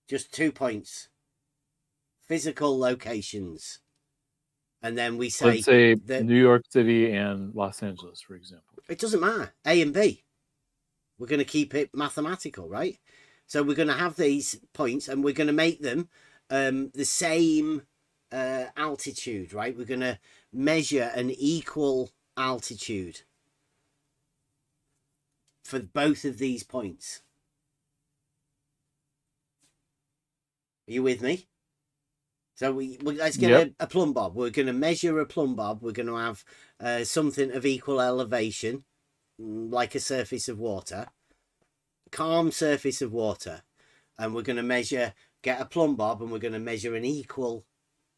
J: Just 2 points. Physical locations. And then we say...
L: Let's say
J: that
L: New York City and Los Angeles, for example.
J: it doesn't matter. A and B. We're going to keep it mathematical, right? So we're going to have these points and we're going to make them the same altitude, right? We're going to measure an equal altitude for both of these points. Are you with me? So let's get a plumb bob. We're going to measure a plumb bob. We're going to have something of equal elevation, like a surface of water, calm surface of water, and we're going to get a plumb bob, and we're going to measure an equal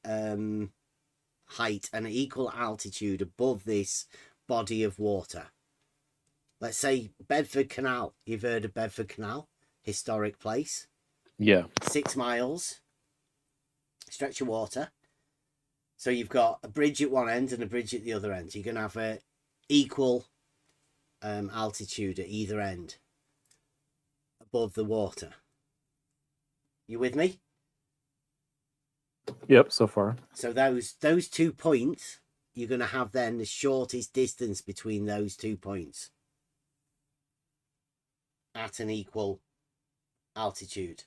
J: height and an equal altitude above this body of water. Let's say Bedford Canal. You've heard of Bedford Canal? historic place.
L: Yeah.
J: 6 miles. Stretch of water. So you've got a bridge at one end and a bridge at the other end. You're going to have a equal altitude at either end above the water. You with me?
L: Yep, so far.
J: So those 2 points, you're going to have then the shortest distance between those 2 points at an equal altitude.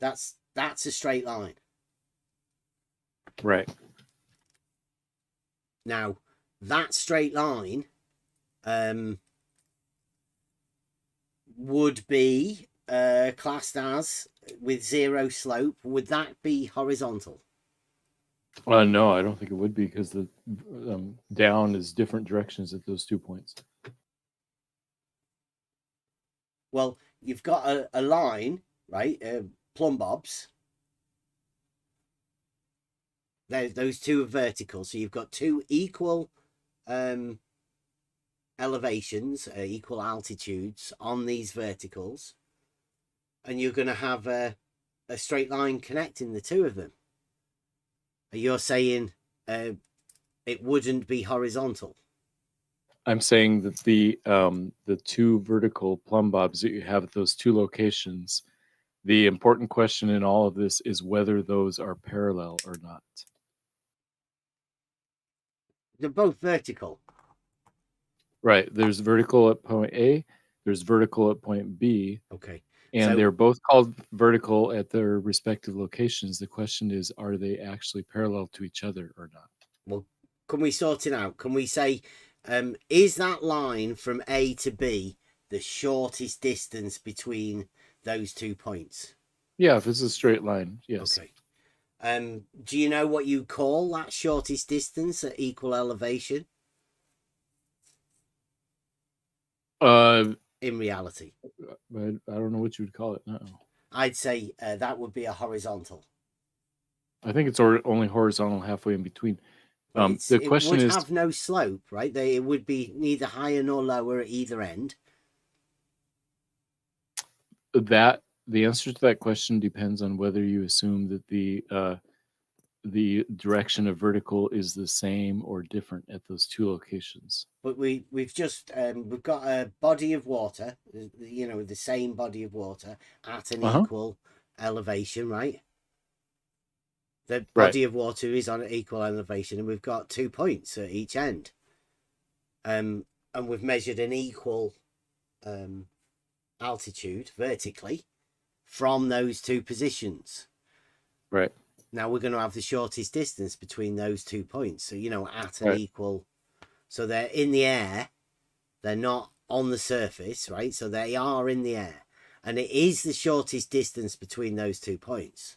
J: That's a straight line.
L: Right.
J: Now, that straight line would be classed as, with 0 slope, would that be horizontal?
L: No, I don't think it would be, because the down is different directions at those 2 points.
J: Well, you've got a line, right? Plumb bobs. Those 2 are vertical. So you've got 2 equal elevations, equal altitudes on these verticals. And you're going to have a straight line connecting the 2 of them. You're saying it wouldn't be horizontal?
L: I'm saying that the 2 vertical plumb bobs that you have at those 2 locations, the important question in all of this is whether those are parallel or not.
J: They're both vertical.
L: Right. There's vertical at point A, there's vertical at point B.
J: Okay.
L: And
J: So-
L: they're both called vertical at their respective locations. The question is, are they actually parallel to each other or not?
J: Well, can we sort it out? Can we say, is that line from A to B the shortest distance between those 2 points?
L: Yeah, if it's a straight line, yes.
J: Okay. Do you know what you call that shortest distance at equal elevation? In reality,
L: But I don't know what you would call it. No,
J: I'd say that would be a horizontal.
L: I think it's only horizontal halfway in between. The question
J: it would
L: is,
J: have no slope, right? It would be neither higher nor lower at either end.
L: that the answer to that question depends on whether you assume that the direction of vertical is the same or different at those 2 locations.
J: But we've got a body of water, you know, the same body of water at an equal elevation, right? The body of water is on an equal elevation, and we've got 2 points at each end. And we've measured an equal altitude vertically from those 2 positions.
L: Right.
J: Now we're going to have the shortest distance between those 2 points. So, you know, at an equal... So they're in the air. They're not on the surface, right? So they are in the air. And it is the shortest distance between those 2 points.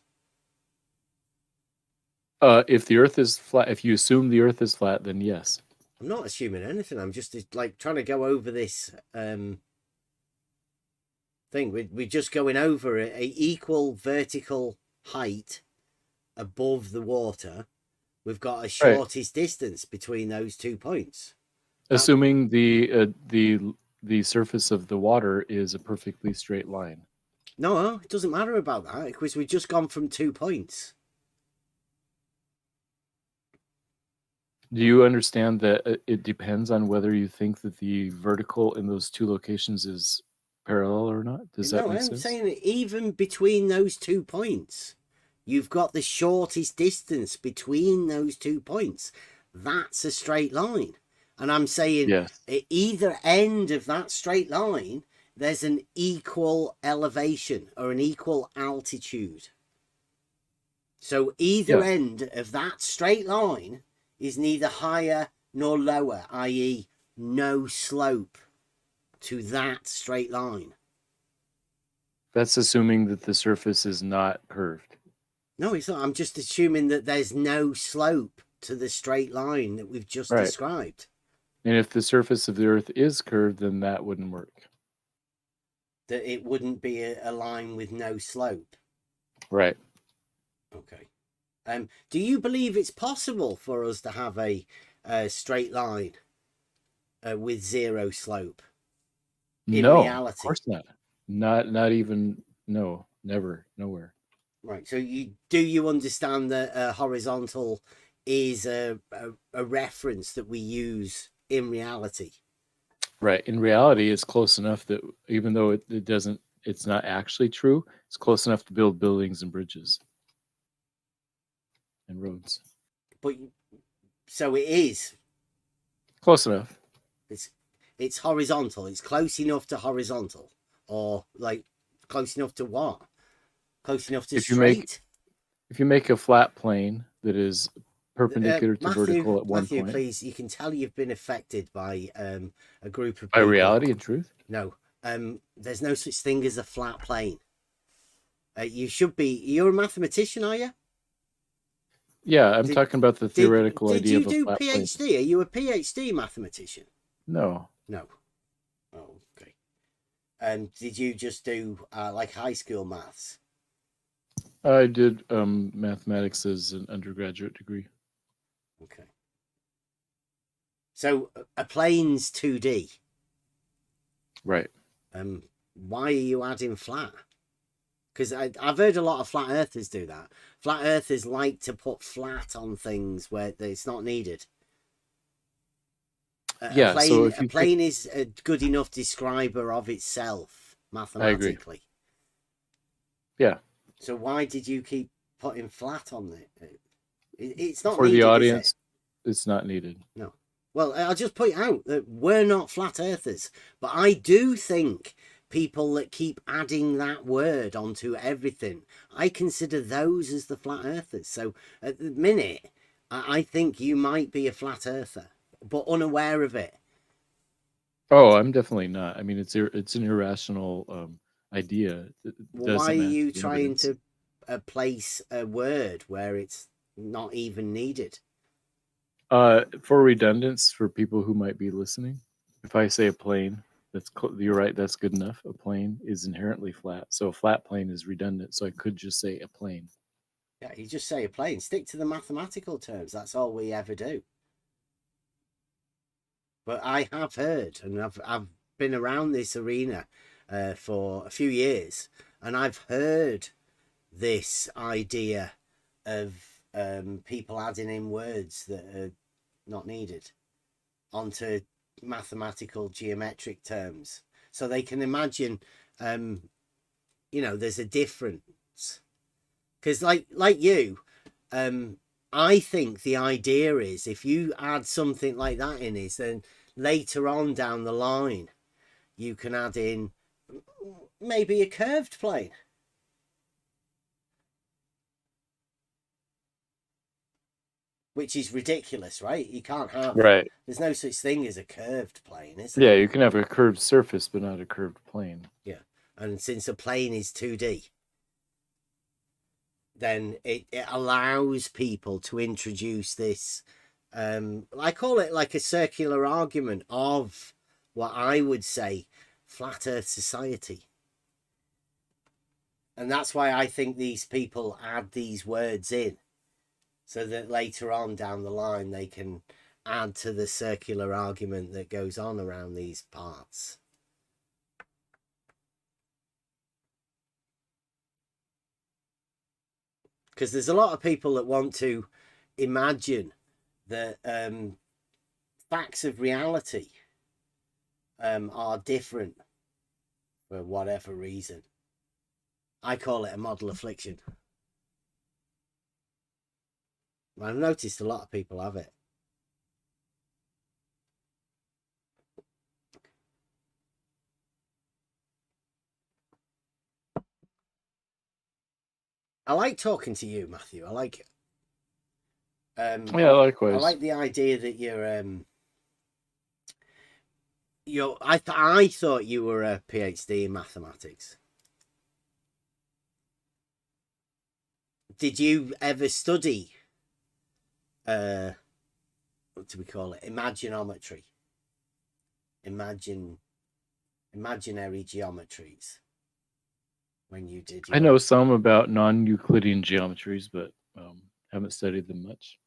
L: If the Earth is flat, if you assume the Earth is flat, then yes.
J: I'm not assuming anything. I'm just like trying to go over this thing. We're just going over a equal vertical height above the water. We've got a shortest distance between those 2 points.
L: Assuming the surface of the water is a perfectly straight line.
J: No, it doesn't matter about that, because we've just gone from 2 points.
L: Do you understand that it depends on whether you think that the vertical in those 2 locations is parallel or not? Does that make sense?
J: I'm saying that even between those 2 points, you've got the shortest distance between those 2 points. That's a straight line. And I'm saying at either end of that straight line, there's an equal elevation or an equal altitude. So either end of that straight line is neither higher nor lower, i.e. no slope to that straight line.
L: That's assuming that the surface is not curved.
J: No, it's not. I'm just assuming that there's no slope to the straight line that we've just described.
L: And if the surface of the Earth is curved, then that wouldn't work.
J: That it wouldn't be a line with no slope.
L: Right.
J: Okay. Do you believe it's possible for us to have a straight line with 0 slope? In reality?
L: Of course not. Not even, no, never, nowhere.
J: Right. So you understand that horizontal is a reference that we use in reality?
L: Right. In reality, it's close enough that even though it doesn't, it's not actually true, it's close enough to build buildings and bridges and roads.
J: But so it is.
L: Close enough.
J: It's horizontal. It's close enough to horizontal, or like close enough to what? Close enough to straight.
L: If you make a flat plane that is perpendicular to vertical at one
J: Matthew,
L: point.
J: please, you can tell you've been affected by a group of
L: By
J: people.
L: reality and truth?
J: No, there's no such thing as a flat plane. You should be. You're a mathematician, are you?
L: Yeah, I'm talking about the theoretical idea of a flat plane.
J: Did you do PhD? Are you a PhD mathematician?
L: No.
J: No. Oh, okay. Did you just do like high school maths?
L: I did mathematics as an undergraduate degree.
J: Okay. So a plane's 2D.
L: Right.
J: Why are you adding flat? Because I've heard a lot of flat earthers do that. Flat earthers like to put flat on things where it's not needed.
L: Yeah, so if
J: a plane is a good enough describer of itself mathematically.
L: Yeah.
J: So why did you keep putting flat on it? It's not
L: for
J: needed,
L: the audience.
J: Is it?
L: It's not needed.
J: No. Well, I'll just point out that we're not flat earthers, but I do think people that keep adding that word onto everything, I consider those as the flat earthers. So at the minute, I think you might be a flat earther, but unaware of it.
L: Oh, I'm definitely not. I mean, it's an irrational idea.
J: Well, why are you trying to place a word where it's not even needed?
L: For redundance, for people who might be listening, if I say a plane, you're right. That's good enough. A plane is inherently flat, so a flat plane is redundant. So I could just say a plane.
J: Yeah, you just say a plane. Stick to the mathematical terms. That's all we ever do. But I have heard, and I've been around this arena for a few years, and I've heard this idea of people adding in words that are not needed onto mathematical geometric terms, so they can imagine, there's a difference. Because like you, I think the idea is if you add something like that in is then later on down the line, you can add in maybe a curved plane. Which is ridiculous, right? You can't have...
L: Right.
J: There's no such thing as a curved plane, is
L: there? Yeah, you can have a curved surface, but not a curved plane.
J: Yeah. And since a plane is 2D, then it allows people to introduce this... I call it like a circular argument of what I would say flat earth society. And that's why I think these people add these words in, so that later on down the line they can add to the circular argument that goes on around these parts. Because there's a lot of people that want to imagine that facts of reality are different for whatever reason. I call it a model affliction. I've noticed a lot of people have it. I like talking to you, Matthew. I like it.
L: Yeah, likewise.
J: I like the idea that I thought you were a PhD in mathematics. Did you ever study what do we call it? Imaginometry. Imaginary geometries. When you did
L: I know some about non-Euclidean geometries, but haven't studied them much.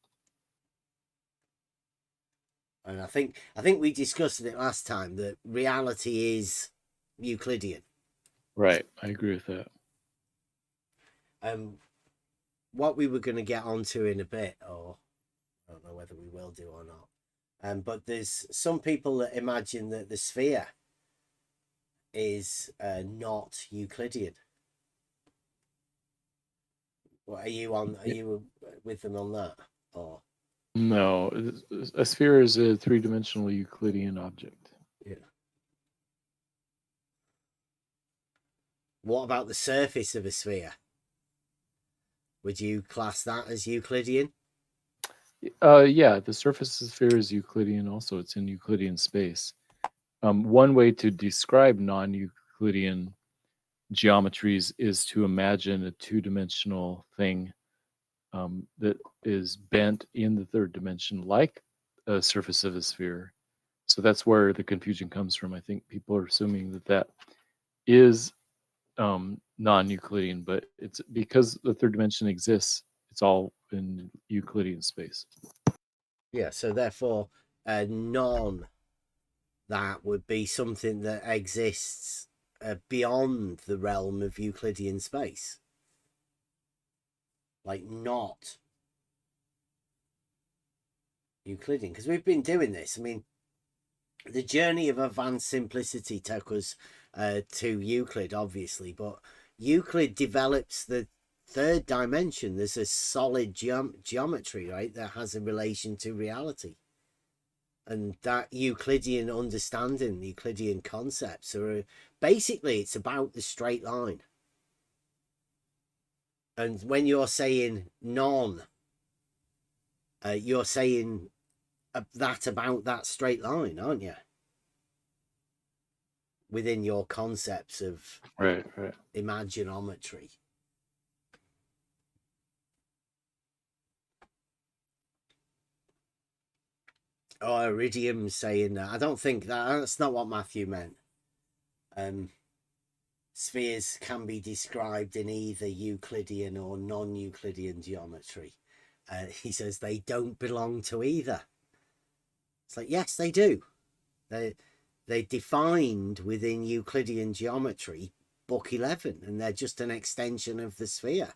J: And I think we discussed it last time that reality is Euclidean.
L: Right, I agree with that.
J: What we were going to get onto in a bit, or I don't know whether we will do or not. But there's some people that imagine that the sphere is not Euclidean. What are you on? Are you with them on that? Or
L: No, a sphere is a three-dimensional Euclidean object.
J: yeah. What about the surface of a sphere? Would you class that as Euclidean?
L: Yeah, the surface of the sphere is Euclidean also. It's in Euclidean space. One way to describe non-Euclidean geometries is to imagine a two-dimensional thing that is bent in the third dimension like a surface of a sphere. So that's where the confusion comes from. I think people are assuming that that is non-Euclidean, but it's because the third dimension exists. It's all in Euclidean space.
J: Yeah, so therefore, non that would be something that exists beyond the realm of Euclidean space. Like not Euclidean, because we've been doing this. I mean, the journey of advanced simplicity took us to Euclid, obviously, but Euclid develops the third dimension. There's a solid geometry, right, that has a relation to reality. And that Euclidean understanding, the Euclidean concepts are basically, it's about the straight line. And when you're saying non, you're saying that about that straight line, aren't you? Within your concepts of
L: right.
J: imaginometry. Oh, Iridium saying that. I don't think that's not what Matthew meant. Spheres can be described in either Euclidean or non-Euclidean geometry. He says they don't belong to either. It's like, yes, they do. They're defined within Euclidean geometry, book 11, and they're just an extension of the sphere,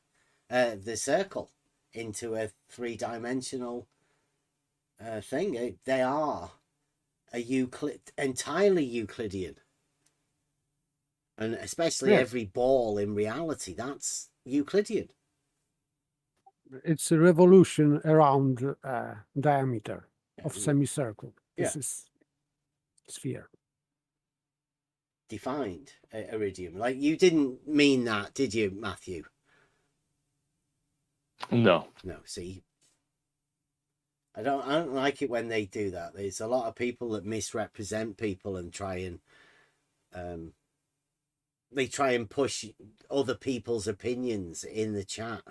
J: the circle, into a three-dimensional thing. They are entirely Euclidean. And especially every ball in reality, that's Euclidean.
I: It's a revolution around diameter of semicircle. This is sphere.
J: Defined iridium. Like, you didn't mean that, did you, Matthew?
L: No.
J: No, see. I don't like it when they do that. There's a lot of people that misrepresent people and try and push other people's opinions in the chat.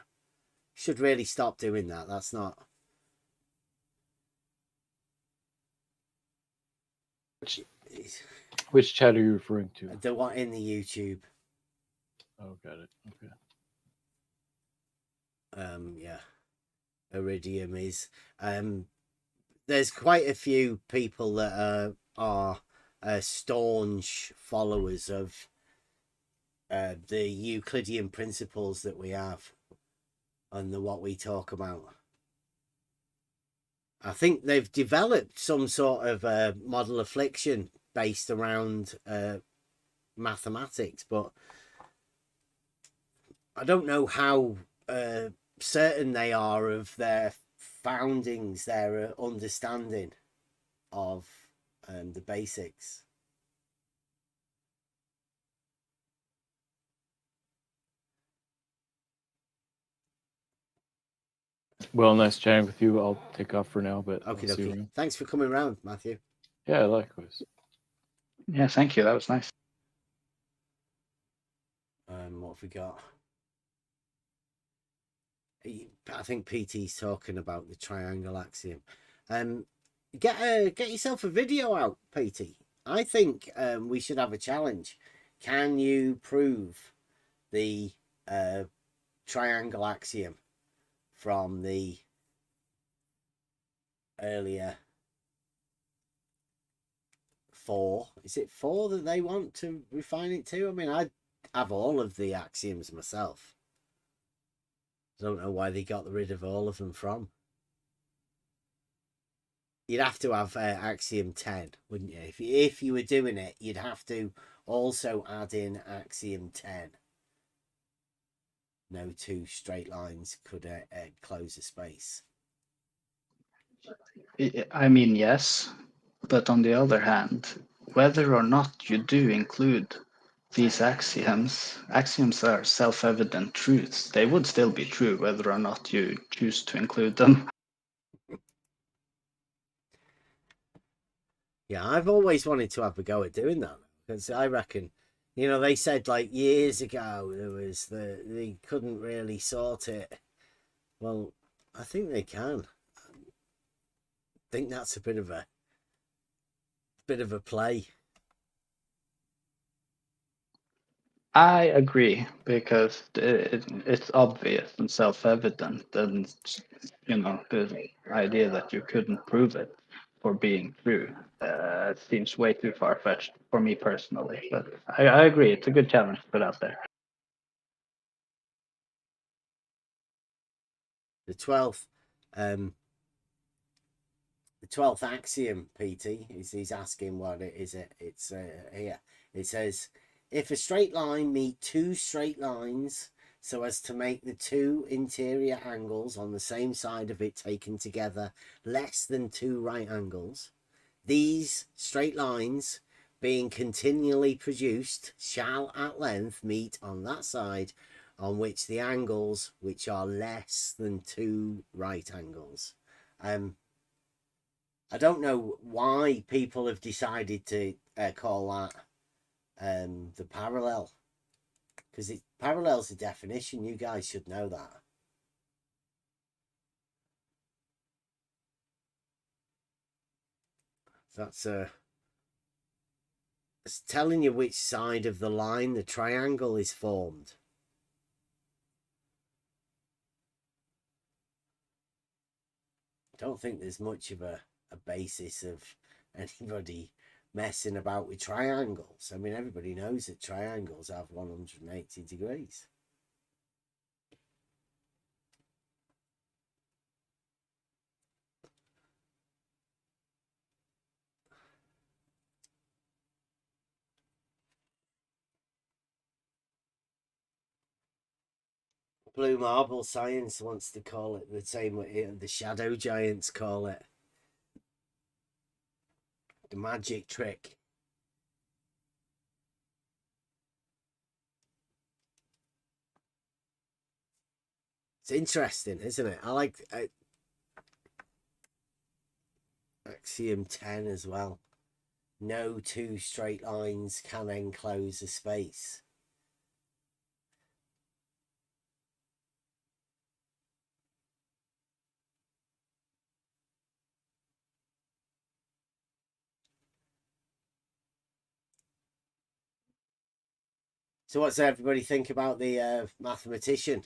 J: Should really stop doing that. That's not.
L: Which chat are you referring to?
J: The one in the YouTube.
L: Oh, got it. Okay.
J: Yeah. Iridium is. There's quite a few people that are staunch followers of the Euclidean principles that we have and what we talk about. I think they've developed some sort of model affliction based around mathematics, but I don't know how certain they are of their foundings, their understanding of the basics.
L: Well, nice chatting with you. I'll take off for now, but
J: Okay,
L: I'll see you around.
J: Thanks for coming around, Matthew.
L: Yeah, likewise.
H: Yeah, thank you. That was nice.
J: What have we got? I think PT's talking about the triangle axiom. Get yourself a video out, PT. I think we should have a challenge. Can you prove the triangle axiom from the earlier 4? Is it 4 that they want to refine it to? I mean, have all of the axioms myself. I don't know why they got rid of all of them from. You'd have to have axiom 10, wouldn't you? If you were doing it, you'd have to also add in axiom 10. No two straight lines could close a space.
H: I mean, yes, but on the other hand, whether or not you do include these axioms are self-evident truths. They would still be true whether or not you choose to include them.
J: Yeah, I've always wanted to have a go at doing that, because I reckon, you know, they said like years ago they couldn't really sort it. Well, I think they can. I think that's a bit of a play.
H: I agree, because it's obvious and self-evident, and you know, the idea that you couldn't prove it for being true seems way too far-fetched for me personally. But I agree, it's a good challenge to put out there.
J: The 12th axiom, PT, he's asking what it is. It's here. It says, if a straight line meet two straight lines so as to make the two interior angles on the same side of it taken together less than two right angles, these straight lines being continually produced shall at length meet on that side on which the angles which are less than two right angles. I don't know why people have decided to call that the parallel, because parallel's a definition. You guys should know that. That's it's telling you which side of the line the triangle is formed. I don't think there's much of a basis of anybody messing about with triangles. I mean, everybody knows that triangles have 180 degrees. Blue Marble Science wants to call it the same way the shadow giants call it. The magic trick. It's interesting, isn't it? I like axiom 10 as well. No two straight lines can enclose a space. So what's everybody think about the mathematician?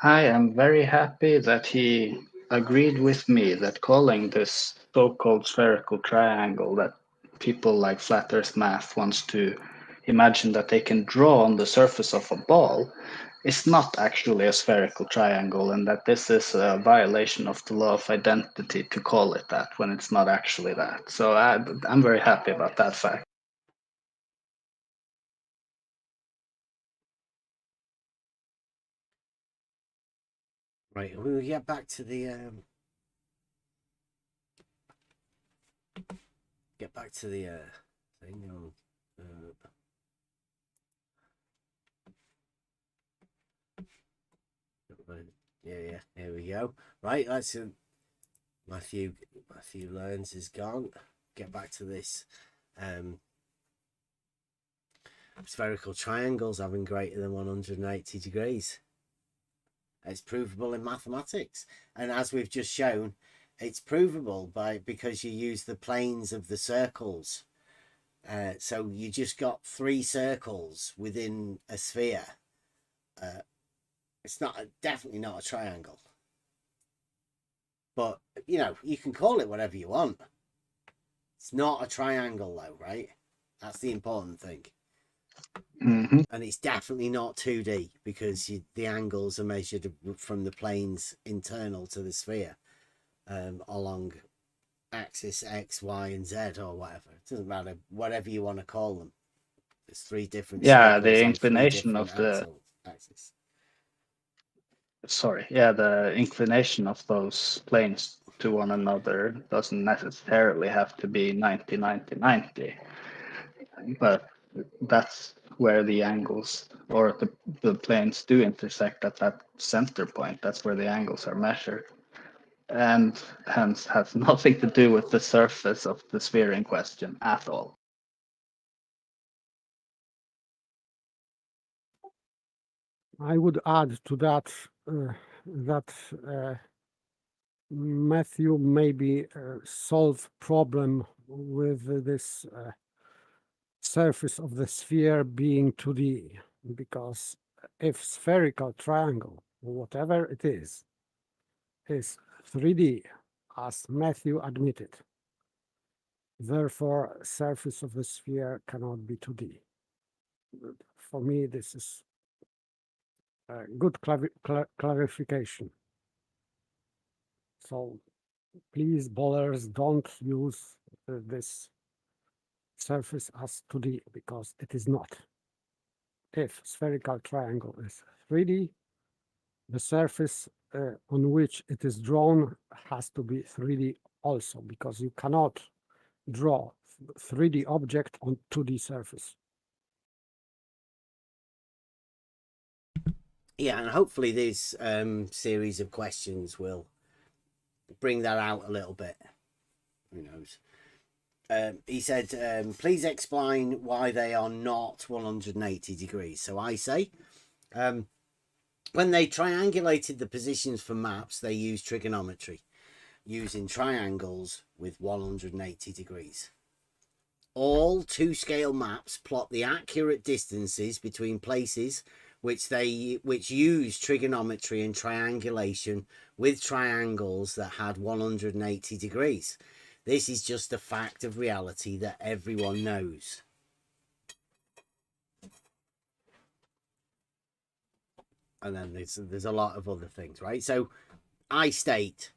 H: I am very happy that he agreed with me that calling this so-called spherical triangle that people like Flat Earth Math wants to imagine that they can draw on the surface of a ball is not actually a spherical triangle, and that this is a violation of the law of identity to call it that when it's not actually that. So I'm very happy about that fact.
J: Right, we'll get back to the thing on yeah, here we go. Right, that's Matthew Learns is gone. Get back to this spherical triangles having greater than 180 degrees. It's provable in mathematics, and as we've just shown, it's provable because you use the planes of the circles. So you just got three circles within a sphere. It's definitely not a triangle, but you know, you can call it whatever you want. It's not a triangle though, right? That's the important thing.
H: Mhm.
J: And it's definitely not 2D because the angles are measured from the planes internal to the sphere along axis X, Y, and Z or whatever. It doesn't matter, whatever you want to call them. There's 3 different
H: Yeah, the
J: circles on 3
H: inclination
J: different
H: of the
J: axes.
H: the inclination of those planes to one another doesn't necessarily have to be 90, 90, 90. But that's where the angles or the planes do intersect at that center point. That's where the angles are measured. And hence has nothing to do with the surface of the sphere in question at all.
I: I would add to that that Matthew maybe solve problem with this surface of the sphere being 2D, because if spherical triangle, whatever it is 3D, as Matthew admitted, therefore surface of the sphere cannot be 2D. For me, this is a good clarification. So please, bowlers, don't use this surface as 2D because it is not. If spherical triangle is 3D, the surface on which it is drawn has to be 3D also, because you cannot draw 3D object on 2D surface.
J: Yeah, and hopefully this series of questions will bring that out a little bit. Who knows? He said, please explain why they are not 180 degrees. So I say, when they triangulated the positions for maps, they used trigonometry, using triangles with 180 degrees. All 2-scale maps plot the accurate distances between places which use trigonometry and triangulation with triangles that had 180 degrees. This is just a fact of reality that everyone knows. And then there's a lot of other things, right? So I state,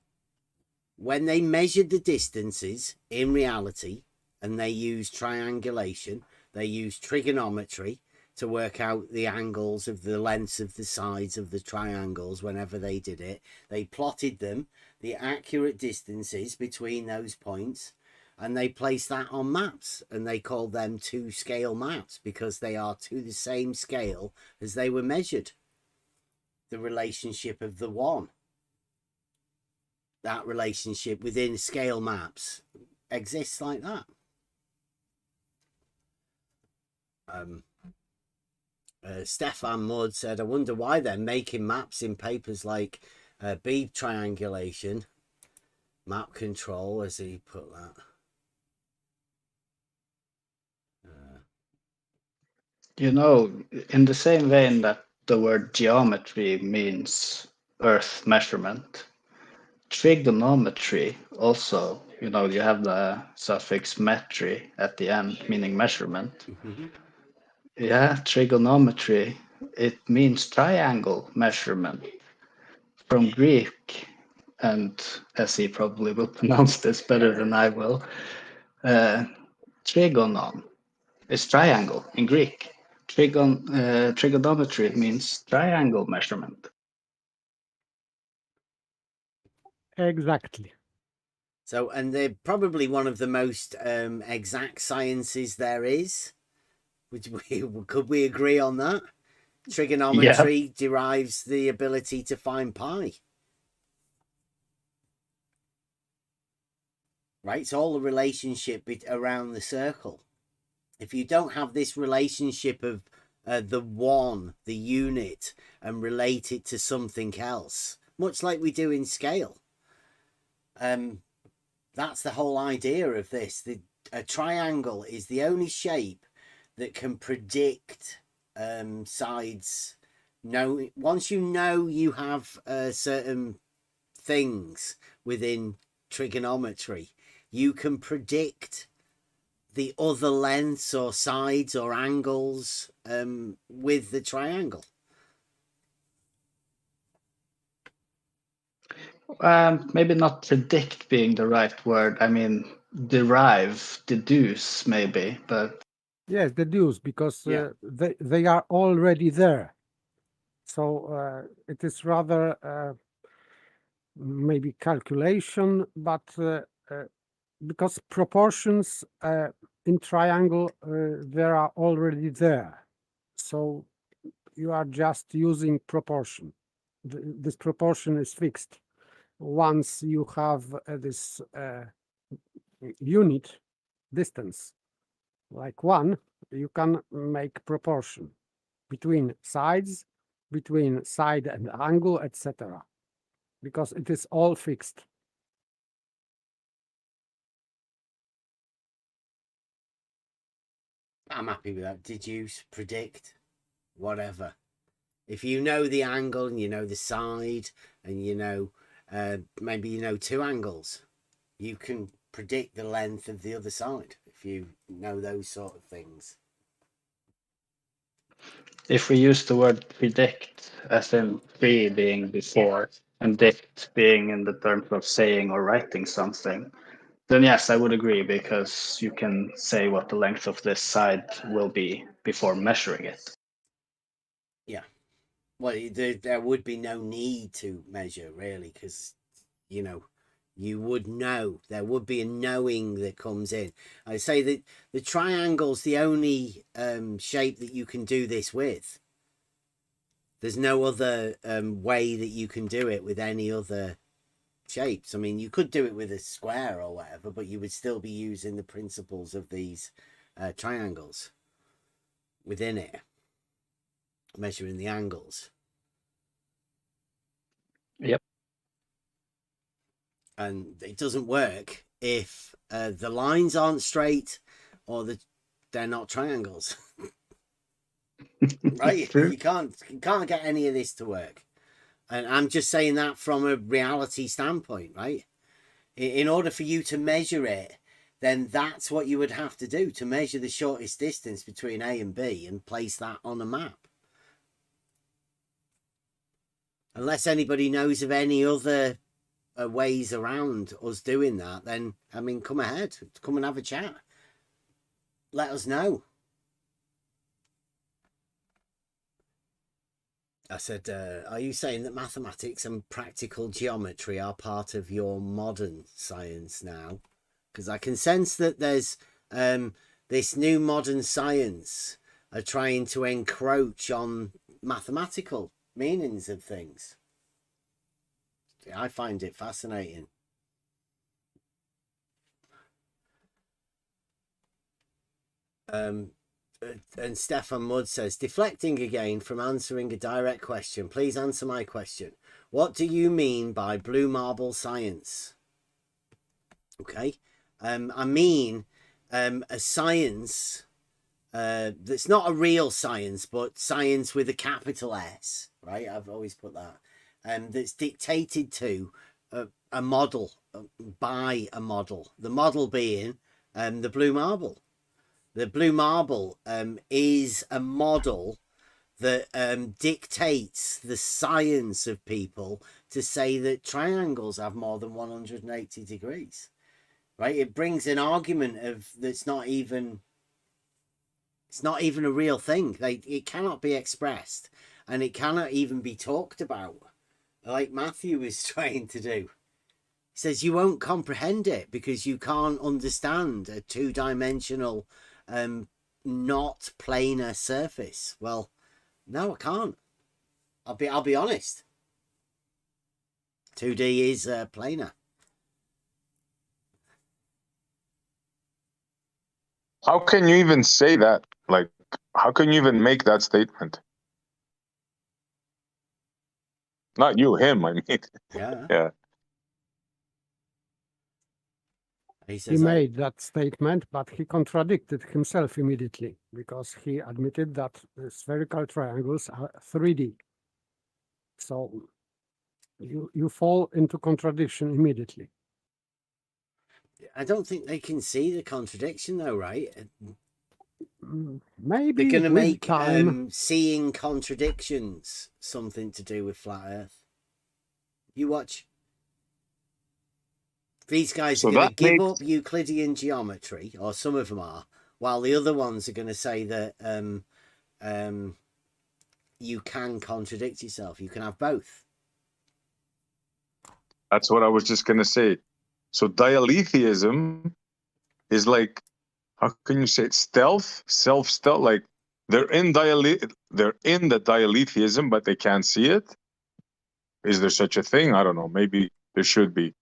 J: when they measured the distances in reality and they used triangulation, they used trigonometry to work out the angles of the lengths of the sides of the triangles. Whenever they did it, they plotted them, the accurate distances between those points, and they placed that on maps, and they called them 2-scale maps because they are to the same scale as they were measured. The relationship of the one, that relationship within scale maps exists like that. Stefan Mudd said, I wonder why they're making maps in papers like bead triangulation, map control, as he put that.
H: You know, in the same vein that the word geometry means earth measurement, trigonometry also, you know, you have the suffix metry at the end, meaning measurement.
J: Mm-hmm.
H: Yeah, trigonometry, it means triangle measurement from Greek, and as he probably will pronounce this better than I will, trigonon is triangle in Greek. Trigonometry means triangle measurement.
I: Exactly.
J: So, and they're probably one of the most exact sciences there is. Could we agree on that? Trigonometry derives the ability to find pi. Right? It's all the relationship around the circle. If you don't have this relationship of the one, the unit, and relate it to something else, much like we do in scale, that's the whole idea of this. A triangle is the only shape that can predict sides. Once you know you have certain things within trigonometry, you can predict the other lengths or sides or angles with the triangle?
H: Maybe not predict being the right word. I mean, derive, deduce, maybe, but
I: Yes, deduce, because
J: Yeah.
I: they are already there. So it is rather maybe calculation, but because proportions in triangle they are already there. So you are just using proportion. This proportion is fixed. Once you have this unit distance, like 1, you can make proportion between sides, between side and angle, etc. Because it is all fixed.
J: I'm happy with that. Deduce, predict, whatever. If you know the angle and you know the side and you know maybe you know 2 angles, you can predict the length of the other side if you know those sort of things.
H: if we use the word predict as in pre being before and dict being in the terms of saying or writing something, then yes, I would agree, because you can say what the length of this side will be before measuring it.
J: Yeah. Well, there would be no need to measure, really, because, you know, you would know. There would be a knowing that comes in. I say that the triangle's the only shape that you can do this with. There's no other way that you can do it with any other shapes. I mean, you could do it with a square or whatever, but you would still be using the principles of these triangles within it, measuring the angles.
H: Yep.
J: And it doesn't work if the lines aren't straight or they're not triangles. Right?
H: True.
J: You can't get any of this to work. And I'm just saying that from a reality standpoint, right? In order for you to measure it, then that's what you would have to do, to measure the shortest distance between A and B and place that on a map. Unless anybody knows of any other ways around us doing that, then, I mean, come ahead. Come and have a chat. Let us know. I said, are you saying that mathematics and practical geometry are part of your modern science now? Because I can sense that there's this new modern science are trying to encroach on mathematical meanings of things. I find it fascinating. And Stefan Mudd says, deflecting again from answering a direct question, please answer my question. What do you mean by blue marble science? Okay. I mean a science that's not a real science, but science with a capital S, right? I've always put that. That's dictated to a model, by a model. The model being the blue marble. The blue marble is a model that dictates the science of people to say that triangles have more than 180 degrees, right? It brings an argument of that's not even, it's not even a real thing. It cannot be expressed, and it cannot even be talked about, like Matthew is trying to do. He says you won't comprehend it because you can't understand a 2-dimensional not planar surface. Well, no, I can't. I'll be honest. 2D is planar.
G: How can you even say that? Like, how can you even make that statement? Not you, him, I mean.
J: Yeah.
G: Yeah.
I: He made that statement, but he contradicted himself immediately because he admitted that the spherical triangles are 3D. So you fall into contradiction immediately.
J: I don't think they can see the contradiction, though, right?
I: Maybe
J: They're going to
I: with
J: make
I: time.
J: seeing contradictions something to do with flat Earth. You watch. These guys
G: So
J: are going to
G: that
J: give
G: makes
J: up Euclidean geometry, or some of them are, while the other ones are going to say that you can contradict yourself. You can have both.
G: that's what I was just gonna say. So dialetheism is like, how can you say it? Stealth, self-stealth. Like they're in the dialetheism, but they can't see it. Is there such a thing? I don't know. Maybe there should be.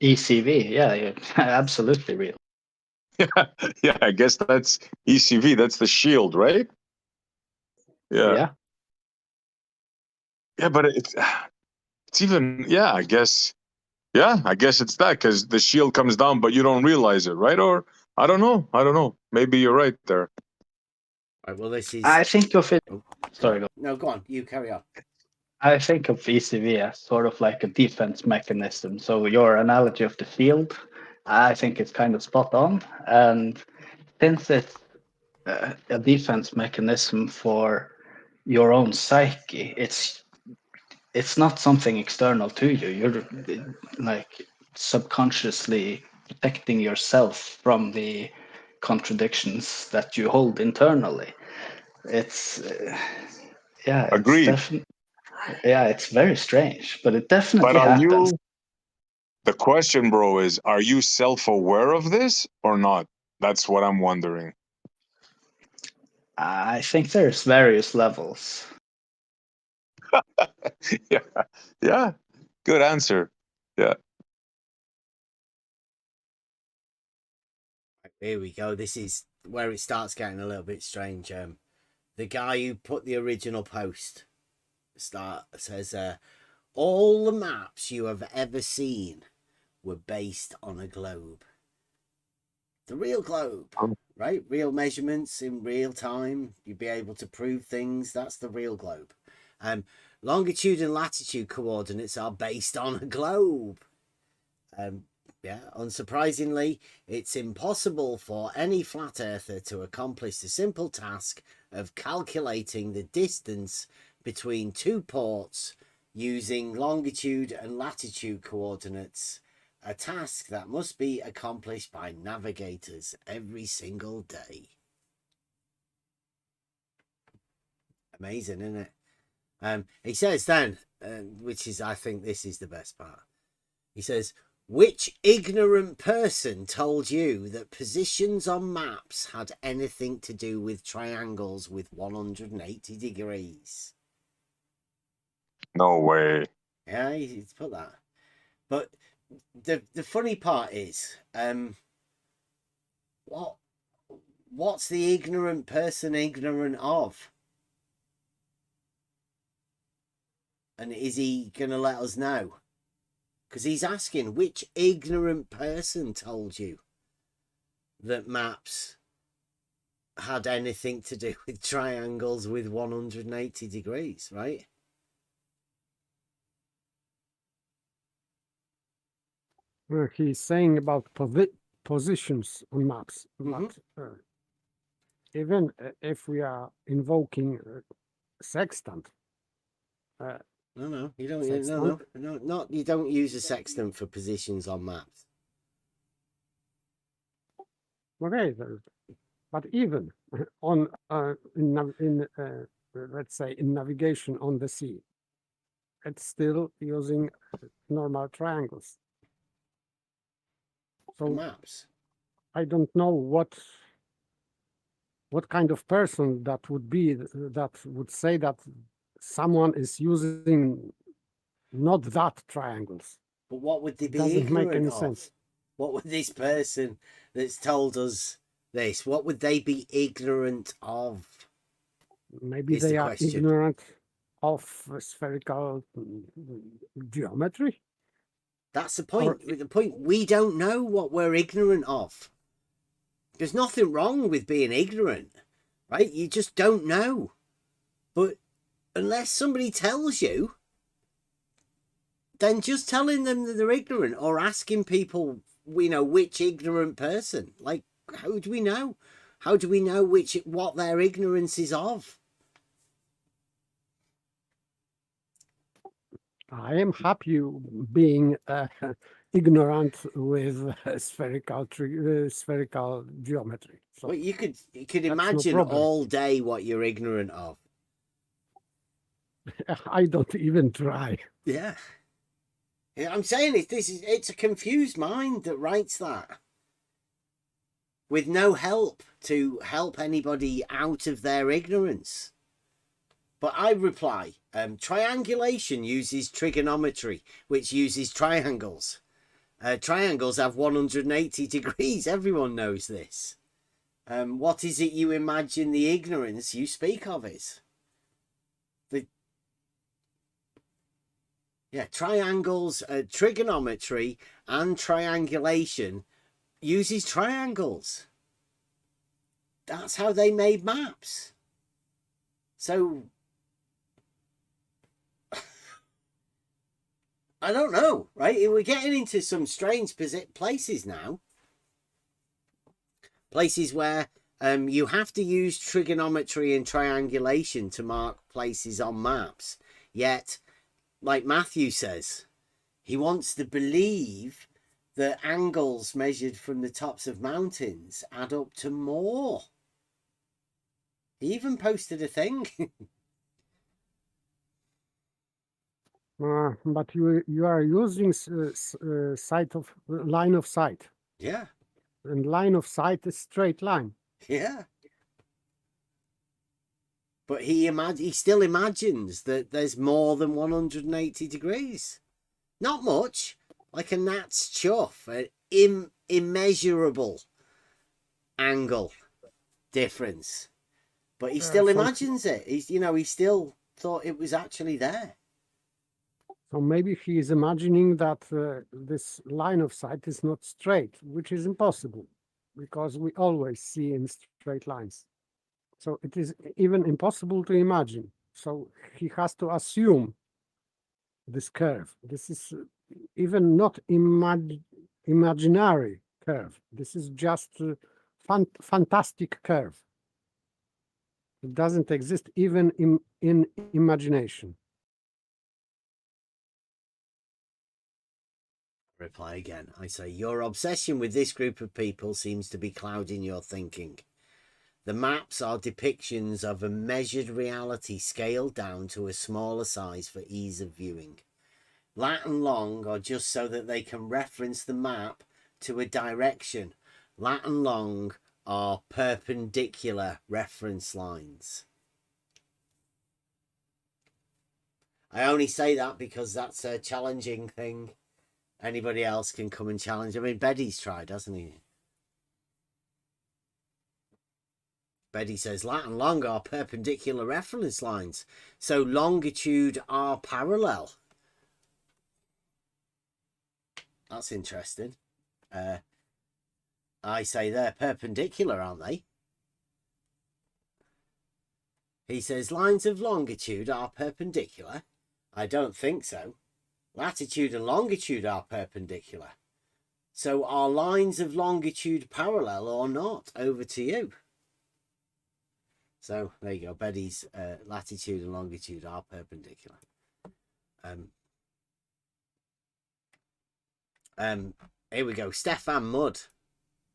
H: ECV, yeah, absolutely real.
G: Yeah, I guess that's ECV. That's the shield, right? Yeah. Yeah, but it's even, yeah, I guess. Yeah, I guess it's that, because the shield comes down, but you don't realize it, right? Or I don't know. Maybe you're right there.
J: Right, well, this is.
H: I think of it.
J: Oh,
H: Sorry, go.
J: No, go on. You carry on.
H: I think of ECV as sort of like a defense mechanism. So your analogy of the field, I think it's kind of spot on. And since it's a defense mechanism for your own psyche, it's not something external to you. You're like subconsciously protecting yourself from the contradictions that you hold internally. It's yeah, it's
G: Agreed.
H: definitely. Yeah, it's very strange, but it
G: But
H: definitely happens.
G: the question, bro, is, are you self-aware of this or not? That's what I'm wondering.
H: I think there's various levels.
G: Yeah. Good answer. Yeah.
J: Here we go. This is where it starts getting a little bit strange. The guy who put the original post says, all the maps you have ever seen were based on a globe. The real globe, right? Real measurements in real time. You'd be able to prove things. That's the real globe. Longitude and latitude coordinates are based on a globe. Yeah, unsurprisingly, it's impossible for any flat earther to accomplish the simple task of calculating the distance between two ports using longitude and latitude coordinates, a task that must be accomplished by navigators every single day. Amazing, isn't it? He says then, which is, I think this is the best part. He says, which ignorant person told you that positions on maps had anything to do with triangles with 180 degrees?
G: No way.
J: Yeah, he's put that. But the funny part is, what's the ignorant person ignorant of? And is he going to let us know? Because he's asking, which ignorant person told you that maps had anything to do with triangles with 180 degrees, right?
I: He's saying about positions on maps. But even if we are invoking sextant,
J: No, you don't. No, you don't use a sextant for positions on maps.
I: Okay, but even on in let's say in navigation on the sea, it's still using normal triangles. So
J: maps.
I: I don't know what kind of person that would be that would say that someone is using not that triangles.
J: But what would they be
I: Doesn't
J: ignorant
I: make any
J: of?
I: sense.
J: What would this person that's told us this, what would they be ignorant of?
I: Maybe they are ignorant of spherical geometry.
J: That's the point. The point, we don't know what we're ignorant of. There's nothing wrong with being ignorant, right? You just don't know. But unless somebody tells you, then just telling them that they're ignorant or asking people, which ignorant person. Like, how do we know? How do we know what their ignorance is of?
I: I am happy being ignorant with spherical geometry. So
J: well, you could
I: no
J: imagine
I: problem.
J: all day what you're ignorant of.
I: I don't even try.
J: Yeah. I'm saying it's a confused mind that writes that, with no help to help anybody out of their ignorance. But I reply, triangulation uses trigonometry, which uses triangles. Triangles have 180 degrees. Everyone knows this. What is it you imagine the ignorance you speak of is? Triangles, trigonometry and triangulation uses triangles. That's how they made maps. So, I don't know, right? We're getting into some strange places now. Places where you have to use trigonometry and triangulation to mark places on maps. Yet, like Matthew says, he wants to believe that angles measured from the tops of mountains add up to more. He even posted a thing.
I: But you are using line of sight.
J: Yeah.
I: And line of sight is straight line.
J: Yeah. But he still imagines that there's more than 180 degrees. Not much, like a gnat's chuff, an immeasurable angle difference. But he still imagines it. He still thought it was actually there.
I: So maybe he is imagining that this line of sight is not straight, which is impossible, because we always see in straight lines. So it is even impossible to imagine. So he has to assume this curve. This is even not imaginary curve. This is just a fantastic curve. It doesn't exist even in imagination.
J: Reply again. I say, your obsession with this group of people seems to be clouding your thinking. The maps are depictions of a measured reality scaled down to a smaller size for ease of viewing. Lat and long are just so that they can reference the map to a direction. Lat and long are perpendicular reference lines. I only say that because that's a challenging thing. Anybody else can come and challenge. I mean, Betty's tried, hasn't he? Betty says, lat and long are perpendicular reference lines, so longitude are parallel. That's interesting. I say they're perpendicular, aren't they? He says, lines of longitude are perpendicular. I don't think so. Latitude and longitude are perpendicular. So are lines of longitude parallel or not? Over to you. So there you go. Betty's latitude and longitude are perpendicular. Here we go. Stefan Mudd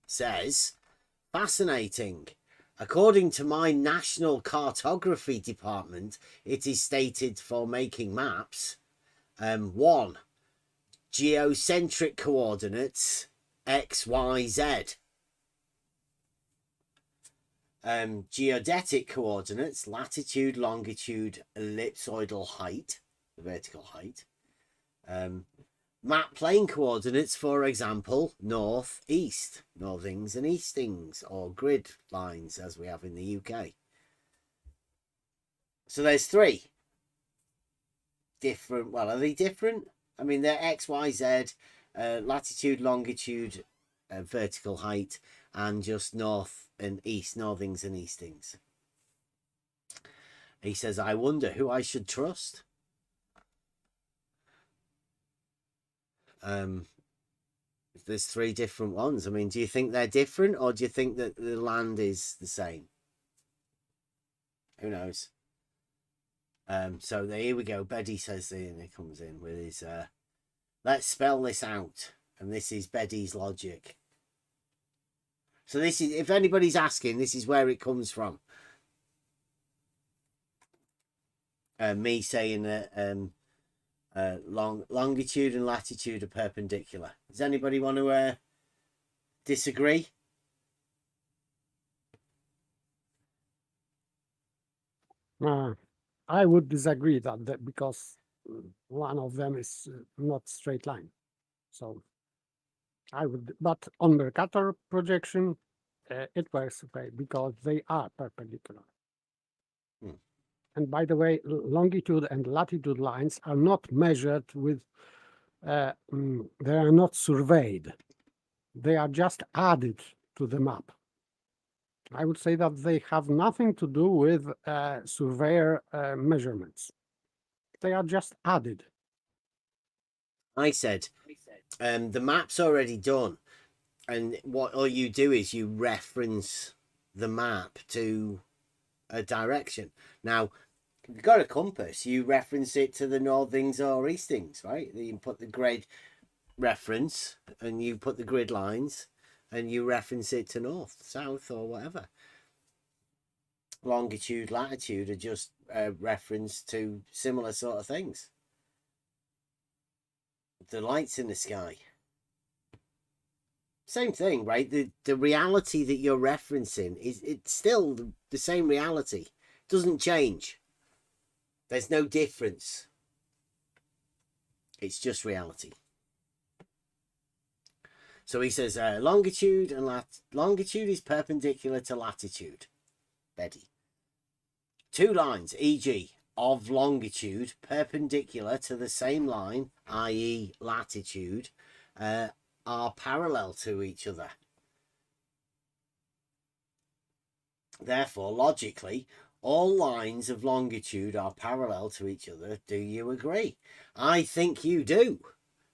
J: says, fascinating. According to my National Cartography Department, it is stated for making maps. 1. Geocentric coordinates X, Y, Z. Geodetic coordinates, latitude, longitude, ellipsoidal height, the vertical height. Map plane coordinates, for example, north, east, northings and eastings, or grid lines as we have in the UK. So there's 3 different, well, are they different? I mean, they're X, Y, Z, latitude, longitude, vertical height, and just north and east, northings and eastings. He says, I wonder who I should trust. There's 3 different ones. I mean, do you think they're different, or do you think that the land is the same? Who knows? So here we go. Beddy says, and he comes in with his, let's spell this out. And this is Beddy's logic. So this is, if anybody's asking, this is where it comes from. Me saying that longitude and latitude are perpendicular. Does anybody want to disagree?
I: I would disagree that because one of them is not straight line. So I would, but on Mercator projection, it works okay because they are perpendicular. And by the way, longitude and latitude lines are not measured with, they are not surveyed. They are just added to the map. I would say that they have nothing to do with surveyor measurements. They are just added.
J: I said, the map's already done. And what all you do is you reference the map to a direction. Now, if you've got a compass, you reference it to the northings or eastings, right? You put the grid reference and you put the grid lines and you reference it to north, south, or whatever. Longitude, latitude are just reference to similar sort of things. The lights in the sky. Same thing, right? The reality that you're referencing it's still the same reality. It doesn't change. There's no difference. It's just reality. So he says longitude and longitude is perpendicular to latitude. Beddy. 2 lines, e.g. of longitude perpendicular to the same line, i.e. latitude, are parallel to each other. Therefore, logically, all lines of longitude are parallel to each other. Do you agree? I think you do,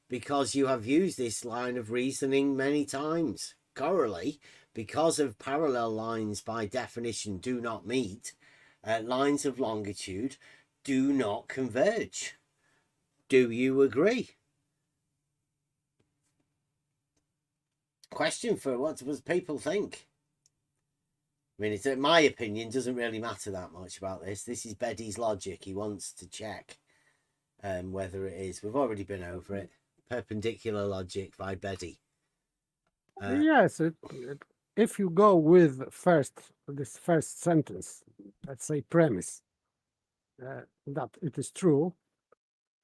J: because you have used this line of reasoning many times. Correlate, because of parallel lines by definition do not meet, lines of longitude do not converge. Do you agree? Question for what does people think? I mean, it's, my opinion doesn't really matter that much about this. This is Beddy's logic. He wants to check whether it is. We've already been over it. Perpendicular logic by Beddy.
I: Yes, if you go with this first sentence, let's say premise, that it is true,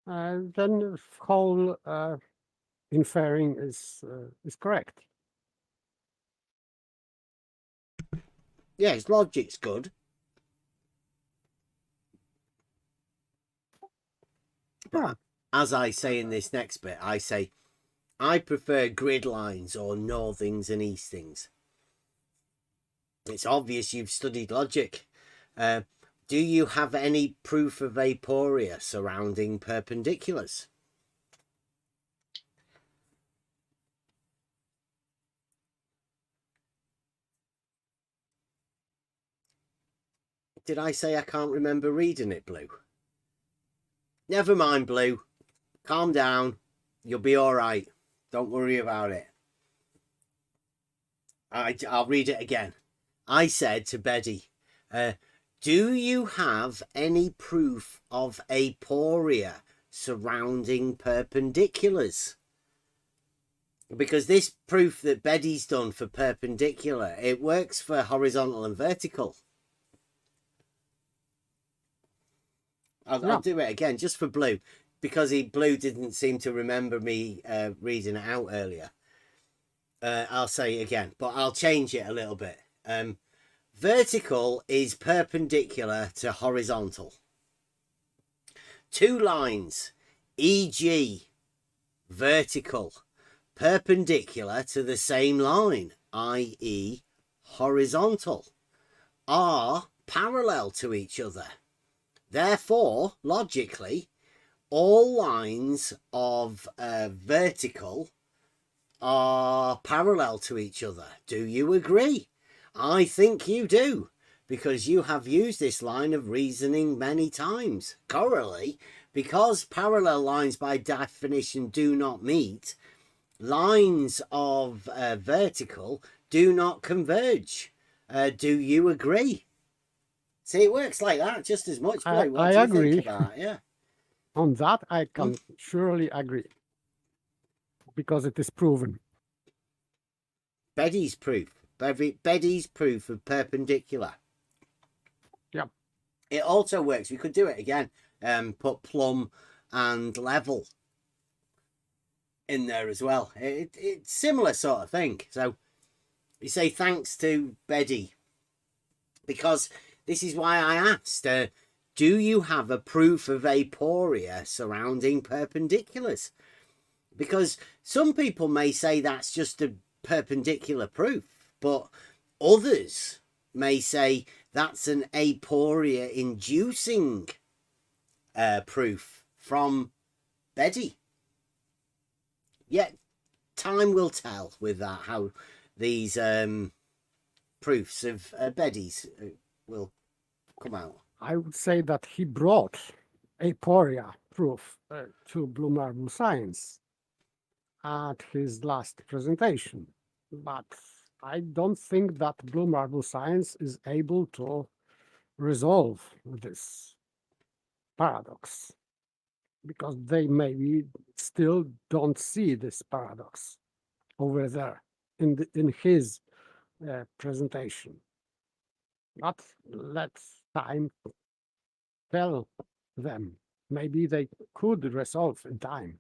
I: then whole inferring is correct.
J: Yeah, his logic's good. But as I say in this next bit, I say, I prefer grid lines or northings and eastings. It's obvious you've studied logic. Do you have any proof of aporia surrounding perpendiculars? Did I say I can't remember reading it, Blue? Never mind, Blue. Calm down. You'll be all right. Don't worry about it. I'll read it again. I said to Beddy, do you have any proof of aporia surrounding perpendiculars? Because this proof that Beddy's done for perpendicular, it works for horizontal and vertical. I'll do it again just for Blue, because Blue didn't seem to remember me reading it out earlier. I'll say it again, but I'll change it a little bit. Vertical is perpendicular to horizontal. 2 lines, e.g. vertical, perpendicular to the same line, i.e. horizontal, are parallel to each other. Therefore, logically, all lines of vertical are parallel to each other. Do you agree? I think you do, because you have used this line of reasoning many times. Currently, because parallel lines by definition do not meet, lines of vertical do not converge. Do you agree? See, it works like that just as much. Blue, what
I: I
J: do you
I: agree.
J: think about it? Yeah.
I: On that, I can surely agree, because it is proven.
J: Bedy's proof. Bedy's proof of perpendicular.
I: Yep.
J: It also works. We could do it again. Put plumb and level in there as well. It's similar sort of thing. So you say thanks to Bedy, because this is why I asked, do you have a proof of aporia surrounding perpendiculars? Because some people may say that's just a perpendicular proof, but others may say that's an aporia inducing proof from Bedy. Yet time will tell with that how these proofs of Bedy's will come out.
I: I would say that he brought aporia proof to Blue Marble Science at his last presentation, but I don't think that Blue Marble Science is able to resolve this paradox, because they maybe still don't see this paradox over there in his presentation. But let time tell them. Maybe they could resolve in time.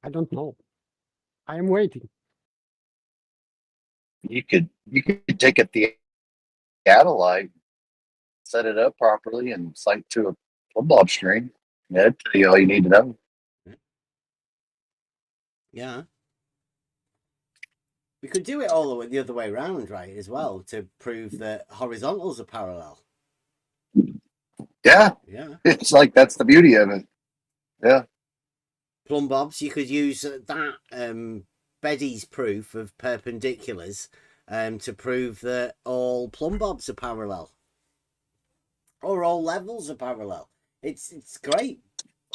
I: I don't know. I am waiting.
M: You could take a theodolite, set it up properly, and cite to a plumb bob string. That'd tell you all you need to know.
J: Yeah. We could do it all the other way around, right, as well, to prove that horizontals are parallel.
M: Yeah.
J: Yeah.
M: It's like that's the beauty of it. Yeah.
J: Plumb bobs, you could use that Bedy's proof of perpendiculars to prove that all plumb bobs are parallel. Or all levels are parallel. It's great,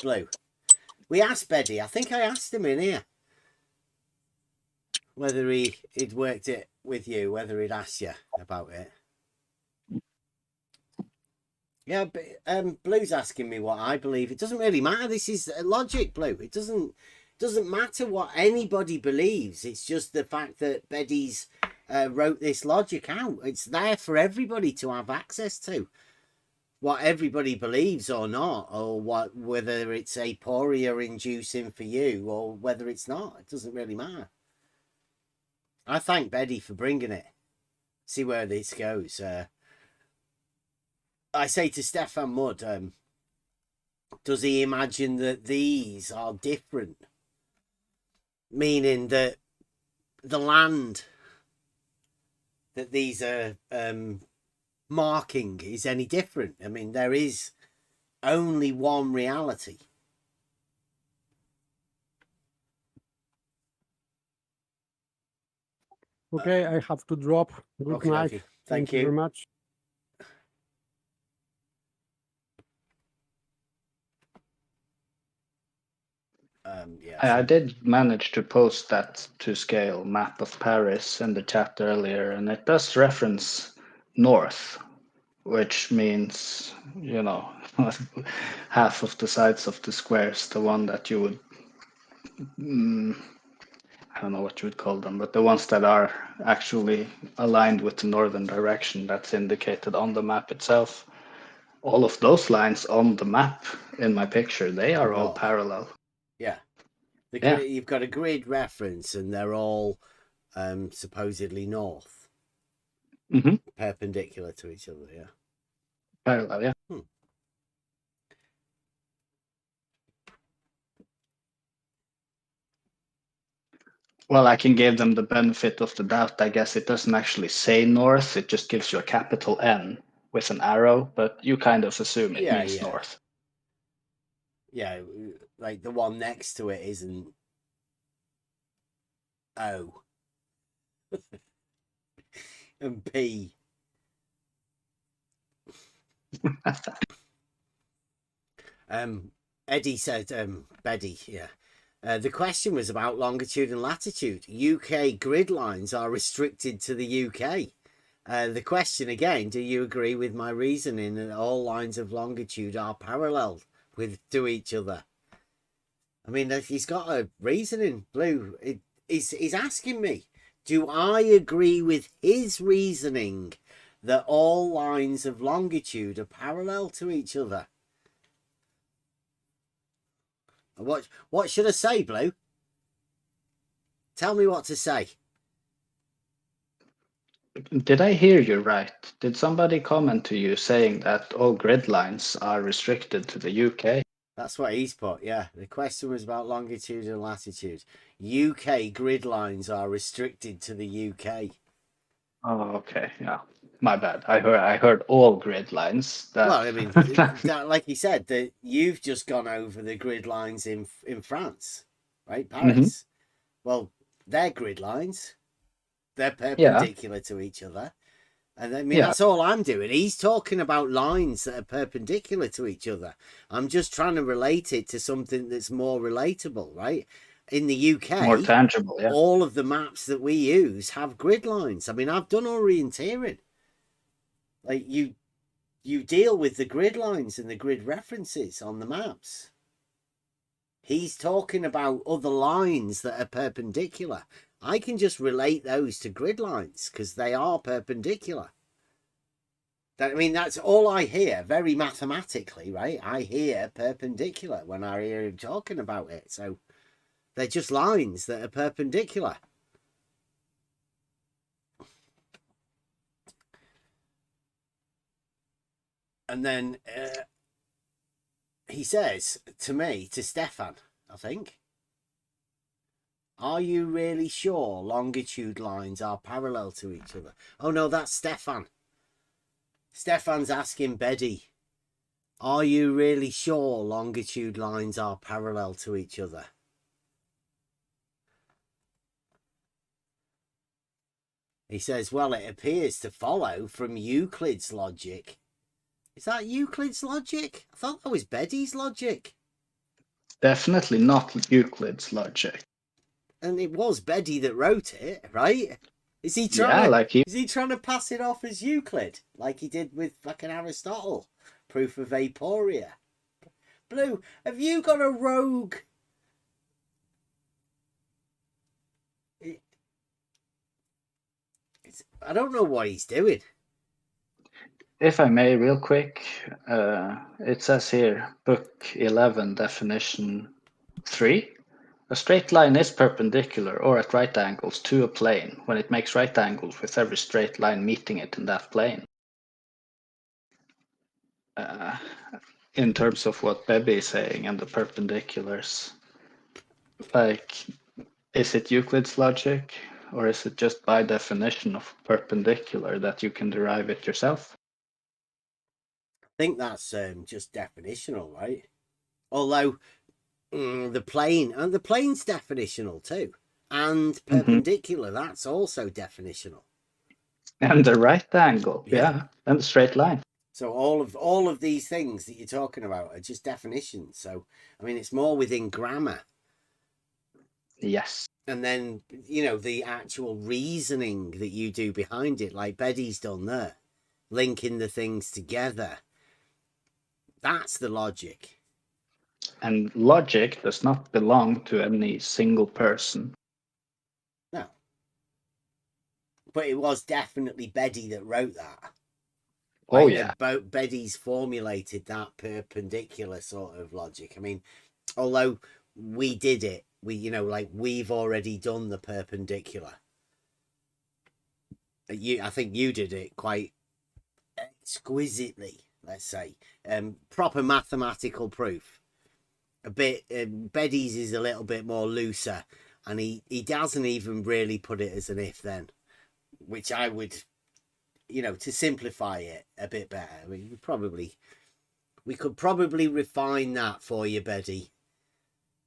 J: Blue. We asked Bedy, I think I asked him in here, whether he'd worked it with you, whether he'd asked you about it. Yeah, but Blue's asking me what I believe. It doesn't really matter. This is logic, Blue. It doesn't matter what anybody believes. It's just the fact that Bedy's wrote this logic out. It's there for everybody to have access to. What everybody believes or not, or whether it's aporia inducing for you or whether it's not. It doesn't really matter. I thank Bedy for bringing it. See where this goes. I say to Stefan Mudd, does he imagine that these are different? Meaning that the land that these are marking is any different? I mean, there is only one reality.
I: Okay, I have to drop. Good night.
J: Okay.
I: Thank you very much.
J: Yeah,
H: I did manage to post that to scale map of Paris in the chat earlier, and it does reference north, which means, you know, half of the sides of the squares, the one that you would, I don't know what you would call them, but the ones that are actually aligned with the northern direction that's indicated on the map itself. All of those lines on the map in my picture, they are all parallel.
J: Yeah.
H: Yeah.
J: You've got a grid reference and they're all supposedly north.
H: Mm-hmm.
J: Perpendicular to each other, yeah.
H: Parallel, yeah. Well, I can give them the benefit of the doubt. I guess it doesn't actually say north. It just gives you a capital N with an arrow, but you kind of assume it means north.
J: Yeah, like the one next to it isn't O and P. Eddie said, Beddy, yeah. The question was about longitude and latitude. UK grid lines are restricted to the UK. The question again, do you agree with my reasoning that all lines of longitude are parallel to each other? I mean, he's got a reasoning, Blue. He's asking me, do I agree with his reasoning that all lines of longitude are parallel to each other? What should I say, Blue? Tell me what to say.
H: Did I hear you right? Did somebody comment to you saying that all grid lines are restricted to the UK?
J: That's what he's put, yeah. The question was about longitude and latitude. UK grid lines are restricted to the UK.
H: Oh, okay, yeah. My bad. I heard all grid lines.
J: Well, I mean, like he said, that you've just gone over the grid lines in France, right? Paris. Well, they're grid lines. They're perpendicular to each other. And I mean, that's all I'm doing. He's talking about lines that are perpendicular to each other. I'm just trying to relate it to something that's more relatable, right? In the UK,
H: more tangible, yeah.
J: All of the maps that we use have grid lines. I mean, I've done orienteering. Like you deal with the grid lines and the grid references on the maps. He's talking about other lines that are perpendicular. I can just relate those to grid lines because they are perpendicular. I mean, that's all I hear, very mathematically, right? I hear perpendicular when I hear him talking about it. So they're just lines that are perpendicular. And then he says to me, to Stefan, I think, are you really sure longitude lines are parallel to each other? Oh, no, that's Stefan. Stefan's asking Beddy, are you really sure longitude lines are parallel to each other? He says, well, it appears to follow from Euclid's logic. Is that Euclid's logic? I thought that was Beddy's logic.
H: Definitely not Euclid's logic.
J: And it was Beddy that wrote it, right? Is he trying to pass it off as Euclid, like he did with fucking Aristotle? Proof of aporia. Blue, have you got a rogue? I don't know what he's doing.
H: If I may, real quick, it says here, book 11, definition 3. A straight line is perpendicular or at right angles to a plane when it makes right angles with every straight line meeting it in that plane. In terms of what Bebby is saying and the perpendiculars, like, is it Euclid's logic or is it just by definition of perpendicular that you can derive it yourself?
J: I think that's just definitional, right? Although the plane's definitional too, and perpendicular, that's also definitional.
H: And the right angle, yeah, and the straight line.
J: So all of these things that you're talking about are just definitions. So I mean, it's more within grammar.
H: Yes.
J: And then, you know, the actual reasoning that you do behind it, like Beddy's done there, linking the things together. That's the logic.
H: And logic does not belong to any single person.
J: No. But it was definitely Beddy that wrote that.
H: Oh, yeah.
J: Beddy's formulated that perpendicular sort of logic. I mean, although we did it, we've already done the perpendicular. I think you did it quite exquisitely, let's say. Proper mathematical proof. A bit, Beddy's is a little bit more looser, and he doesn't even really put it as an if then, which I would, to simplify it a bit better. I mean, you probably We could probably refine that for you, Betty.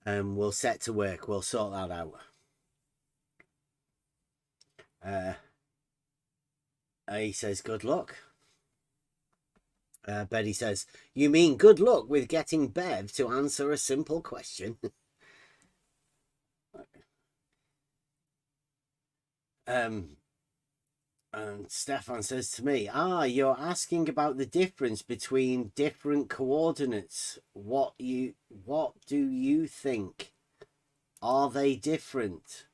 J: We'll set to work. We'll sort that out. He says, good luck. Betty says, you mean good luck with getting Bev to answer a simple question? And Stefan says to me, you're asking about the difference between different coordinates. What do you think? Are they different?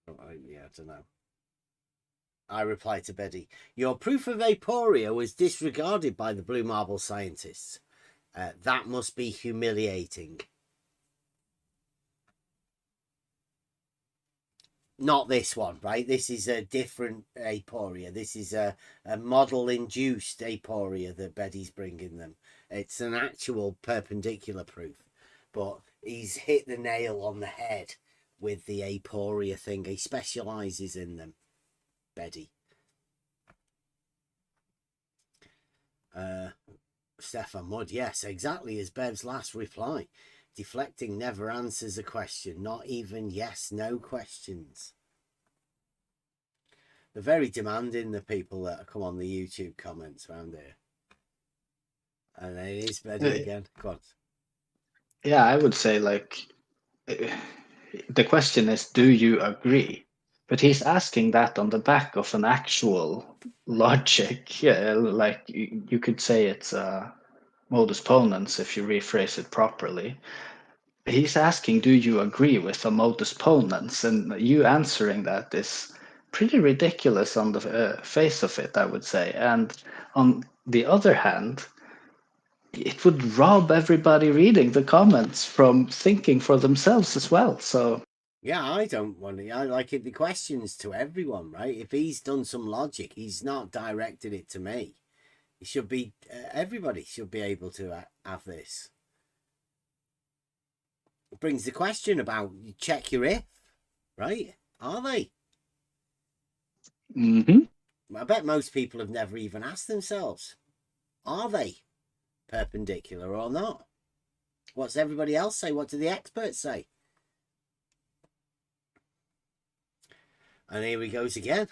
J: Yeah, I don't know. I reply to Betty, your proof of aporia was disregarded by the blue marble scientists. That must be humiliating. Not this one, right? This is a different aporia. This is a model-induced aporia that Betty's bringing them. It's an actual perpendicular proof, but he's hit the nail on the head with the aporia thing. He specialises in them, Betty. Stefan Mudd, yes, exactly as Bev's last reply. Deflecting never answers a question, not even yes/no questions. They're very demanding, the people that come on the YouTube comments around here. And it is Betty again. Go on.
H: Yeah, I would say, like, the question is, do you agree? But he's asking that on the back of an actual logic. Yeah, like you could say it's modus ponens if you rephrase it properly. He's asking, do you agree with a modus ponens? And you answering that is pretty ridiculous on the face of it, I would say. And on the other hand, it would rob everybody reading the comments from thinking for themselves as well. So
J: yeah, I don't want to. I like it. The questions to everyone, right? If he's done some logic, he's not directed it to me. It should be everybody should be able to have this. It brings the question about check your if, right? Are they? I bet most people have never even asked themselves, are they perpendicular or not? What's everybody else say? What do the experts say? And here he goes again.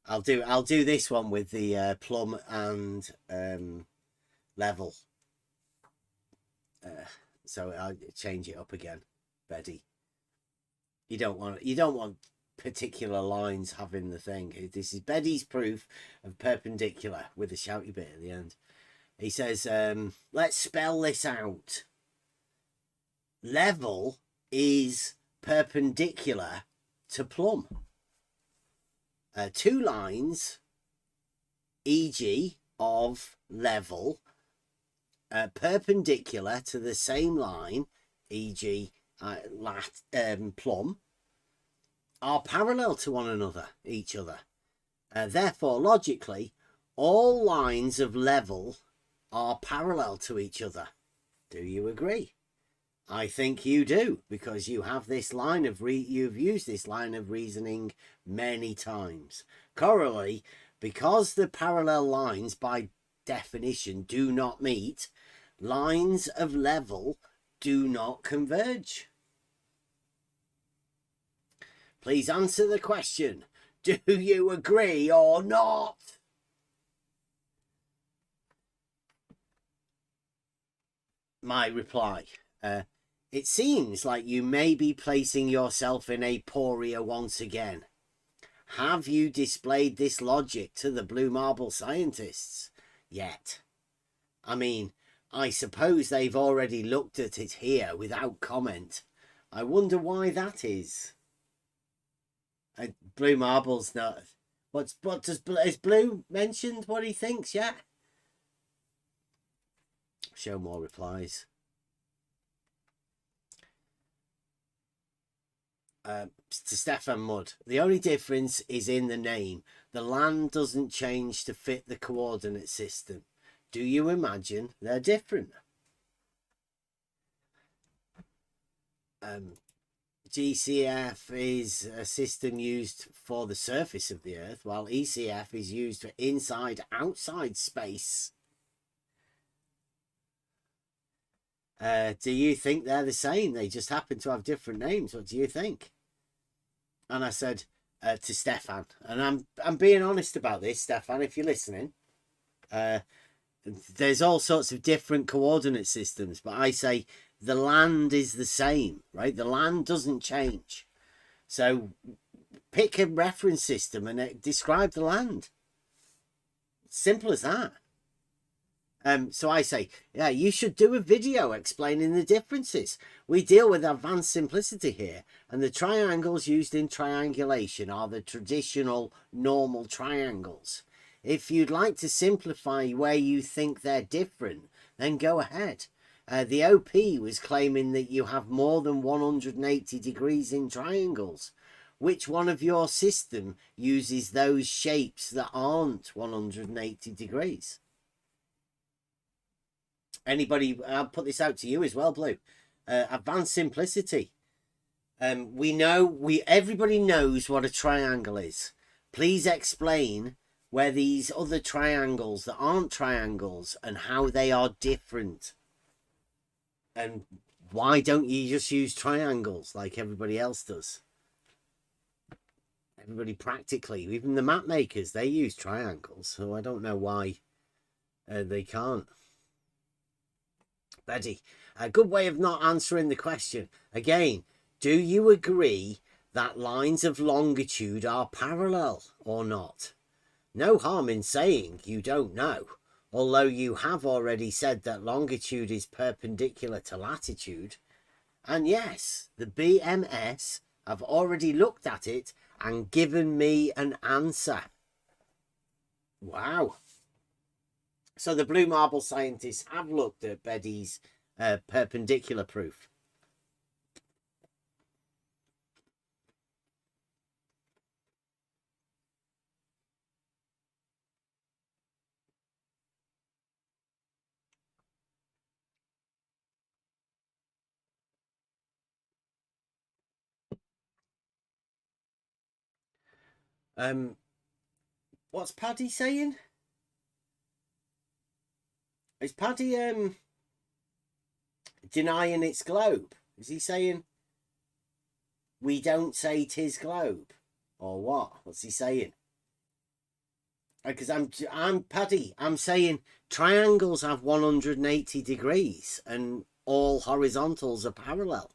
J: I'll do this one with the plumb and level. So I'll change it up again, Betty. You don't want particular lines having the thing. This is Betty's proof of perpendicular with a shouty bit at the end. He says, let's spell this out. Level is perpendicular to plumb. Two lines, e.g. of level, perpendicular to the same line, e.g. plumb, are parallel to one another, each other. Therefore, logically, all lines of level are parallel to each other. Do you agree? I think you do, because you have this line of you've used this line of reasoning many times. Corollary, because the parallel lines by definition do not meet, lines of level do not converge. Please answer the question. Do you agree or not? My reply. It seems like you may be placing yourself in aporia once again. Have you displayed this logic to the blue marble scientists yet? I mean, I suppose they've already looked at it here without comment. I wonder why that is. Blue Marble's not. Has Blue mentioned what he thinks yet? Show more replies. To Stefan Mudd, the only difference is in the name. The land doesn't change to fit the coordinate system. Do you imagine they're different? GCF is a system used for the surface of the Earth, while ECF is used for inside-outside space. Do you think they're the same? They just happen to have different names. What do you think? And I said to Stefan, and I'm being honest about this, Stefan, if you're listening. There's all sorts of different coordinate systems, but I say the land is the same, right? The land doesn't change. So pick a reference system and describe the land. Simple as that. So I say, yeah, you should do a video explaining the differences. We deal with advanced simplicity here, and the triangles used in triangulation are the traditional normal triangles. If you'd like to simplify where you think they're different, then go ahead. The OP was claiming that you have more than 180 degrees in triangles. Which one of your system uses those shapes that aren't 180 degrees? Anybody, I'll put this out to you as well, Blue. Advanced simplicity. Everybody knows what a triangle is. Please explain where these other triangles that aren't triangles and how they are different. And why don't you just use triangles like everybody else does? Everybody practically, even the map makers, they use triangles. So I don't know why they can't. Betty, a good way of not answering the question. Again, do you agree that lines of longitude are parallel or not? No harm in saying you don't know, although you have already said that longitude is perpendicular to latitude. And yes, the BMS have already looked at it and given me an answer. Wow. So the blue marble scientists have looked at Betty's perpendicular proof. What's Paddy saying? Is Paddy denying its globe? Is he saying we don't say 'tis globe? Or what? What's he saying? Because I'm Paddy, I'm saying triangles have 180 degrees and all horizontals are parallel.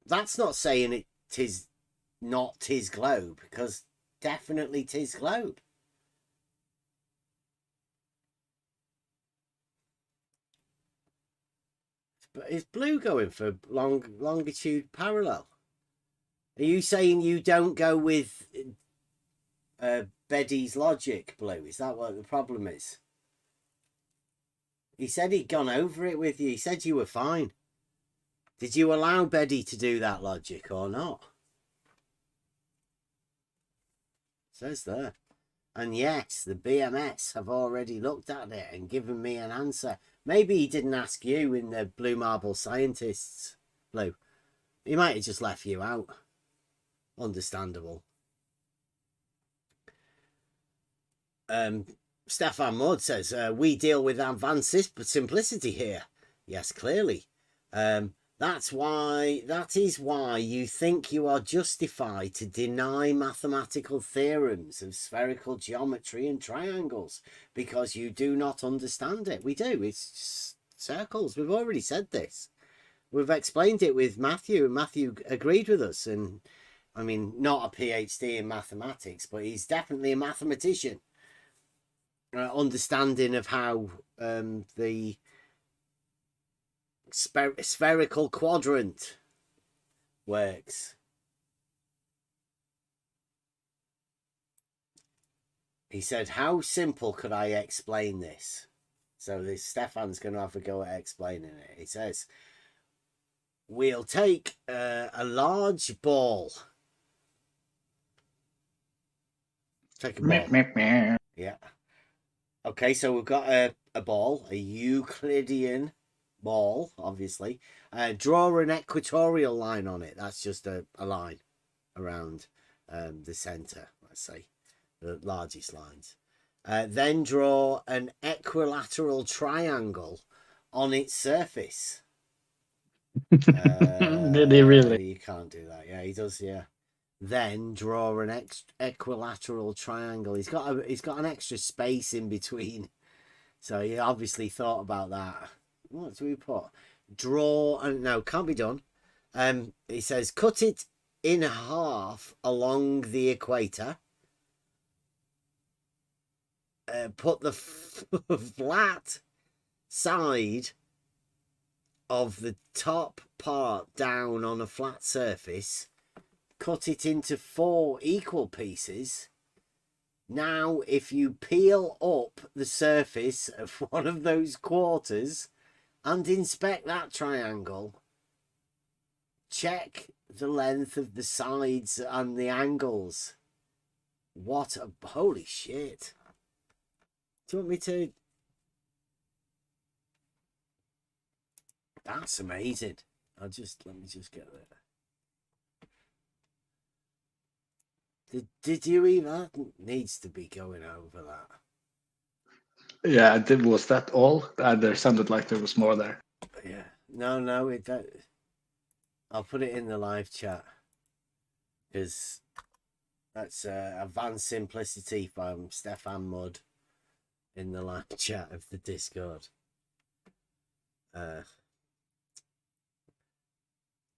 J: That's not saying it tis not 'tis globe, because definitely 'tis globe. But is Blue going for longitude parallel? Are you saying you don't go with Beddy's logic, Blue? Is that what the problem is? He said he'd gone over it with you. He said you were fine. Did you allow Beddy to do that logic or not? Says there. And yes, the BMS have already looked at it and given me an answer. Maybe he didn't ask you in the blue marble scientists, Blue. He might have just left you out. Understandable. Stefan Mudd says, we deal with advanced simplicity here. Yes, clearly. That is why you think you are justified to deny mathematical theorems of spherical geometry and triangles, because you do not understand it. We do. It's just circles. We've already said this. We've explained it with Matthew, and Matthew agreed with us. And I mean, not a PhD in mathematics, but he's definitely a mathematician. Understanding of how the spherical quadrant works. He said, how simple could I explain this? So this Stefan's going to have a go at explaining it. He says, we'll take a large ball. Take a ball. Yeah. Okay, so we've got a ball, a Euclidean ball, obviously. Draw an equatorial line on it. That's just a line around the center, let's say, the largest lines. Then draw an equilateral triangle on its surface.
H: Did he really?
J: You can't do that. Yeah, he does. Yeah. Then draw an equilateral triangle. He's got an extra space in between, so he obviously thought about that. What do we put? Draw and no, can't be done. He says cut it in half along the equator. Put the flat side of the top part down on a flat surface. Cut it into 4 equal pieces. Now, if you peel up the surface of one of those quarters and inspect that triangle, check the length of the sides and the angles. What a holy shit. Do you want me to? That's amazing. Let me just get there. Did you even? That needs to be going over that.
H: Yeah, was that all? There sounded like there was more there.
J: Yeah. No, I'll put it in the live chat. Because that's Advanced Simplicity from Stefan Mudd in the live chat of the Discord.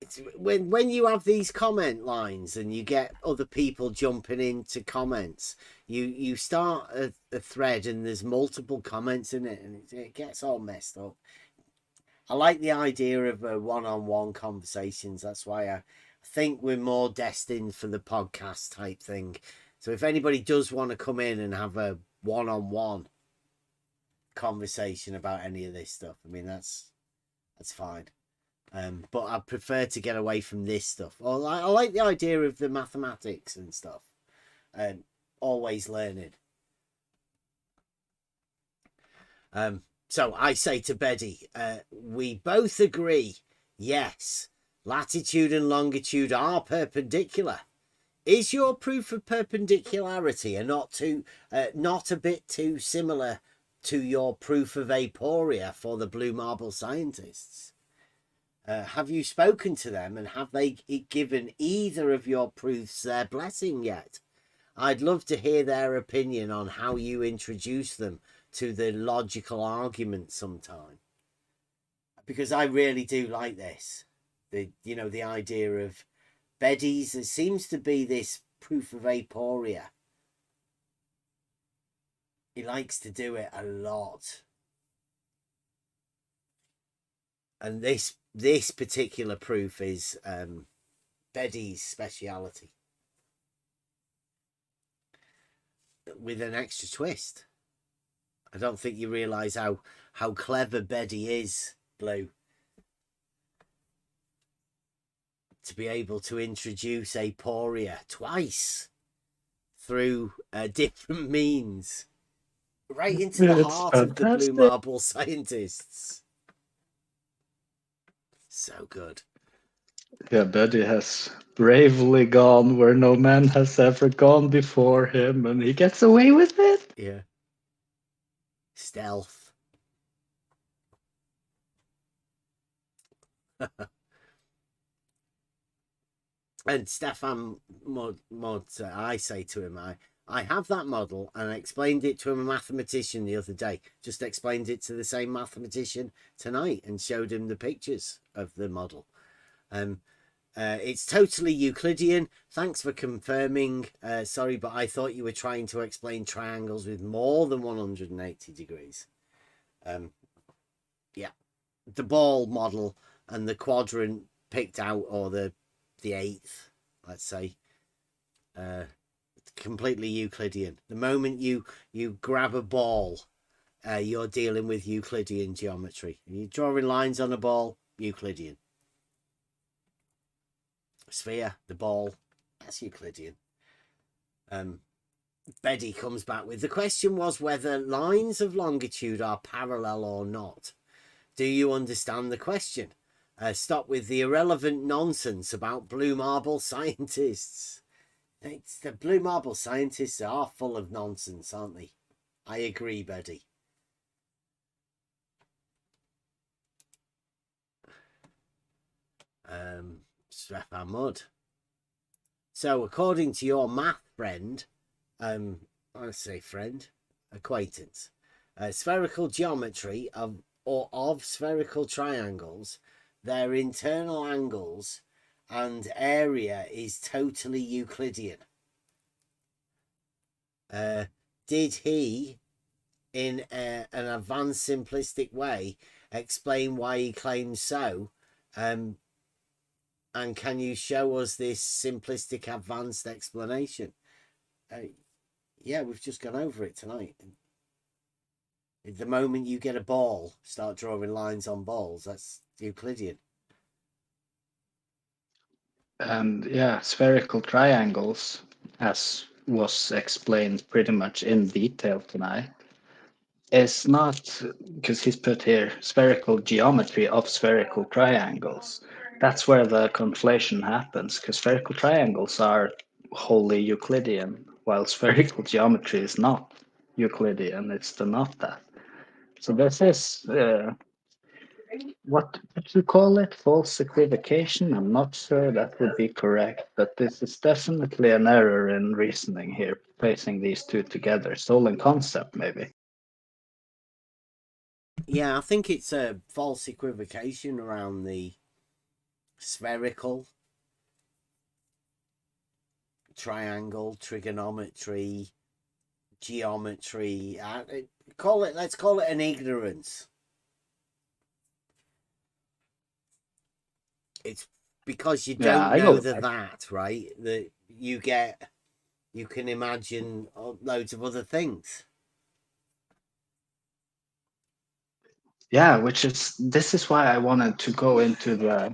J: It's when you have these comment lines and you get other people jumping into comments, you start a thread and there's multiple comments in it and it gets all messed up. I like the idea of one-on-one conversations. That's why I think we're more destined for the podcast type thing. So if anybody does want to come in and have a one-on-one conversation about any of this stuff, I mean, that's fine. But I prefer to get away from this stuff. I like the idea of the mathematics and stuff. Always learning. So I say to Betty, we both agree, yes, latitude and longitude are perpendicular. Is your proof of perpendicularity not a bit too similar to your proof of aporia for the Blue Marble scientists? Have you spoken to them and have they given either of your proofs their blessing yet? I'd love to hear their opinion on how you introduce them to the logical argument sometime. Because I really do like this. The idea of Beddy's, there seems to be this proof of aporia. He likes to do it a lot. And this particular proof is Beddy's speciality. With an extra twist. I don't think you realise how clever Beddy is, Blue. To be able to introduce aporia twice through different means. Right into the heart of the Blue Marble scientists. So good.
H: Yeah, Betty has bravely gone where no man has ever gone before him, and he gets away with it.
J: Yeah. Stealth. And Stefan Mod, I say to him, I have that model and I explained it to a mathematician the other day. Just explained it to the same mathematician tonight and showed him the pictures of the model. It's totally Euclidean. Thanks for confirming. Sorry, but I thought you were trying to explain triangles with more than 180 degrees. Yeah. The ball model and the quadrant picked out, or the eighth, let's say, completely Euclidean. The moment you grab a ball, you're dealing with Euclidean geometry. You're drawing lines on a ball, Euclidean. Sphere, the ball, that's Euclidean. Beddy comes back with, the question was whether lines of longitude are parallel or not. Do you understand the question? Stop with the irrelevant nonsense about Blue Marble scientists. The Blue Marble scientists are full of nonsense, aren't they? I agree, Betty. Stefan Mudd. So, according to your math friend, I say friend, acquaintance, spherical geometry of spherical triangles, their internal angles and area is totally Euclidean. Did he, in an advanced simplistic way, explain why he claims so? And can you show us this simplistic advanced explanation? Yeah, we've just gone over it tonight. The moment you get a ball, start drawing lines on balls. That's Euclidean.
H: And yeah, spherical triangles, as was explained pretty much in detail tonight, is not, because he's put here, spherical geometry of spherical triangles. That's where the conflation happens, because spherical triangles are wholly Euclidean, while spherical geometry is not Euclidean, it's not that. So this is, what you call it, false equivocation? I'm not sure that would be correct, but this is definitely an error in reasoning here, placing these two together. Soul and concept, maybe.
J: Yeah, I think it's a false equivocation around the spherical, triangle, trigonometry, geometry. Let's call it an ignorance. It's because you don't know that, right? That you can imagine loads of other things.
H: Yeah, this is why I wanted to go into the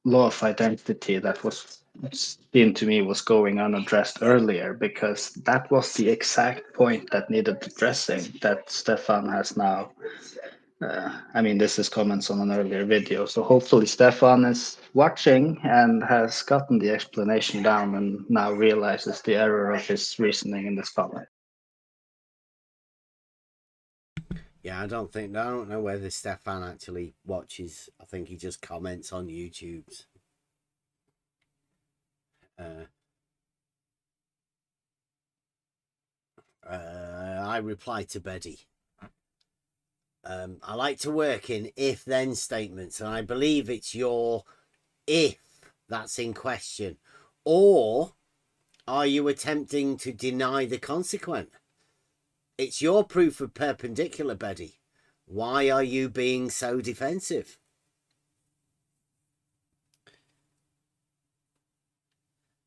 H: law of identity that was seen to me was going unaddressed earlier, because that was the exact point that needed addressing that Stefan has now. I mean, this is comments on an earlier video, so hopefully Stefan is watching and has gotten the explanation down and now realizes the error of his reasoning in this comment.
J: Yeah, I don't know whether Stefan actually watches. I think he just comments on YouTube's. I reply to Betty. I like to work in if-then statements, and I believe it's your if that's in question. Or are you attempting to deny the consequent? It's your proof of perpendicular, Betty. Why are you being so defensive?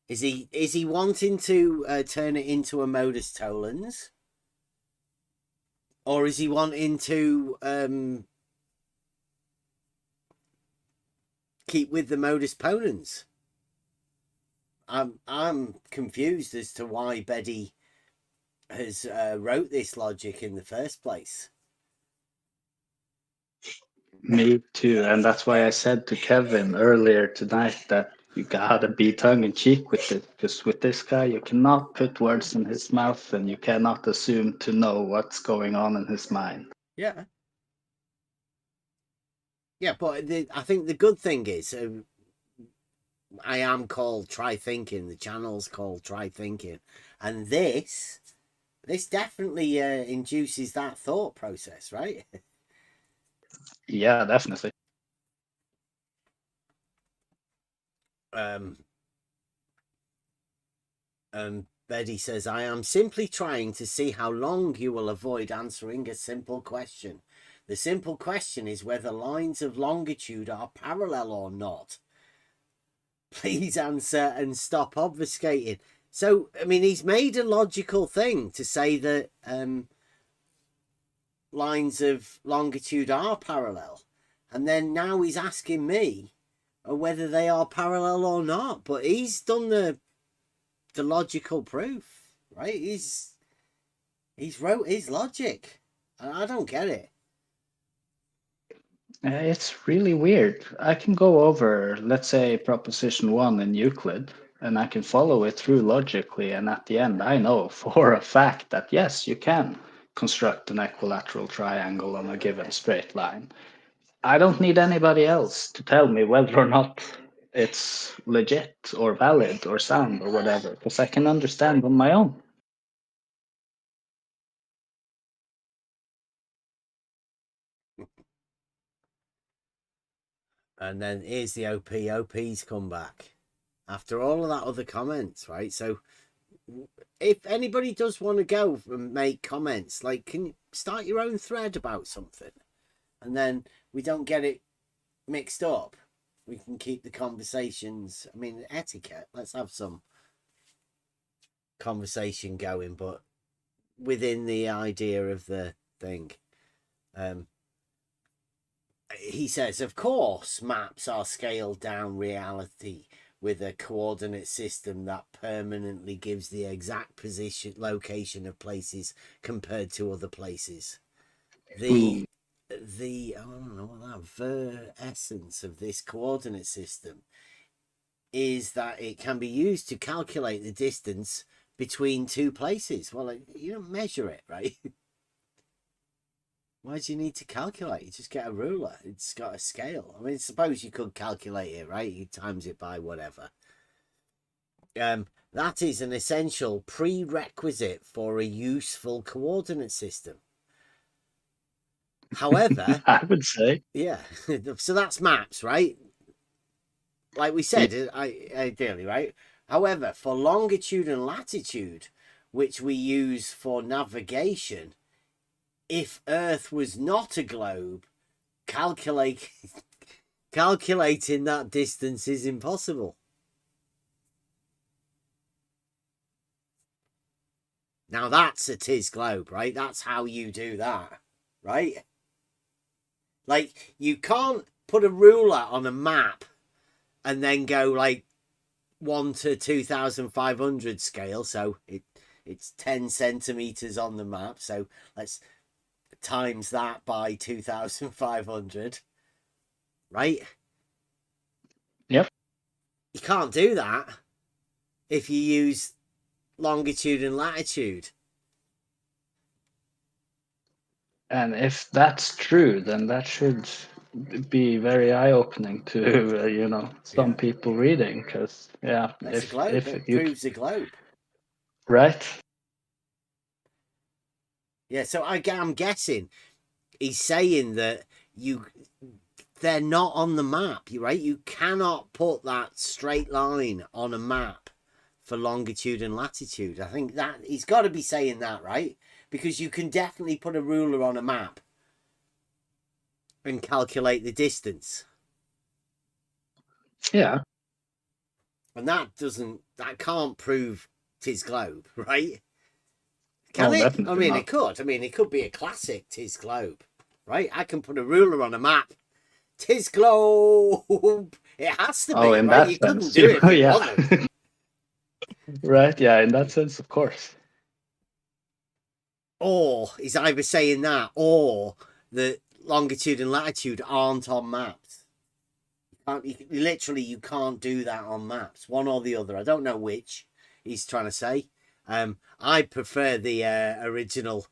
J: Is he wanting to turn it into a modus tollens? Or is he wanting to keep with the modus ponens? I'm confused as to why Betty has wrote this logic in the first place.
H: Me too, and that's why I said to Kevin earlier tonight that you gotta be tongue-in-cheek with it, because with this guy you cannot put words in his mouth and you cannot assume to know what's going on in his mind.
J: Yeah. Yeah, but I think the good thing is I am called Try Thinking. The channel's called Try Thinking. And this definitely induces that thought process, right?
H: Yeah, definitely.
J: Betty says, I am simply trying to see how long you will avoid answering a simple question. The simple question is whether lines of longitude are parallel or not. Please answer and stop obfuscating. So, I mean, he's made a logical thing to say that lines of longitude are parallel. And then now he's asking me whether they are parallel or not. But he's done the logical proof, right? He's wrote his logic. I don't get it.
H: It's really weird. I can go over, let's say, proposition 1 in Euclid, and I can follow it through logically, and at the end I know for a fact that yes, you can construct an equilateral triangle on a given straight line. I don't need anybody else to tell me whether or not it's legit or valid or sound or whatever, because I can understand on my own.
J: And then here's the OP. OP's come back after all of that other comments, right? So if anybody does want to go and make comments, like, can you start your own thread about something, and then we don't get it mixed up. We can keep the conversations. I mean, etiquette. Let's have some conversation going, but within the idea of the thing. He says, of course, maps are scaled down reality with a coordinate system that permanently gives the exact location of places compared to other places. The I don't know what that essence of this coordinate system is that it can be used to calculate the distance between two places. Well, you don't measure it, right? Why do you need to calculate? You just get a ruler. It's got a scale. I mean, suppose you could calculate it, right? You times it by whatever. That is an essential prerequisite for a useful coordinate system. However,
H: I would say,
J: yeah. So that's maps, right? Like we said, ideally, right? However, for longitude and latitude, which we use for navigation, if Earth was not a globe, calculating that distance is impossible. Now that's a tis globe, right? That's how you do that, right? Like, you can't put a ruler on a map and then go like 1 to 2,500 scale. So it's 10 centimeters on the map. So let's times that by 2,500, right?
H: Yep.
J: You can't do that if you use longitude and latitude.
H: And if that's true, then that should be very eye-opening to some people reading, because
J: That's a globe. It proves a globe,
H: right?
J: Yeah. So I'm guessing he's saying that they're not on the map, right? You cannot put that straight line on a map for longitude and latitude. I think that he's got to be saying that, right? Because you can definitely put a ruler on a map and calculate the distance.
H: Yeah.
J: And that can't prove tis globe, right? Can it?
H: Definitely
J: I mean,
H: not.
J: it could. I mean, it could be a classic tis globe, right? I can put a ruler on a map. Tis globe. It has to be,
H: in
J: right?
H: that
J: You
H: sense,
J: couldn't do it if it wasn't.
H: Right, yeah, in that sense, of course.
J: Or he's either saying that or the longitude and latitude aren't on maps. You can't do that on maps. One or the other. I don't know which he's trying to say. I prefer the original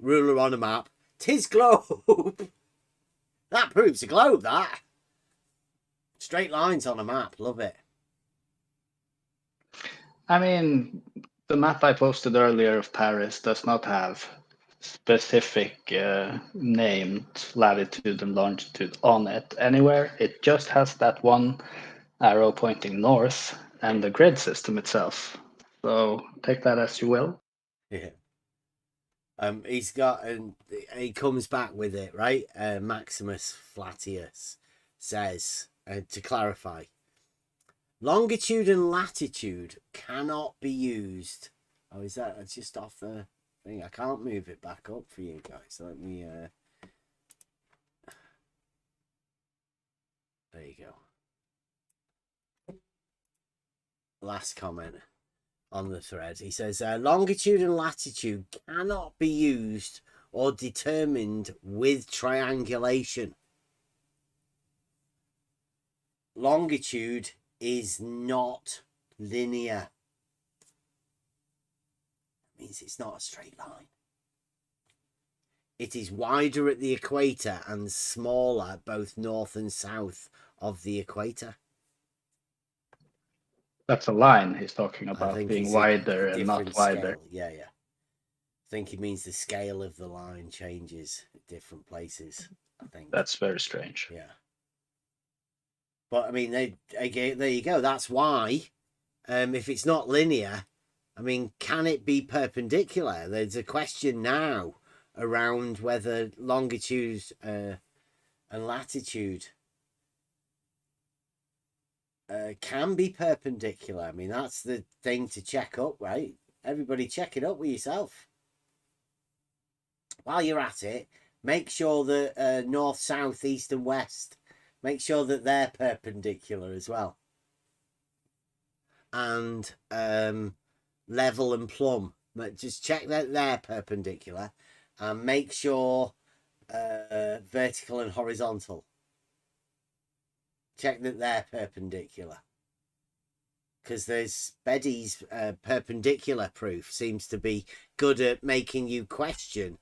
J: ruler on a map. Tis globe. That proves a globe, that. Straight lines on a map. Love it.
H: I mean, the map I posted earlier of Paris does not have specific named latitude and longitude on it anywhere. It just has that one arrow pointing north and the grid system itself. So take that as you will.
J: Yeah. He's got, and he comes back with it, right? Maximus Flatius says, to clarify, longitude and latitude cannot be used. Oh, is that just off the thing? I can't move it back up for you guys. Let me. There you go. Last comment on the thread. He says, longitude and latitude cannot be used or determined with triangulation. Longitude is not linear. That means it's not a straight line. It is wider at the equator and smaller both north and south of the equator.
H: That's a line he's talking
J: I
H: about
J: think
H: being
J: it's
H: wider
J: a
H: and not
J: different
H: wider.
J: scale. Yeah, yeah. I think it means the scale of the line changes at different places. I think
H: That's very strange.
J: Yeah. But I mean, again, there you go. That's why, if it's not linear, I mean, can it be perpendicular? There's a question now around whether longitude and latitude can be perpendicular. I mean, that's the thing to check up, right? Everybody check it up with yourself. While you're at it, make sure that north, south, east and west, make sure that they're perpendicular as well. And level and plumb, but just check that they're perpendicular, and make sure vertical and horizontal, check that they're perpendicular, because there's Beddy's perpendicular proof seems to be good at making you question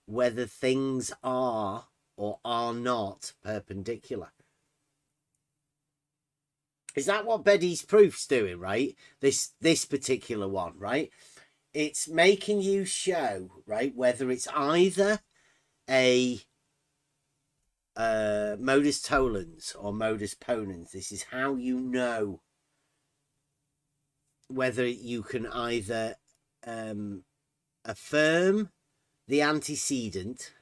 J: whether things are or are not perpendicular. Is that what Beddy's proof's doing, right? This particular one, right? It's making you show, right, whether it's either a modus tollens or modus ponens. This is how you know whether you can either affirm the antecedent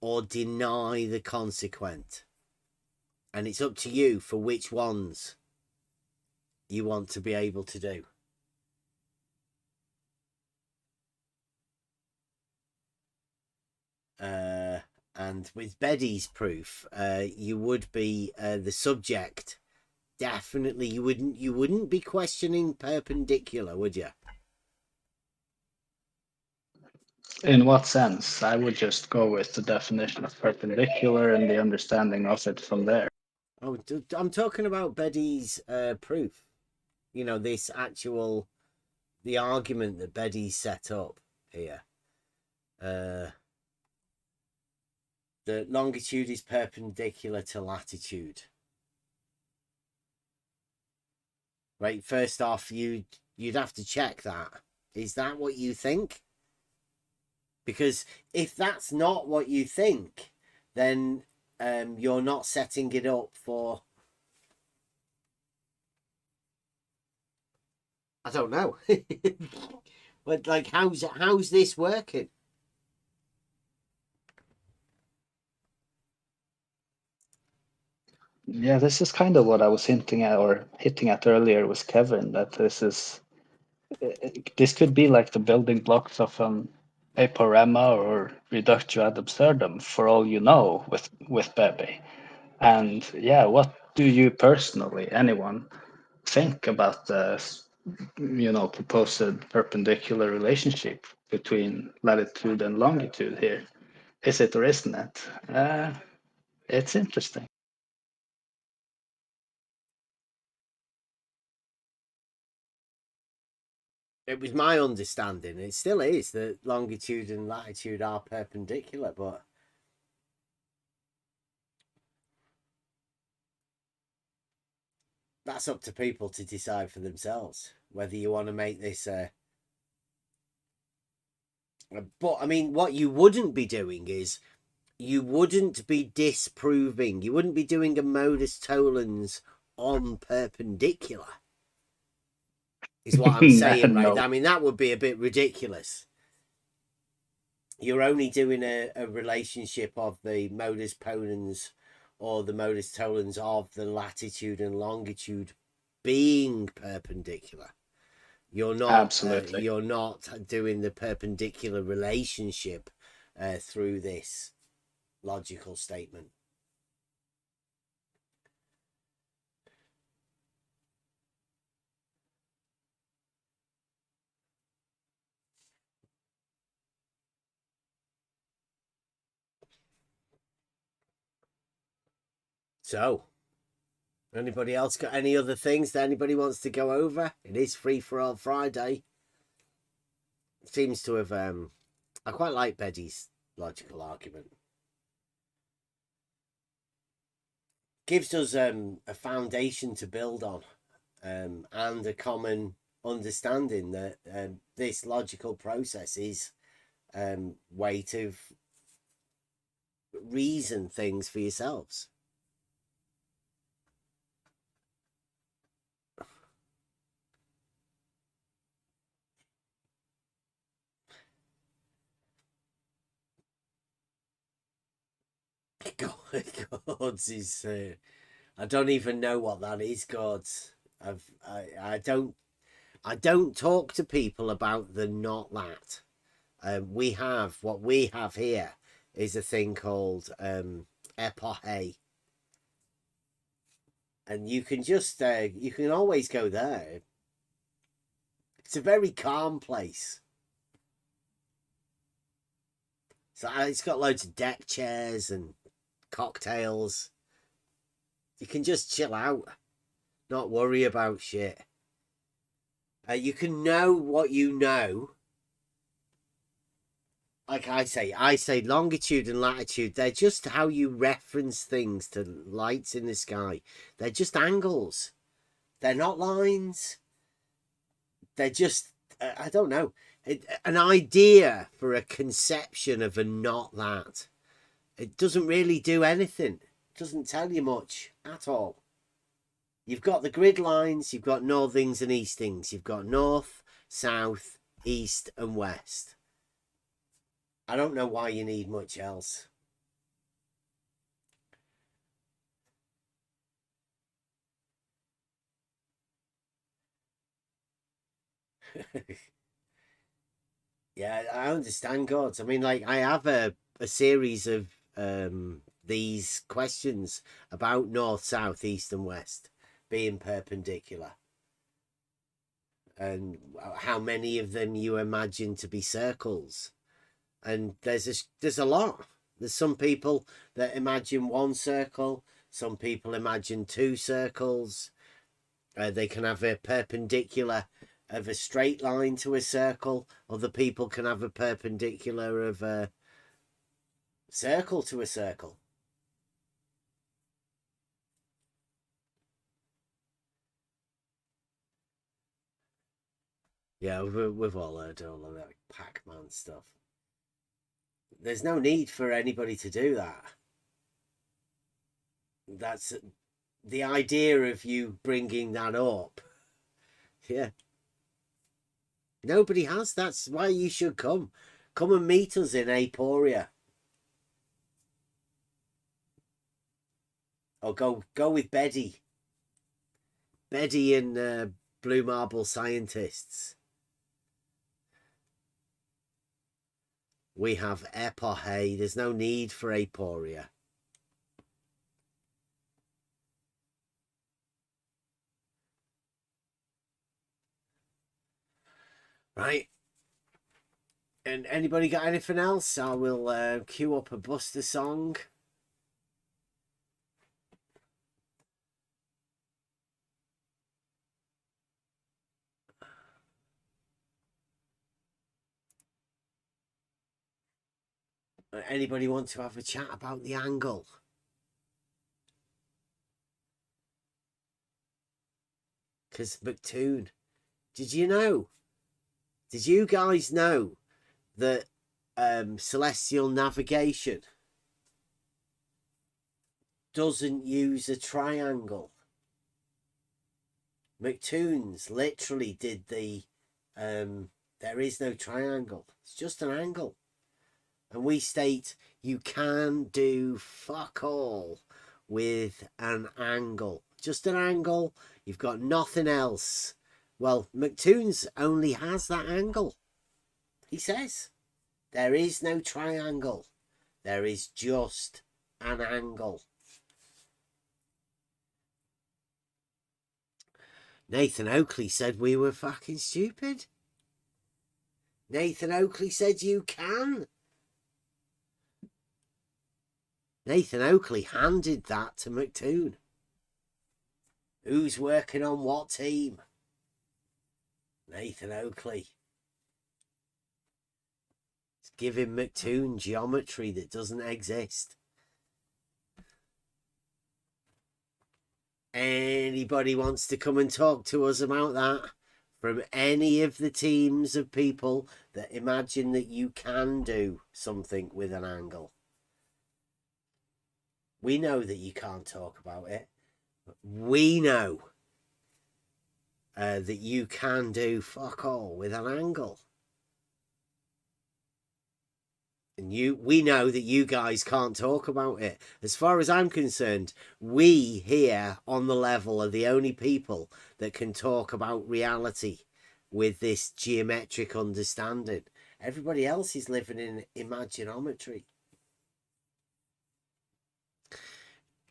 J: or deny the consequent. And it's up to you for which ones you want to be able to do. And with Beddy's proof, you would be the subject. Definitely, you wouldn't be questioning perpendicular, would you?
H: In what sense? I would just go with the definition of perpendicular and the understanding of it from there.
J: Oh, I'm talking about Beddy's proof. You know, this actual, the argument that Beddy set up here. The longitude is perpendicular to latitude. Right, first off, you'd have to check that. Is that what you think? Because if that's not what you think, then you're not setting it up for... I don't know. But like, how's this working?
H: Yeah, this is kind of what I was hinting at or hitting at earlier with Kevin, that this could be like the building blocks of an aporema or reductio ad absurdum, for all you know, with Bebe. And yeah, what do you personally, anyone, think about the proposed perpendicular relationship between latitude and longitude here? Is it or isn't it? It's interesting.
J: It was my understanding, it still is, that longitude and latitude are perpendicular, but that's up to people to decide for themselves whether you want to make this but I mean, what you wouldn't be doing is you wouldn't be disproving, you wouldn't be doing a modus tollens on perpendicular, is what I'm saying, right?
H: No.
J: I mean, that would be a bit ridiculous. You're only doing a relationship of the modus ponens or the modus tollens of the latitude and longitude being perpendicular. You're not
H: Absolutely.
J: you're not doing the perpendicular relationship through this logical statement. So, anybody else got any other things that anybody wants to go over? It is free for all Friday. Seems to have I quite like Beddy's logical argument. Gives us a foundation to build on. and a common understanding that this logical process is way to reason things for yourselves. Gods is I don't even know what that is. Gods. I don't talk to people about the not that. We have what we have here is a thing called epoche, and you can just you can always go there. It's a very calm place. So it's got loads of deck chairs and cocktails. You can just chill out, not worry about shit. You can know what you know. Like I say longitude and latitude, they're just how you reference things to lights in the sky. They're just angles. They're not lines. They're just, I don't know, an idea for a conception of a not that. It doesn't really do anything. It doesn't tell you much at all. You've got the grid lines, you've got northings and eastings. You've got north, south, east and west. I don't know why you need much else. Yeah, I understand gods. I mean, like, I have a series of these questions about north, south, east and west being perpendicular. And how many of them you imagine to be circles. And there's a lot. There's some people that imagine one circle. Some people imagine two circles. They can have a perpendicular of a straight line to a circle. Other people can have a perpendicular of a circle to a circle. Yeah, we've all heard all of that Pac-Man stuff. There's no need for anybody to do that. That's the idea of you bringing that up. Yeah. Nobody has. That's why you should come. Come and meet us in Aporia. Or go with Betty. Betty and Blue Marble Scientists. We have epoche. There's no need for Aporia. Right. And anybody got anything else? I will queue up a Buster song. Anybody want to have a chat about the angle? Because McToon, did you know? Did you guys know that celestial navigation doesn't use a triangle? McToon's literally did the there is no triangle. It's just an angle. And we state you can do fuck all with an angle. Just an angle. You've got nothing else. Well, McToon's only has that angle. He says there is no triangle. There is just an angle. Nathan Oakley said we were fucking stupid. Nathan Oakley said you can. Nathan Oakley handed that to McToon. Who's working on what team? Nathan Oakley. It's giving McToon geometry that doesn't exist. Anybody wants to come and talk to us about that? From any of the teams of people that imagine that you can do something with an angle. We know that you can't talk about it. But we know that you can do fuck all with an angle. And we know that you guys can't talk about it. As far as I'm concerned, we here on the level are the only people that can talk about reality with this geometric understanding. Everybody else is living in imaginometry.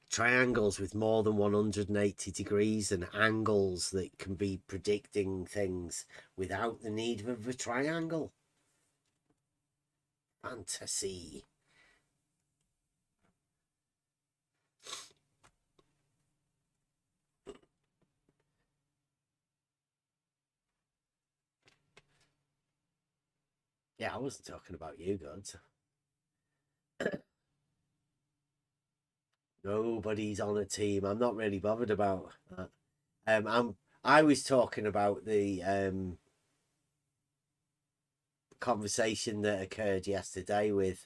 J: Triangles with more than 180 degrees and angles that can be predicting things without the need of a triangle. Fantasy. Yeah, I wasn't talking about you, gods. Nobody's on a team. I'm not really bothered about that. I was talking about the conversation that occurred yesterday with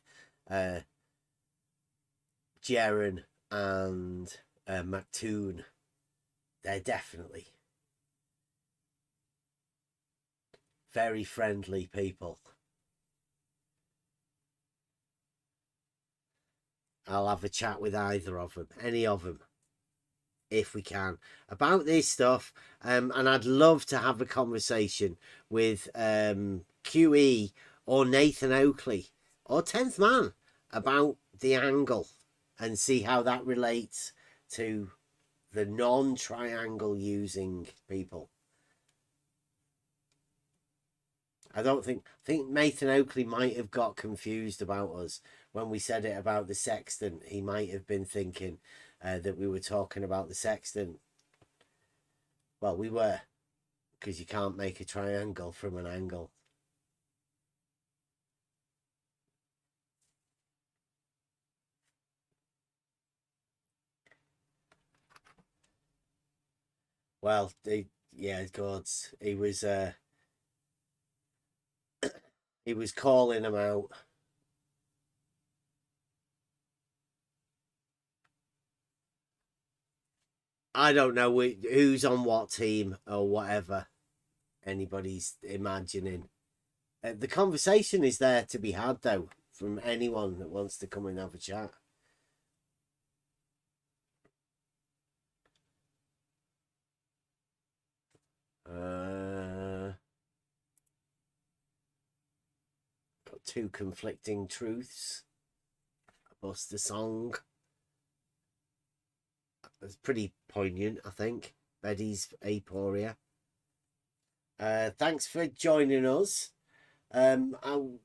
J: Jaren and McToon. They're definitely very friendly people. I'll have a chat with either of them, any of them, if we can, about this stuff. And I'd love to have a conversation with QE or Nathan Oakley or 10th Man about the angle and see how that relates to the non-triangle using people. I think Nathan Oakley might have got confused about us when we said it about the sextant. He might have been thinking that we were talking about the sextant. Well, we were, because you can't make a triangle from an angle. Well, yeah, gods, he was calling him out. I don't know who's on what team or whatever anybody's imagining. The conversation is there to be had, though, from anyone that wants to come and have a chat. Got two conflicting truths. Bust the song. It's pretty poignant, I think. Betty's aporia. Thanks for joining us. No, I'm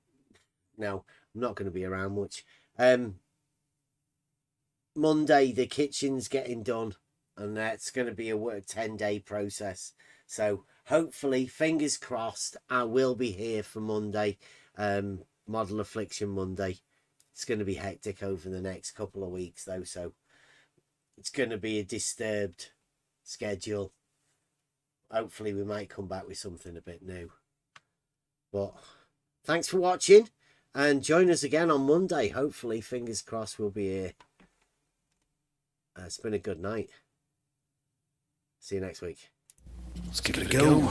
J: not going to be around much. Monday, the kitchen's getting done, and that's going to be a 10-day process. So hopefully, fingers crossed, I will be here for Monday. Model Affliction Monday. It's going to be hectic over the next couple of weeks, though, so it's going to be a disturbed schedule. Hopefully we might come back with something a bit new. But thanks for watching, and join us again on Monday. Hopefully, fingers crossed, we'll be here. It's been a good night. See you next week.
C: Let's give it a go.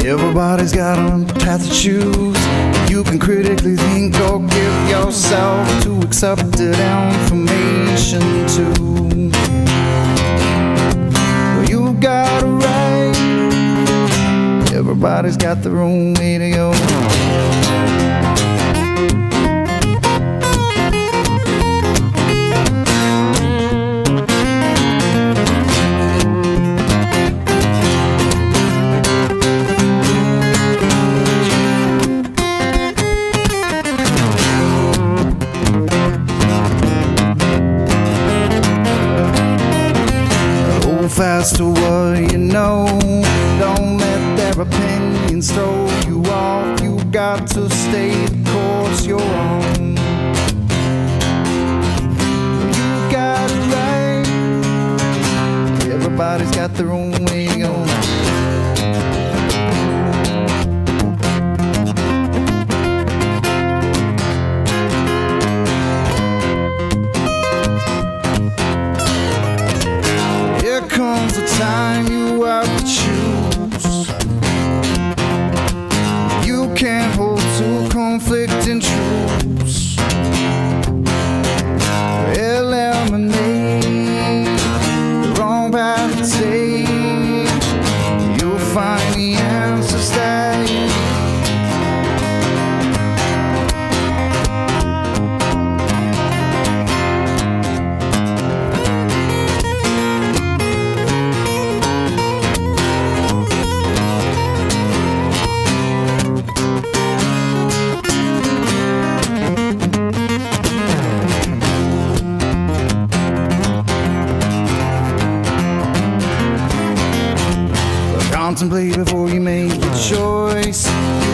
C: Everybody's got a path to choose. You can critically think or give yourself to accepted information too. Well, you got a right. Everybody's got their own way to go. know. Don't let their opinions throw you off. You got to stay the course you're on. You got it right. Everybody's got their own way to go. There comes a time you have to choose. You can't hold two conflicting truths. Eliminate the wrong path to take. You'll find the answers that you need. Contemplate before you make a choice.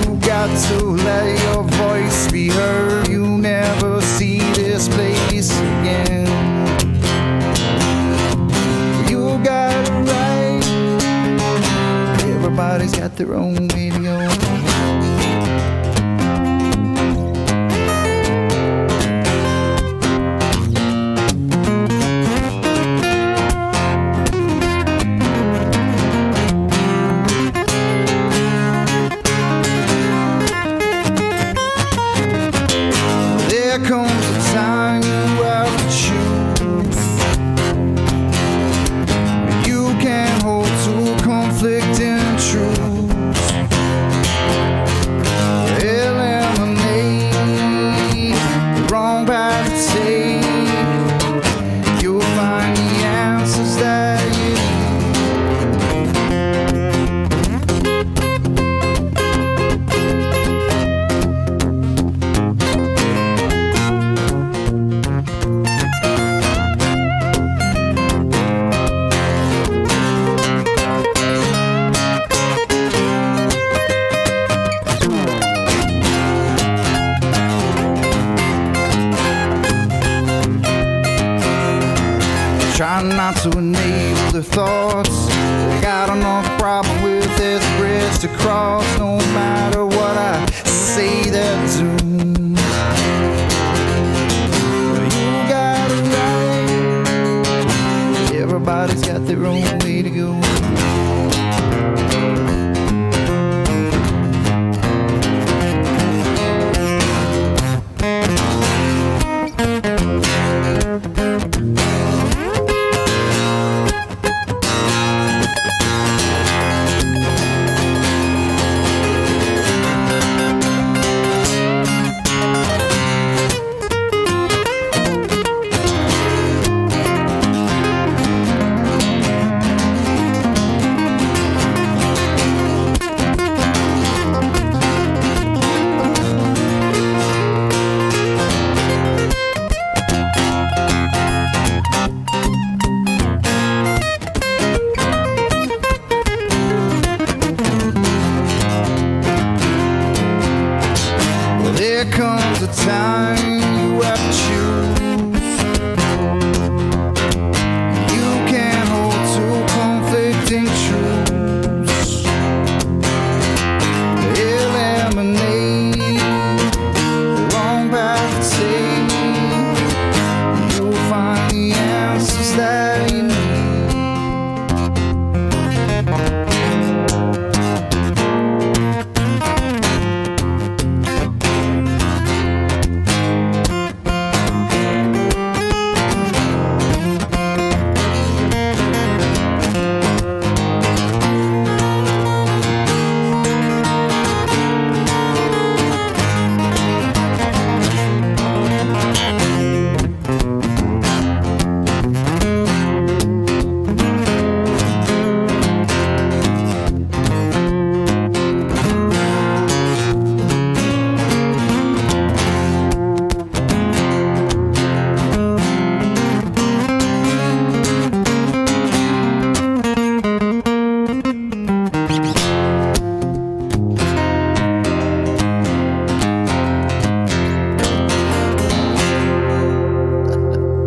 C: You got to let your voice be heard. You never see this place again. You got it right. Everybody's got their own way to go. There comes a time you have to choose. You can't hold two conflicting truths. Eliminate the wrong path to take. You'll find the answers that you need. Try not to enable their thoughts. They got enough problem with this bridge to cross. No matter what I say, they're doomed. You got it right. Everybody's got their own way to go.